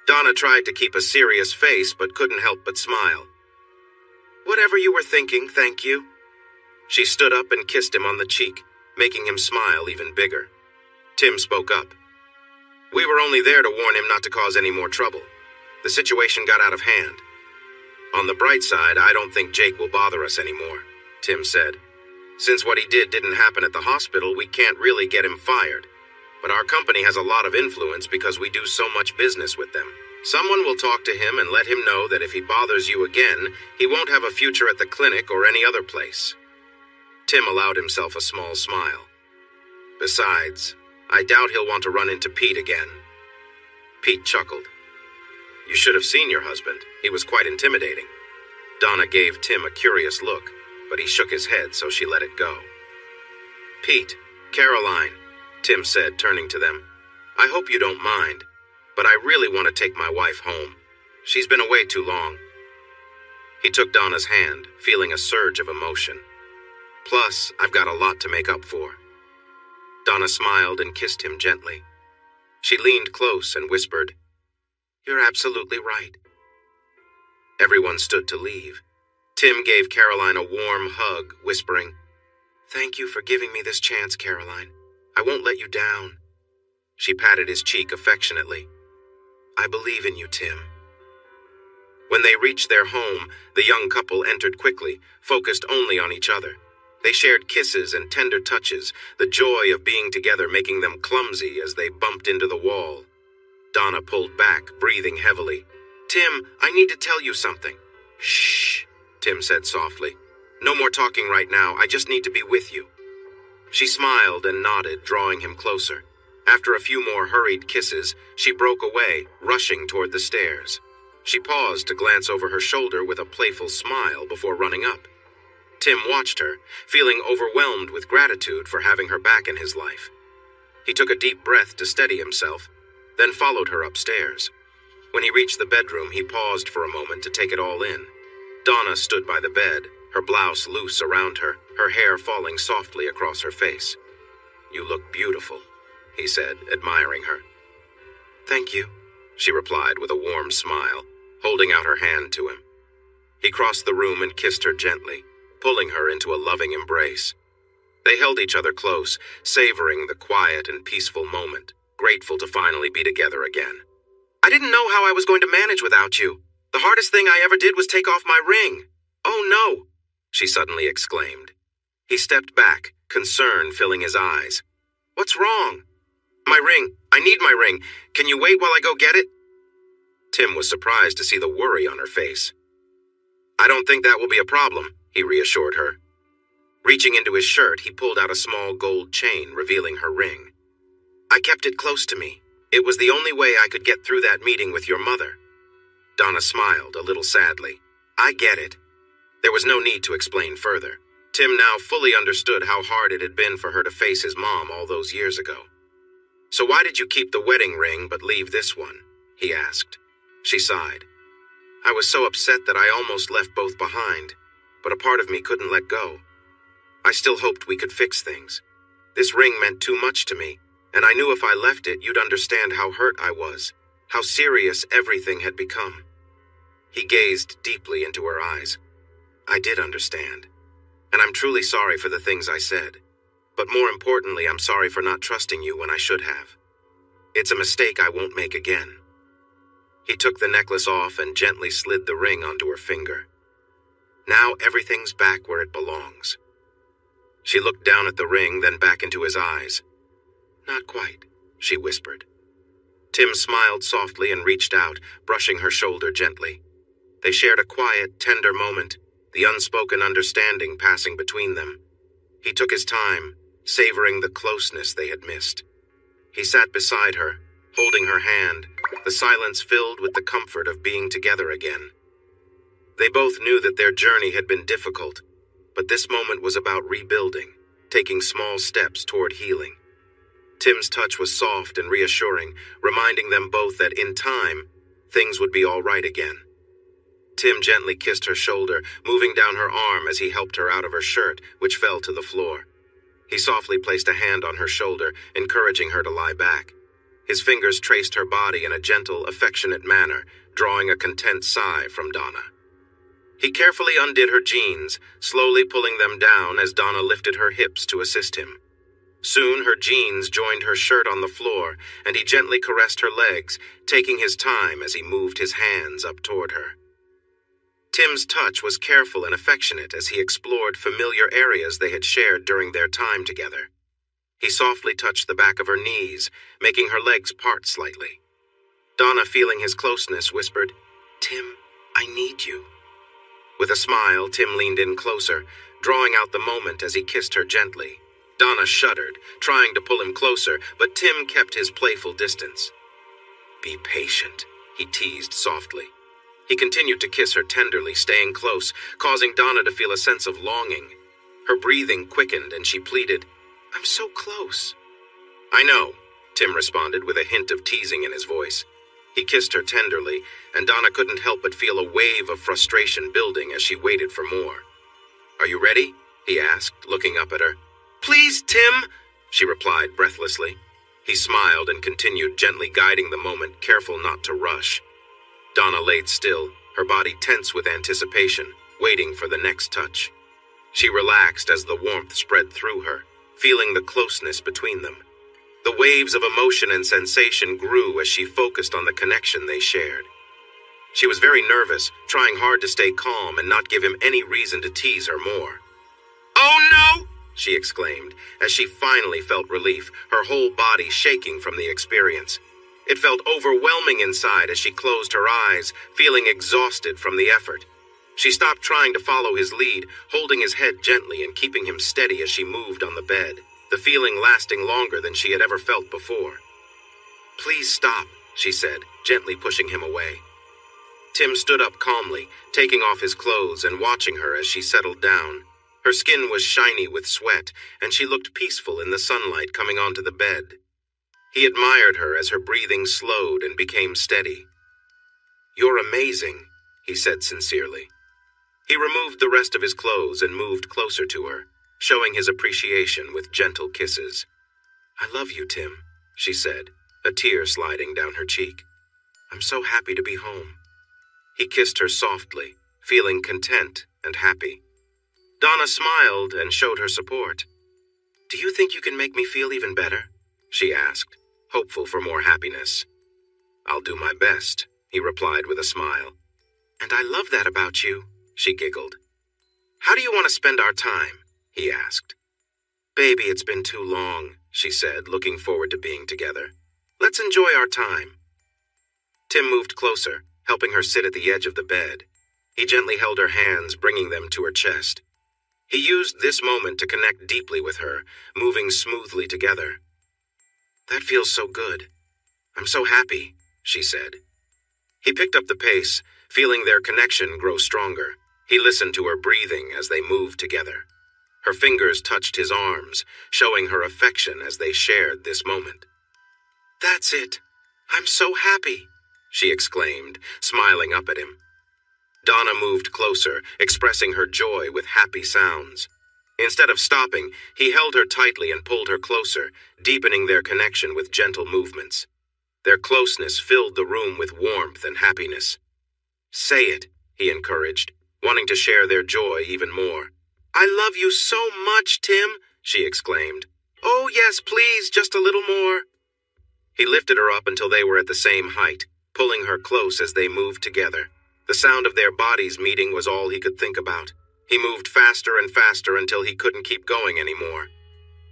Donna tried to keep a serious face, but couldn't help but smile. Whatever you were thinking, thank you. She stood up and kissed him on the cheek, making him smile even bigger. Tim spoke up. We were only there to warn him not to cause any more trouble. The situation got out of hand. On the bright side, I don't think Jake will bother us anymore, Tim said. Since what he did didn't happen at the hospital, we can't really get him fired. But our company has a lot of influence because we do so much business with them. Someone will talk to him and let him know that if he bothers you again, he won't have a future at the clinic or any other place. Tim allowed himself a small smile. Besides, I doubt he'll want to run into Pete again. Pete chuckled. You should have seen your husband. He was quite intimidating. Donna gave Tim a curious look, but he shook his head, so she let it go. Pete, Caroline, Tim said, turning to them. I hope you don't mind, but I really want to take my wife home. She's been away too long. He took Donna's hand, feeling a surge of emotion. Plus, I've got a lot to make up for. Donna smiled and kissed him gently. She leaned close and whispered, You're absolutely right. Everyone stood to leave. Tim gave Caroline a warm hug, whispering, Thank you for giving me this chance, Caroline. I won't let you down. She patted his cheek affectionately. I believe in you, Tim. When they reached their home, the young couple entered quickly, focused only on each other. They shared kisses and tender touches, the joy of being together making them clumsy as they bumped into the wall. Donna pulled back, breathing heavily. Tim, I need to tell you something. Shh, Tim said softly. No more talking right now. I just need to be with you. She smiled and nodded, drawing him closer. After a few more hurried kisses, she broke away, rushing toward the stairs. She paused to glance over her shoulder with a playful smile before running up. Tim watched her, feeling overwhelmed with gratitude for having her back in his life. He took a deep breath to steady himself, then followed her upstairs. When he reached the bedroom, he paused for a moment to take it all in. Donna stood by the bed, her blouse loose around her, her hair falling softly across her face. You look beautiful, he said, admiring her. Thank you, she replied with a warm smile, holding out her hand to him. He crossed the room and kissed her gently, pulling her into a loving embrace. They held each other close, savoring the quiet and peaceful moment, grateful to finally be together again. I didn't know how I was going to manage without you. The hardest thing I ever did was take off my ring. Oh no, she suddenly exclaimed. He stepped back, concern filling his eyes. What's wrong? My ring. I need my ring. Can you wait while I go get it? Tim was surprised to see the worry on her face. I don't think that will be a problem, he reassured her. Reaching into his shirt, he pulled out a small gold chain, revealing her ring. I kept it close to me. It was the only way I could get through that meeting with your mother. Donna smiled, a little sadly. I get it. There was no need to explain further. Tim now fully understood how hard it had been for her to face his mom all those years ago. So why did you keep the wedding ring but leave this one? He asked. She sighed. I was so upset that I almost left both behind, but a part of me couldn't let go. I still hoped we could fix things. This ring meant too much to me, and I knew if I left it, you'd understand how hurt I was, how serious everything had become. He gazed deeply into her eyes. I did understand, and I'm truly sorry for the things I said. But more importantly, I'm sorry for not trusting you when I should have. It's a mistake I won't make again. He took the necklace off and gently slid the ring onto her finger. Now everything's back where it belongs. She looked down at the ring, then back into his eyes. Not quite, she whispered. Tim smiled softly and reached out, brushing her shoulder gently. They shared a quiet, tender moment, the unspoken understanding passing between them. He took his time, savoring the closeness they had missed. He sat beside her, holding her hand, the silence filled with the comfort of being together again. They both knew that their journey had been difficult, but this moment was about rebuilding, taking small steps toward healing. Tim's touch was soft and reassuring, reminding them both that in time, things would be all right again. Tim gently kissed her shoulder, moving down her arm as he helped her out of her shirt, which fell to the floor. He softly placed a hand on her shoulder, encouraging her to lie back. His fingers traced her body in a gentle, affectionate manner, drawing a content sigh from Donna. He carefully undid her jeans, slowly pulling them down as Donna lifted her hips to assist him. Soon her jeans joined her shirt on the floor, and he gently caressed her legs, taking his time as he moved his hands up toward her. Tim's touch was careful and affectionate as he explored familiar areas they had shared during their time together. He softly touched the back of her knees, making her legs part slightly. Donna, feeling his closeness, whispered, "Tim, I need you." With a smile, Tim leaned in closer, drawing out the moment as he kissed her gently. Donna shuddered, trying to pull him closer, but Tim kept his playful distance. "Be patient," he teased softly. He continued to kiss her tenderly, staying close, causing Donna to feel a sense of longing. Her breathing quickened and she pleaded, "I'm so close." "I know," Tim responded with a hint of teasing in his voice. He kissed her tenderly, and Donna couldn't help but feel a wave of frustration building as she waited for more. "Are you ready?" he asked, looking up at her. "Please, Tim," she replied breathlessly. He smiled and continued gently guiding the moment, careful not to rush. Donna laid still, her body tense with anticipation, waiting for the next touch. She relaxed as the warmth spread through her, feeling the closeness between them. The waves of emotion and sensation grew as she focused on the connection they shared. She was very nervous, trying hard to stay calm and not give him any reason to tease her more. "Oh no!" she exclaimed, as she finally felt relief, her whole body shaking from the experience. It felt overwhelming inside as she closed her eyes, feeling exhausted from the effort. She stopped trying to follow his lead, holding his head gently and keeping him steady as she moved on the bed, the feeling lasting longer than she had ever felt before. "Please stop," she said, gently pushing him away. Tim stood up calmly, taking off his clothes and watching her as she settled down. Her skin was shiny with sweat, and she looked peaceful in the sunlight coming onto the bed. He admired her as her breathing slowed and became steady. "You're amazing," he said sincerely. He removed the rest of his clothes and moved closer to her, showing his appreciation with gentle kisses. "I love you, Tim," she said, a tear sliding down her cheek. "I'm so happy to be home." He kissed her softly, feeling content and happy. Donna smiled and showed her support. "Do you think you can make me feel even better?" she asked, hopeful for more happiness. "I'll do my best," he replied with a smile. "And I love that about you," she giggled. "How do you want to spend our time?" he asked. "Baby, it's been too long," she said, looking forward to being together. "Let's enjoy our time." Tim moved closer, helping her sit at the edge of the bed. He gently held her hands, bringing them to her chest. He used this moment to connect deeply with her, moving smoothly together. "That feels so good. I'm so happy," she said. He picked up the pace, feeling their connection grow stronger. He listened to her breathing as they moved together. Her fingers touched his arms, showing her affection as they shared this moment. "That's it. I'm so happy," she exclaimed, smiling up at him. Donna moved closer, expressing her joy with happy sounds. Instead of stopping, he held her tightly and pulled her closer, deepening their connection with gentle movements. Their closeness filled the room with warmth and happiness. "Say it," he encouraged, wanting to share their joy even more. "I love you so much, Tim," she exclaimed. "Oh, yes, please, just a little more." He lifted her up until they were at the same height, pulling her close as they moved together. The sound of their bodies meeting was all he could think about. He moved faster and faster until he couldn't keep going anymore.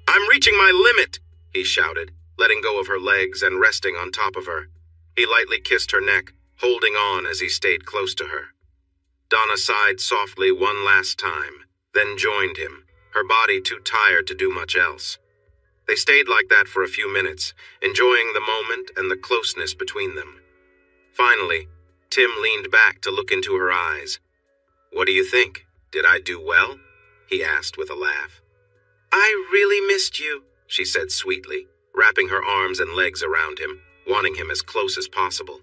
"I'm reaching my limit," he shouted, letting go of her legs and resting on top of her. He lightly kissed her neck, holding on as he stayed close to her. Donna sighed softly one last time, then joined him, her body too tired to do much else. They stayed like that for a few minutes, enjoying the moment and the closeness between them. Finally, Tim leaned back to look into her eyes. "What do you think? Did I do well?" he asked with a laugh. I really missed you, she said sweetly, wrapping her arms and legs around him, wanting him as close as possible.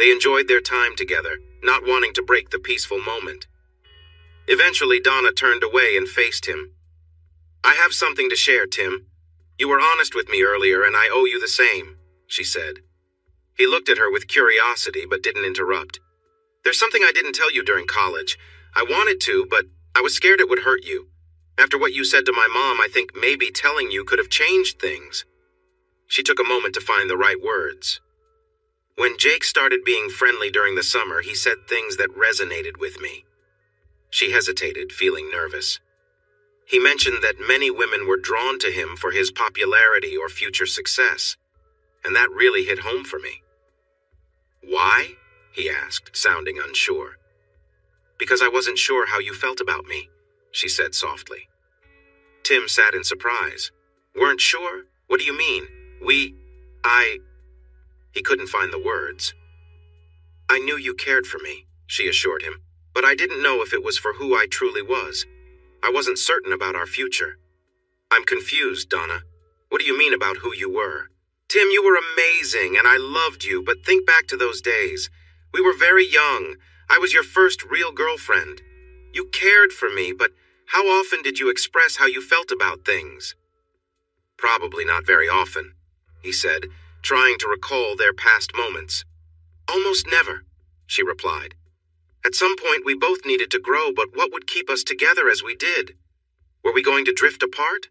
They enjoyed their time together, not wanting to break the peaceful moment. Eventually, Donna turned away and faced him. I have something to share, Tim. You were honest with me earlier, and I owe you the same, she said. He looked at her with curiosity, but didn't interrupt. There's something I didn't tell you during college. I wanted to, but I was scared it would hurt you. After what you said to my mom, I think maybe telling you could have changed things. She took a moment to find the right words. When Jake started being friendly during the summer, he said things that resonated with me. She hesitated, feeling nervous. He mentioned that many women were drawn to him for his popularity or future success, and that really hit home for me. Why? He asked, sounding unsure. Because I wasn't sure how you felt about me, she said softly. Tim sat in surprise. Weren't sure? What do you mean? He couldn't find the words. I knew you cared for me, she assured him, but I didn't know if it was for who I truly was. I wasn't certain about our future. I'm confused, Donna. What do you mean about who you were? Tim, you were amazing, and I loved you, but think back to those days. We were very young. I was your first real girlfriend. You cared for me, but how often did you express how you felt about things? Probably not very often, he said, trying to recall their past moments. Almost never, she replied. At some point, we both needed to grow, but what would keep us together as we did? Were we going to drift apart?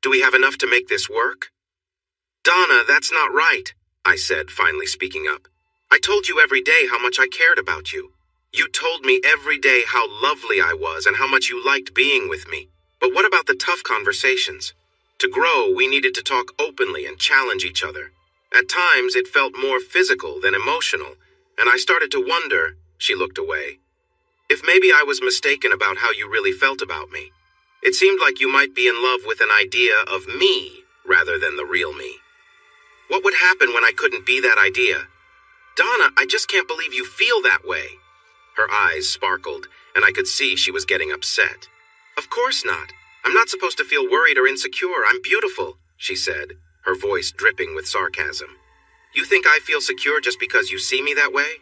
Do we have enough to make this work? Donna, that's not right, I said, finally speaking up. I told you every day how much I cared about you. You told me every day how lovely I was and how much you liked being with me. But what about the tough conversations? To grow, we needed to talk openly and challenge each other. At times, it felt more physical than emotional, and I started to wonder, she looked away, if maybe I was mistaken about how you really felt about me. It seemed like you might be in love with an idea of me rather than the real me. What would happen when I couldn't be that idea? Donna, I just can't believe you feel that way. Her eyes sparkled, and I could see she was getting upset. Of course not. I'm not supposed to feel worried or insecure. I'm beautiful, she said, her voice dripping with sarcasm. You think I feel secure just because you see me that way?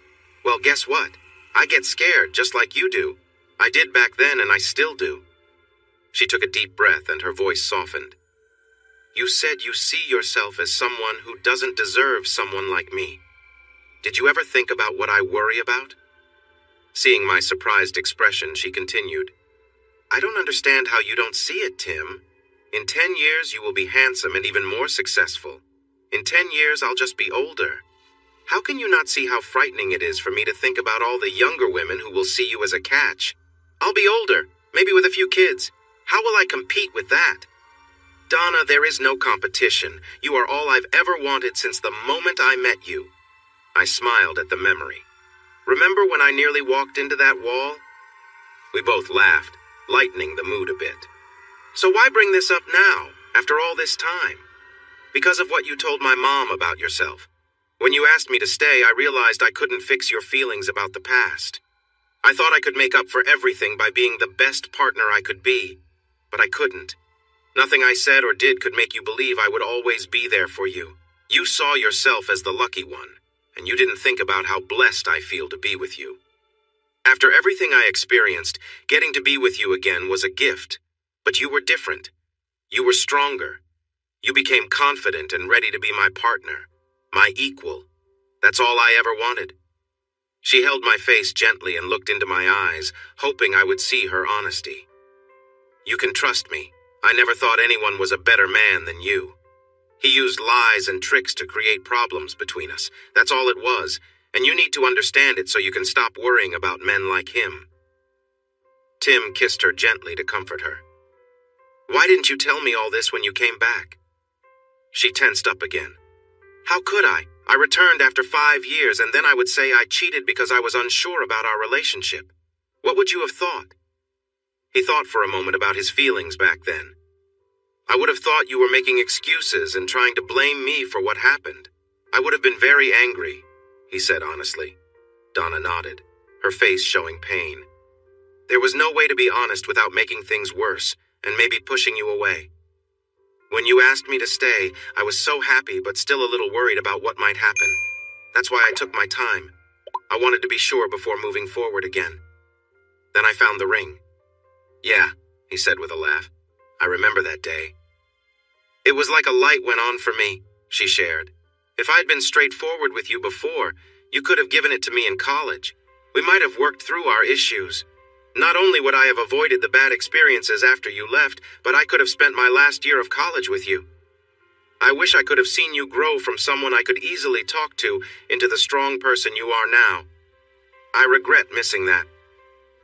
Well, guess what? I get scared just like you do. I did back then, and I still do. She took a deep breath, and her voice softened. You said you see yourself as someone who doesn't deserve someone like me. Did you ever think about what I worry about? Seeing my surprised expression, she continued. I don't understand how you don't see it, Tim. In 10 years, you will be handsome and even more successful. In 10 years, I'll just be older. How can you not see how frightening it is for me to think about all the younger women who will see you as a catch? I'll be older, maybe with a few kids. How will I compete with that? Donna, there is no competition. You are all I've ever wanted since the moment I met you. I smiled at the memory. Remember when I nearly walked into that wall? We both laughed, lightening the mood a bit. So why bring this up now, after all this time? Because of what you told my mom about yourself. When you asked me to stay, I realized I couldn't fix your feelings about the past. I thought I could make up for everything by being the best partner I could be, but I couldn't. Nothing I said or did could make you believe I would always be there for you. You saw yourself as the lucky one, and you didn't think about how blessed I feel to be with you. After everything I experienced, getting to be with you again was a gift, but you were different. You were stronger. You became confident and ready to be my partner, my equal. That's all I ever wanted. She held my face gently and looked into my eyes, hoping I would see her honesty. You can trust me. I never thought anyone was a better man than you. He used lies and tricks to create problems between us. That's all it was, and you need to understand it so you can stop worrying about men like him. Tim kissed her gently to comfort her. Why didn't you tell me all this when you came back? She tensed up again. How could I? I returned after 5 years, and then I would say I cheated because I was unsure about our relationship. What would you have thought? He thought for a moment about his feelings back then. I would have thought you were making excuses and trying to blame me for what happened. I would have been very angry, he said honestly. Donna nodded, her face showing pain. There was no way to be honest without making things worse, and maybe pushing you away. When you asked me to stay, I was so happy but still a little worried about what might happen. That's why I took my time. I wanted to be sure before moving forward again. Then I found the ring. Yeah, he said with a laugh. I remember that day. It was like a light went on for me, she shared. If I'd been straightforward with you before, you could have given it to me in college. We might have worked through our issues. Not only would I have avoided the bad experiences after you left, but I could have spent my last year of college with you. I wish I could have seen you grow from someone I could easily talk to into the strong person you are now. I regret missing that.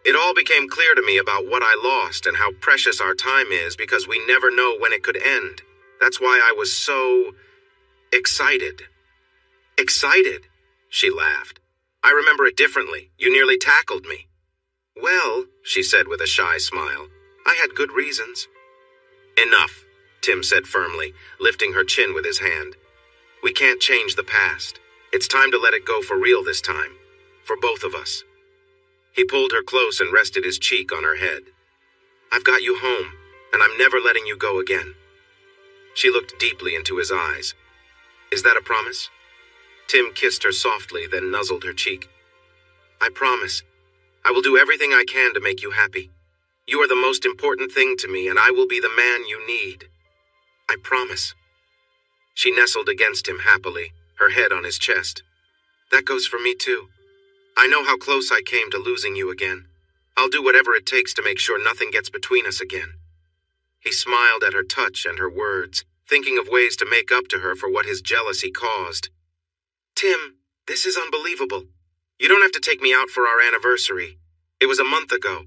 It all became clear to me about what I lost and how precious our time is because we never know when it could end. That's why I was so excited. Excited? She laughed. I remember it differently. You nearly tackled me. Well, she said with a shy smile, I had good reasons. Enough, Tim said firmly, lifting her chin with his hand. We can't change the past. It's time to let it go for real this time. For both of us. He pulled her close and rested his cheek on her head. I've got you home, and I'm never letting you go again. She looked deeply into his eyes. Is that a promise? Tim kissed her softly, then nuzzled her cheek. I promise. I will do everything I can to make you happy. You are the most important thing to me, and I will be the man you need. I promise. She nestled against him happily, her head on his chest. That goes for me too. I know how close I came to losing you again. I'll do whatever it takes to make sure nothing gets between us again. He smiled at her touch and her words, thinking of ways to make up to her for what his jealousy caused. Tim, this is unbelievable. You don't have to take me out for our anniversary. It was a month ago.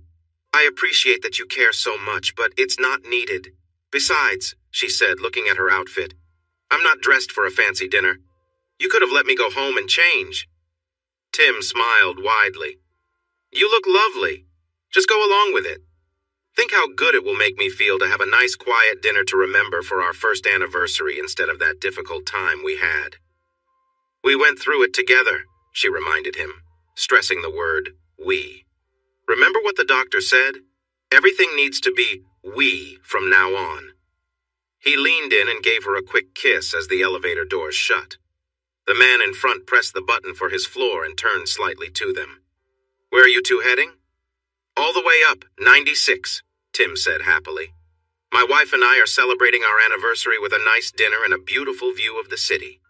I appreciate that you care so much, but it's not needed. Besides, she said, looking at her outfit, I'm not dressed for a fancy dinner. You could have let me go home and change. Tim smiled widely. You look lovely. Just go along with it. Think how good it will make me feel to have a nice quiet dinner to remember for our first anniversary instead of that difficult time we had. We went through it together, she reminded him, stressing the word we. Remember what the doctor said? Everything needs to be we from now on. He leaned in and gave her a quick kiss as the elevator doors shut. The man in front pressed the button for his floor and turned slightly to them. Where are you two heading? All the way up, 96, Tim said happily. My wife and I are celebrating our anniversary with a nice dinner and a beautiful view of the city.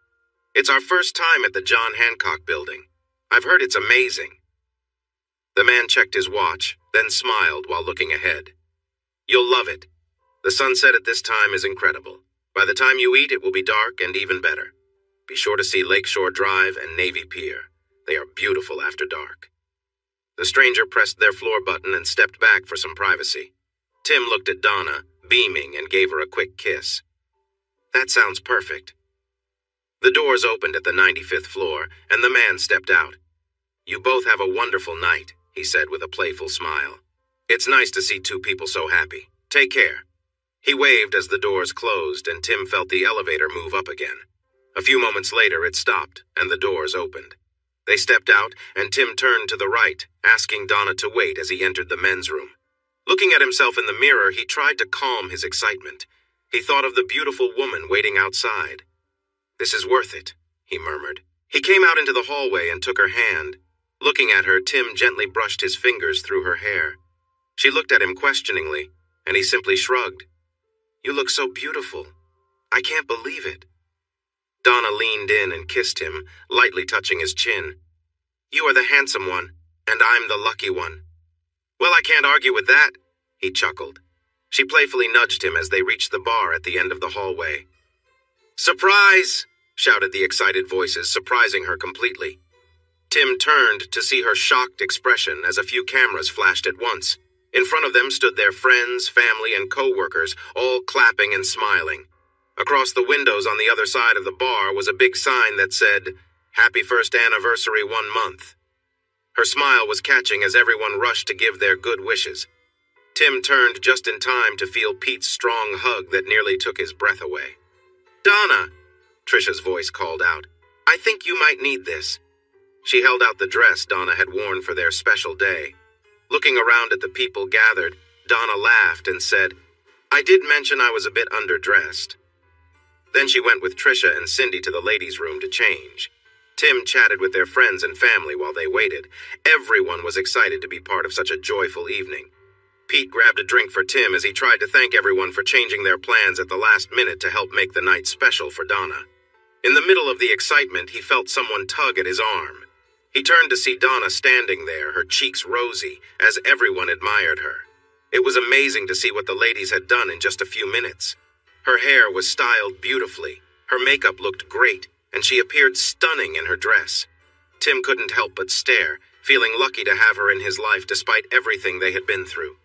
It's our first time at the John Hancock Building. I've heard it's amazing. The man checked his watch, then smiled while looking ahead. You'll love it. The sunset at this time is incredible. By the time you eat, it will be dark and even better. Be sure to see Lakeshore Drive and Navy Pier. They are beautiful after dark. The stranger pressed their floor button and stepped back for some privacy. Tim looked at Donna, beaming, and gave her a quick kiss. That sounds perfect. The doors opened at the 95th floor, and the man stepped out. You both have a wonderful night, he said with a playful smile. It's nice to see two people so happy. Take care. He waved as the doors closed, and Tim felt the elevator move up again. A few moments later, it stopped, and the doors opened. They stepped out, and Tim turned to the right, asking Donna to wait as he entered the men's room. Looking at himself in the mirror, he tried to calm his excitement. He thought of the beautiful woman waiting outside. This is worth it, he murmured. He came out into the hallway and took her hand. Looking at her, Tim gently brushed his fingers through her hair. She looked at him questioningly, and he simply shrugged. You look so beautiful. I can't believe it. Donna leaned in and kissed him, lightly touching his chin. You are the handsome one, and I'm the lucky one. Well, I can't argue with that, he chuckled. She playfully nudged him as they reached the bar at the end of the hallway. Surprise! Shouted the excited voices, surprising her completely. Tim turned to see her shocked expression as a few cameras flashed at once. In front of them stood their friends, family, and co-workers, all clapping and smiling. Across the windows on the other side of the bar was a big sign that said, Happy First Anniversary 1 month. Her smile was catching as everyone rushed to give their good wishes. Tim turned just in time to feel Pete's strong hug that nearly took his breath away. Donna, Trisha's voice called out, I think you might need this. She held out the dress Donna had worn for their special day. Looking around at the people gathered, Donna laughed and said, I did mention I was a bit underdressed. Then she went with Trisha and Cindy to the ladies' room to change. Tim chatted with their friends and family while they waited. Everyone was excited to be part of such a joyful evening. Pete grabbed a drink for Tim as he tried to thank everyone for changing their plans at the last minute to help make the night special for Donna. In the middle of the excitement, he felt someone tug at his arm. He turned to see Donna standing there, her cheeks rosy, as everyone admired her. It was amazing to see what the ladies had done in just a few minutes. Her hair was styled beautifully, her makeup looked great, and she appeared stunning in her dress. Tim couldn't help but stare, feeling lucky to have her in his life despite everything they had been through.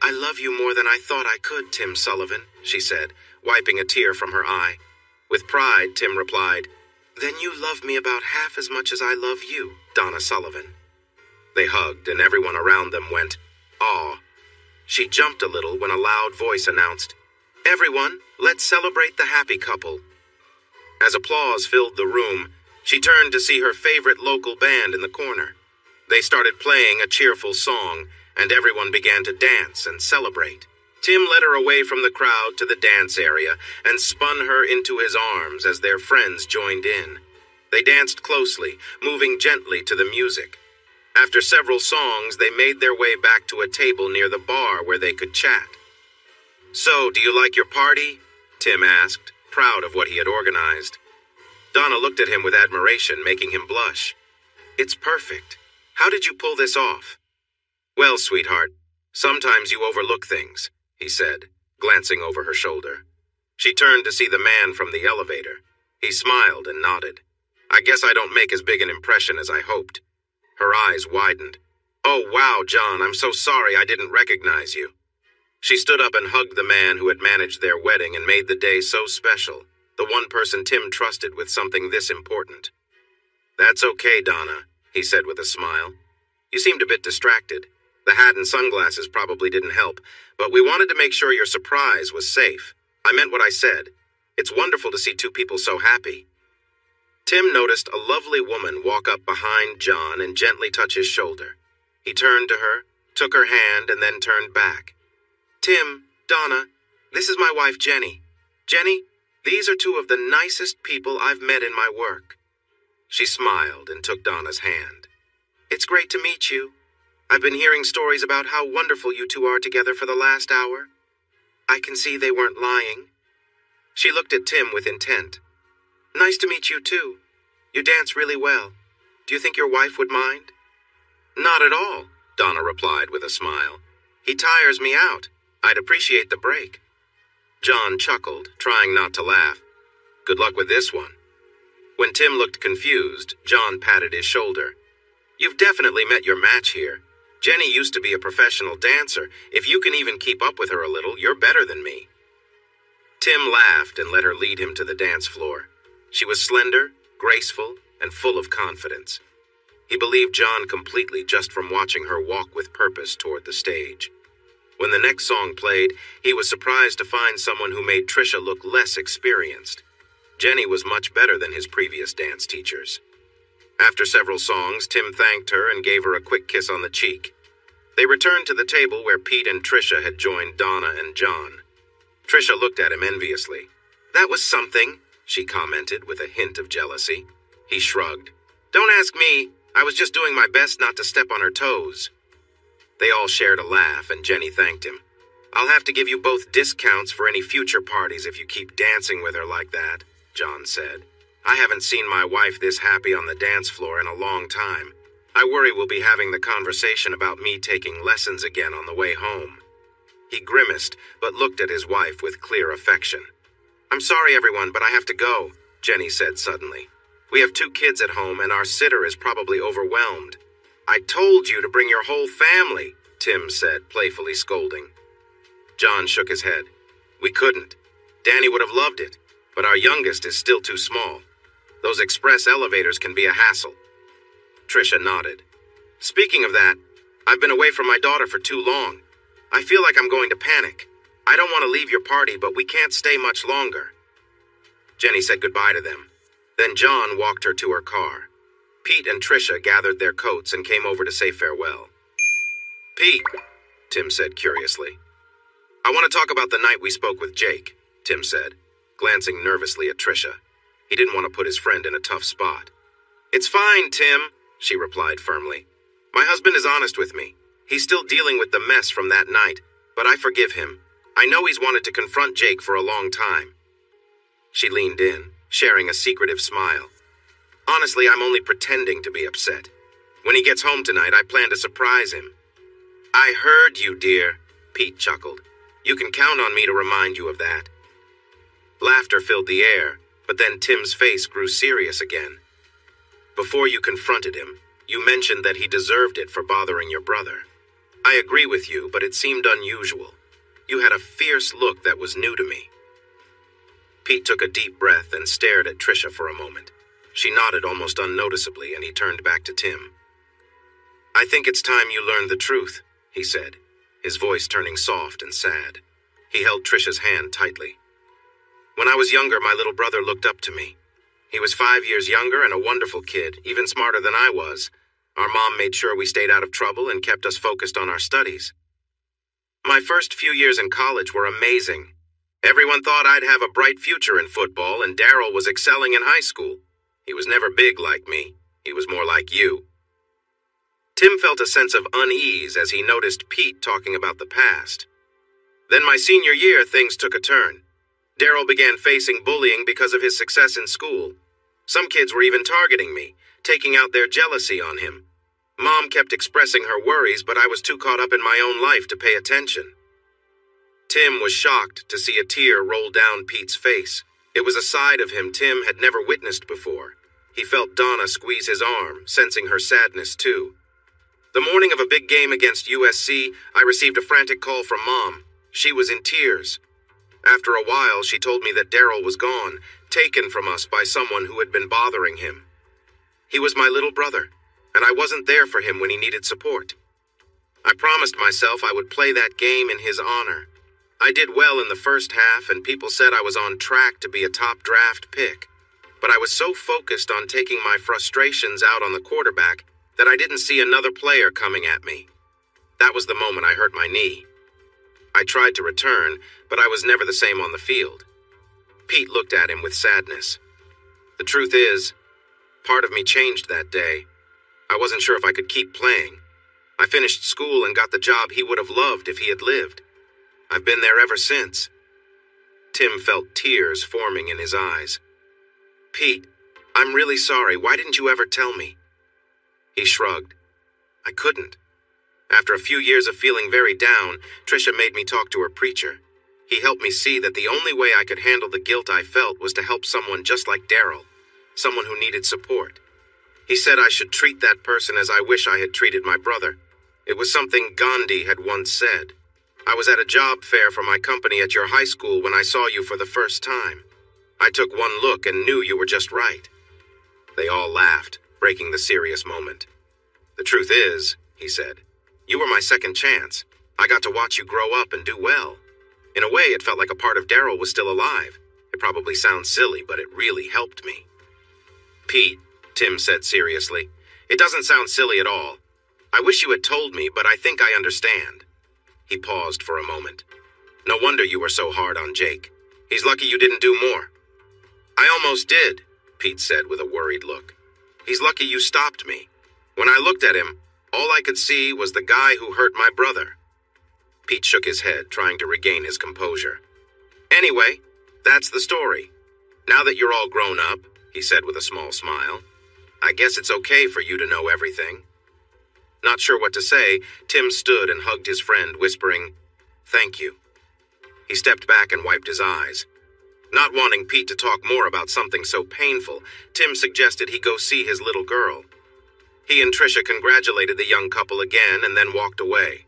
"I love you more than I thought I could, Tim Sullivan," she said, wiping a tear from her eye. With pride, Tim replied, "Then you love me about half as much as I love you, Donna Sullivan." They hugged, and everyone around them went, "Aw." She jumped a little when a loud voice announced, "Everyone, let's celebrate the happy couple." As applause filled the room, she turned to see her favorite local band in the corner. They started playing a cheerful song, and everyone began to dance and celebrate. Tim led her away from the crowd to the dance area and spun her into his arms as their friends joined in. They danced closely, moving gently to the music. After several songs, they made their way back to a table near the bar where they could chat. "So, do you like your party?" Tim asked, proud of what he had organized. Donna looked at him with admiration, making him blush. "It's perfect. How did you pull this off?" "Well, sweetheart, sometimes you overlook things," he said, glancing over her shoulder. She turned to see the man from the elevator. He smiled and nodded. "I guess I don't make as big an impression as I hoped." Her eyes widened. "Oh, wow, John, I'm so sorry I didn't recognize you." She stood up and hugged the man who had managed their wedding and made the day so special, the one person Tim trusted with something this important. "That's okay, Donna," he said with a smile. "You seemed a bit distracted. The hat and sunglasses probably didn't help, but we wanted to make sure your surprise was safe. I meant what I said. It's wonderful to see two people so happy." Tim noticed a lovely woman walk up behind John and gently touch his shoulder. He turned to her, took her hand, and then turned back. "Tim, Donna, this is my wife Jenny. Jenny, these are two of the nicest people I've met in my work." She smiled and took Donna's hand. "It's great to meet you. I've been hearing stories about how wonderful you two are together for the last hour. I can see they weren't lying." She looked at Tim with intent. "Nice to meet you too. You dance really well. Do you think your wife would mind?" "Not at all," Donna replied with a smile. "He tires me out. I'd appreciate the break." John chuckled, trying not to laugh. "Good luck with this one." When Tim looked confused, John patted his shoulder. "You've definitely met your match here. Jenny used to be a professional dancer. If you can even keep up with her a little, you're better than me." Tim laughed and let her lead him to the dance floor. She was slender, graceful, and full of confidence. He believed John completely just from watching her walk with purpose toward the stage. When the next song played, he was surprised to find someone who made Trisha look less experienced. Jenny was much better than his previous dance teachers. After several songs, Tim thanked her and gave her a quick kiss on the cheek. They returned to the table where Pete and Trisha had joined Donna and John. Trisha looked at him enviously. "That was something," she commented with a hint of jealousy. He shrugged. "Don't ask me. I was just doing my best not to step on her toes." They all shared a laugh, and Jenny thanked him. "I'll have to give you both discounts for any future parties if you keep dancing with her like that," John said. "I haven't seen my wife this happy on the dance floor in a long time. I worry we'll be having the conversation about me taking lessons again on the way home." He grimaced, but looked at his wife with clear affection. "I'm sorry, everyone, but I have to go," Jenny said suddenly. "We have 2 kids at home, and our sitter is probably overwhelmed." "I told you to bring your whole family," Tim said, playfully scolding. John shook his head. "We couldn't. Danny would have loved it, but our youngest is still too small. Those express elevators can be a hassle." Trisha nodded. "Speaking of that, I've been away from my daughter for too long. I feel like I'm going to panic. I don't want to leave your party, but we can't stay much longer." Jenny said goodbye to them. Then John walked her to her car. Pete and Trisha gathered their coats and came over to say farewell. "Pete," Tim said curiously. I want to talk about the night we spoke with Jake, Tim said, glancing nervously at Trisha. He didn't want to put his friend in a tough spot. It's fine, Tim, she replied firmly. My husband is honest with me. He's still dealing with the mess from that night, but I forgive him. I know he's wanted to confront Jake for a long time. She leaned in, sharing a secretive smile. Honestly, I'm only pretending to be upset. When he gets home tonight, I plan to surprise him. I heard you, dear, Pete chuckled. You can count on me to remind you of that. Laughter filled the air, but then Tim's face grew serious again. Before you confronted him, you mentioned that he deserved it for bothering your brother. I agree with you, but it seemed unusual. You had a fierce look that was new to me. Pete took a deep breath and stared at Trisha for a moment. She nodded almost unnoticeably, and he turned back to Tim. I think it's time you learned the truth, he said, his voice turning soft and sad. He held Trisha's hand tightly. When I was younger, my little brother looked up to me. He was 5 years younger and a wonderful kid, even smarter than I was. Our mom made sure we stayed out of trouble and kept us focused on our studies. My first few years in college were amazing. Everyone thought I'd have a bright future in football, and Daryl was excelling in high school. He was never big like me. He was more like you. Tim felt a sense of unease as he noticed Pete talking about the past. Then my senior year, things took a turn. Daryl began facing bullying because of his success in school. Some kids were even targeting me, taking out their jealousy on him. Mom kept expressing her worries, but I was too caught up in my own life to pay attention. Tim was shocked to see a tear roll down Pete's face. It was a side of him Tim had never witnessed before. He felt Donna squeeze his arm, sensing her sadness too. The morning of a big game against USC, I received a frantic call from Mom. She was in tears. After a while, she told me that Daryl was gone, taken from us by someone who had been bothering him. He was my little brother, and I wasn't there for him when he needed support. I promised myself I would play that game in his honor. I did well in the first half, and people said I was on track to be a top draft pick. But I was so focused on taking my frustrations out on the quarterback that I didn't see another player coming at me. That was the moment I hurt my knee. I tried to return, but I was never the same on the field. Pete looked at him with sadness. The truth is, part of me changed that day. I wasn't sure if I could keep playing. I finished school and got the job he would have loved if he had lived. I've been there ever since. Tim felt tears forming in his eyes. Pete, I'm really sorry. Why didn't you ever tell me? He shrugged. I couldn't. After a few years of feeling very down, Trisha made me talk to her preacher. He helped me see that the only way I could handle the guilt I felt was to help someone just like Daryl, someone who needed support. He said I should treat that person as I wish I had treated my brother. It was something Gandhi had once said. I was at a job fair for my company at your high school when I saw you for the first time. I took one look and knew you were just right. They all laughed, breaking the serious moment. The truth is, he said, you were my second chance. I got to watch you grow up and do well. In a way, it felt like a part of Daryl was still alive. It probably sounds silly, but it really helped me. Pete, Tim said seriously, it doesn't sound silly at all. I wish you had told me, but I think I understand. He paused for a moment. No wonder you were so hard on Jake. He's lucky you didn't do more. I almost did, Pete said with a worried look. He's lucky you stopped me. When I looked at him, all I could see was the guy who hurt my brother. Pete shook his head, trying to regain his composure. Anyway, that's the story. Now that you're all grown up, he said with a small smile, I guess it's okay for you to know everything. Not sure what to say, Tim stood and hugged his friend, whispering, Thank you. He stepped back and wiped his eyes. Not wanting Pete to talk more about something so painful, Tim suggested he go see his little girl. He and Trisha congratulated the young couple again and then walked away.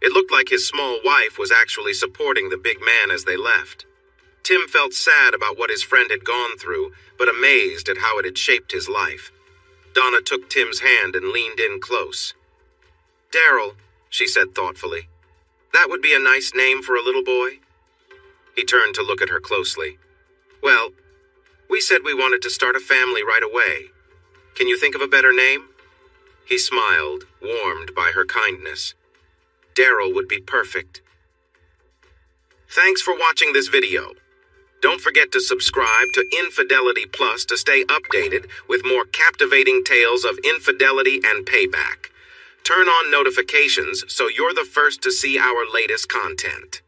It looked like his small wife was actually supporting the big man as they left. Tim felt sad about what his friend had gone through, but amazed at how it had shaped his life. Donna took Tim's hand and leaned in close. Daryl, she said thoughtfully, that would be a nice name for a little boy. He turned to look at her closely. Well, we said we wanted to start a family right away. Can you think of a better name? He smiled, warmed by her kindness. Daryl would be perfect. Thanks for watching this video. Don't forget to subscribe to Infidelity Plus to stay updated with more captivating tales of infidelity and payback. Turn on notifications so you're the first to see our latest content.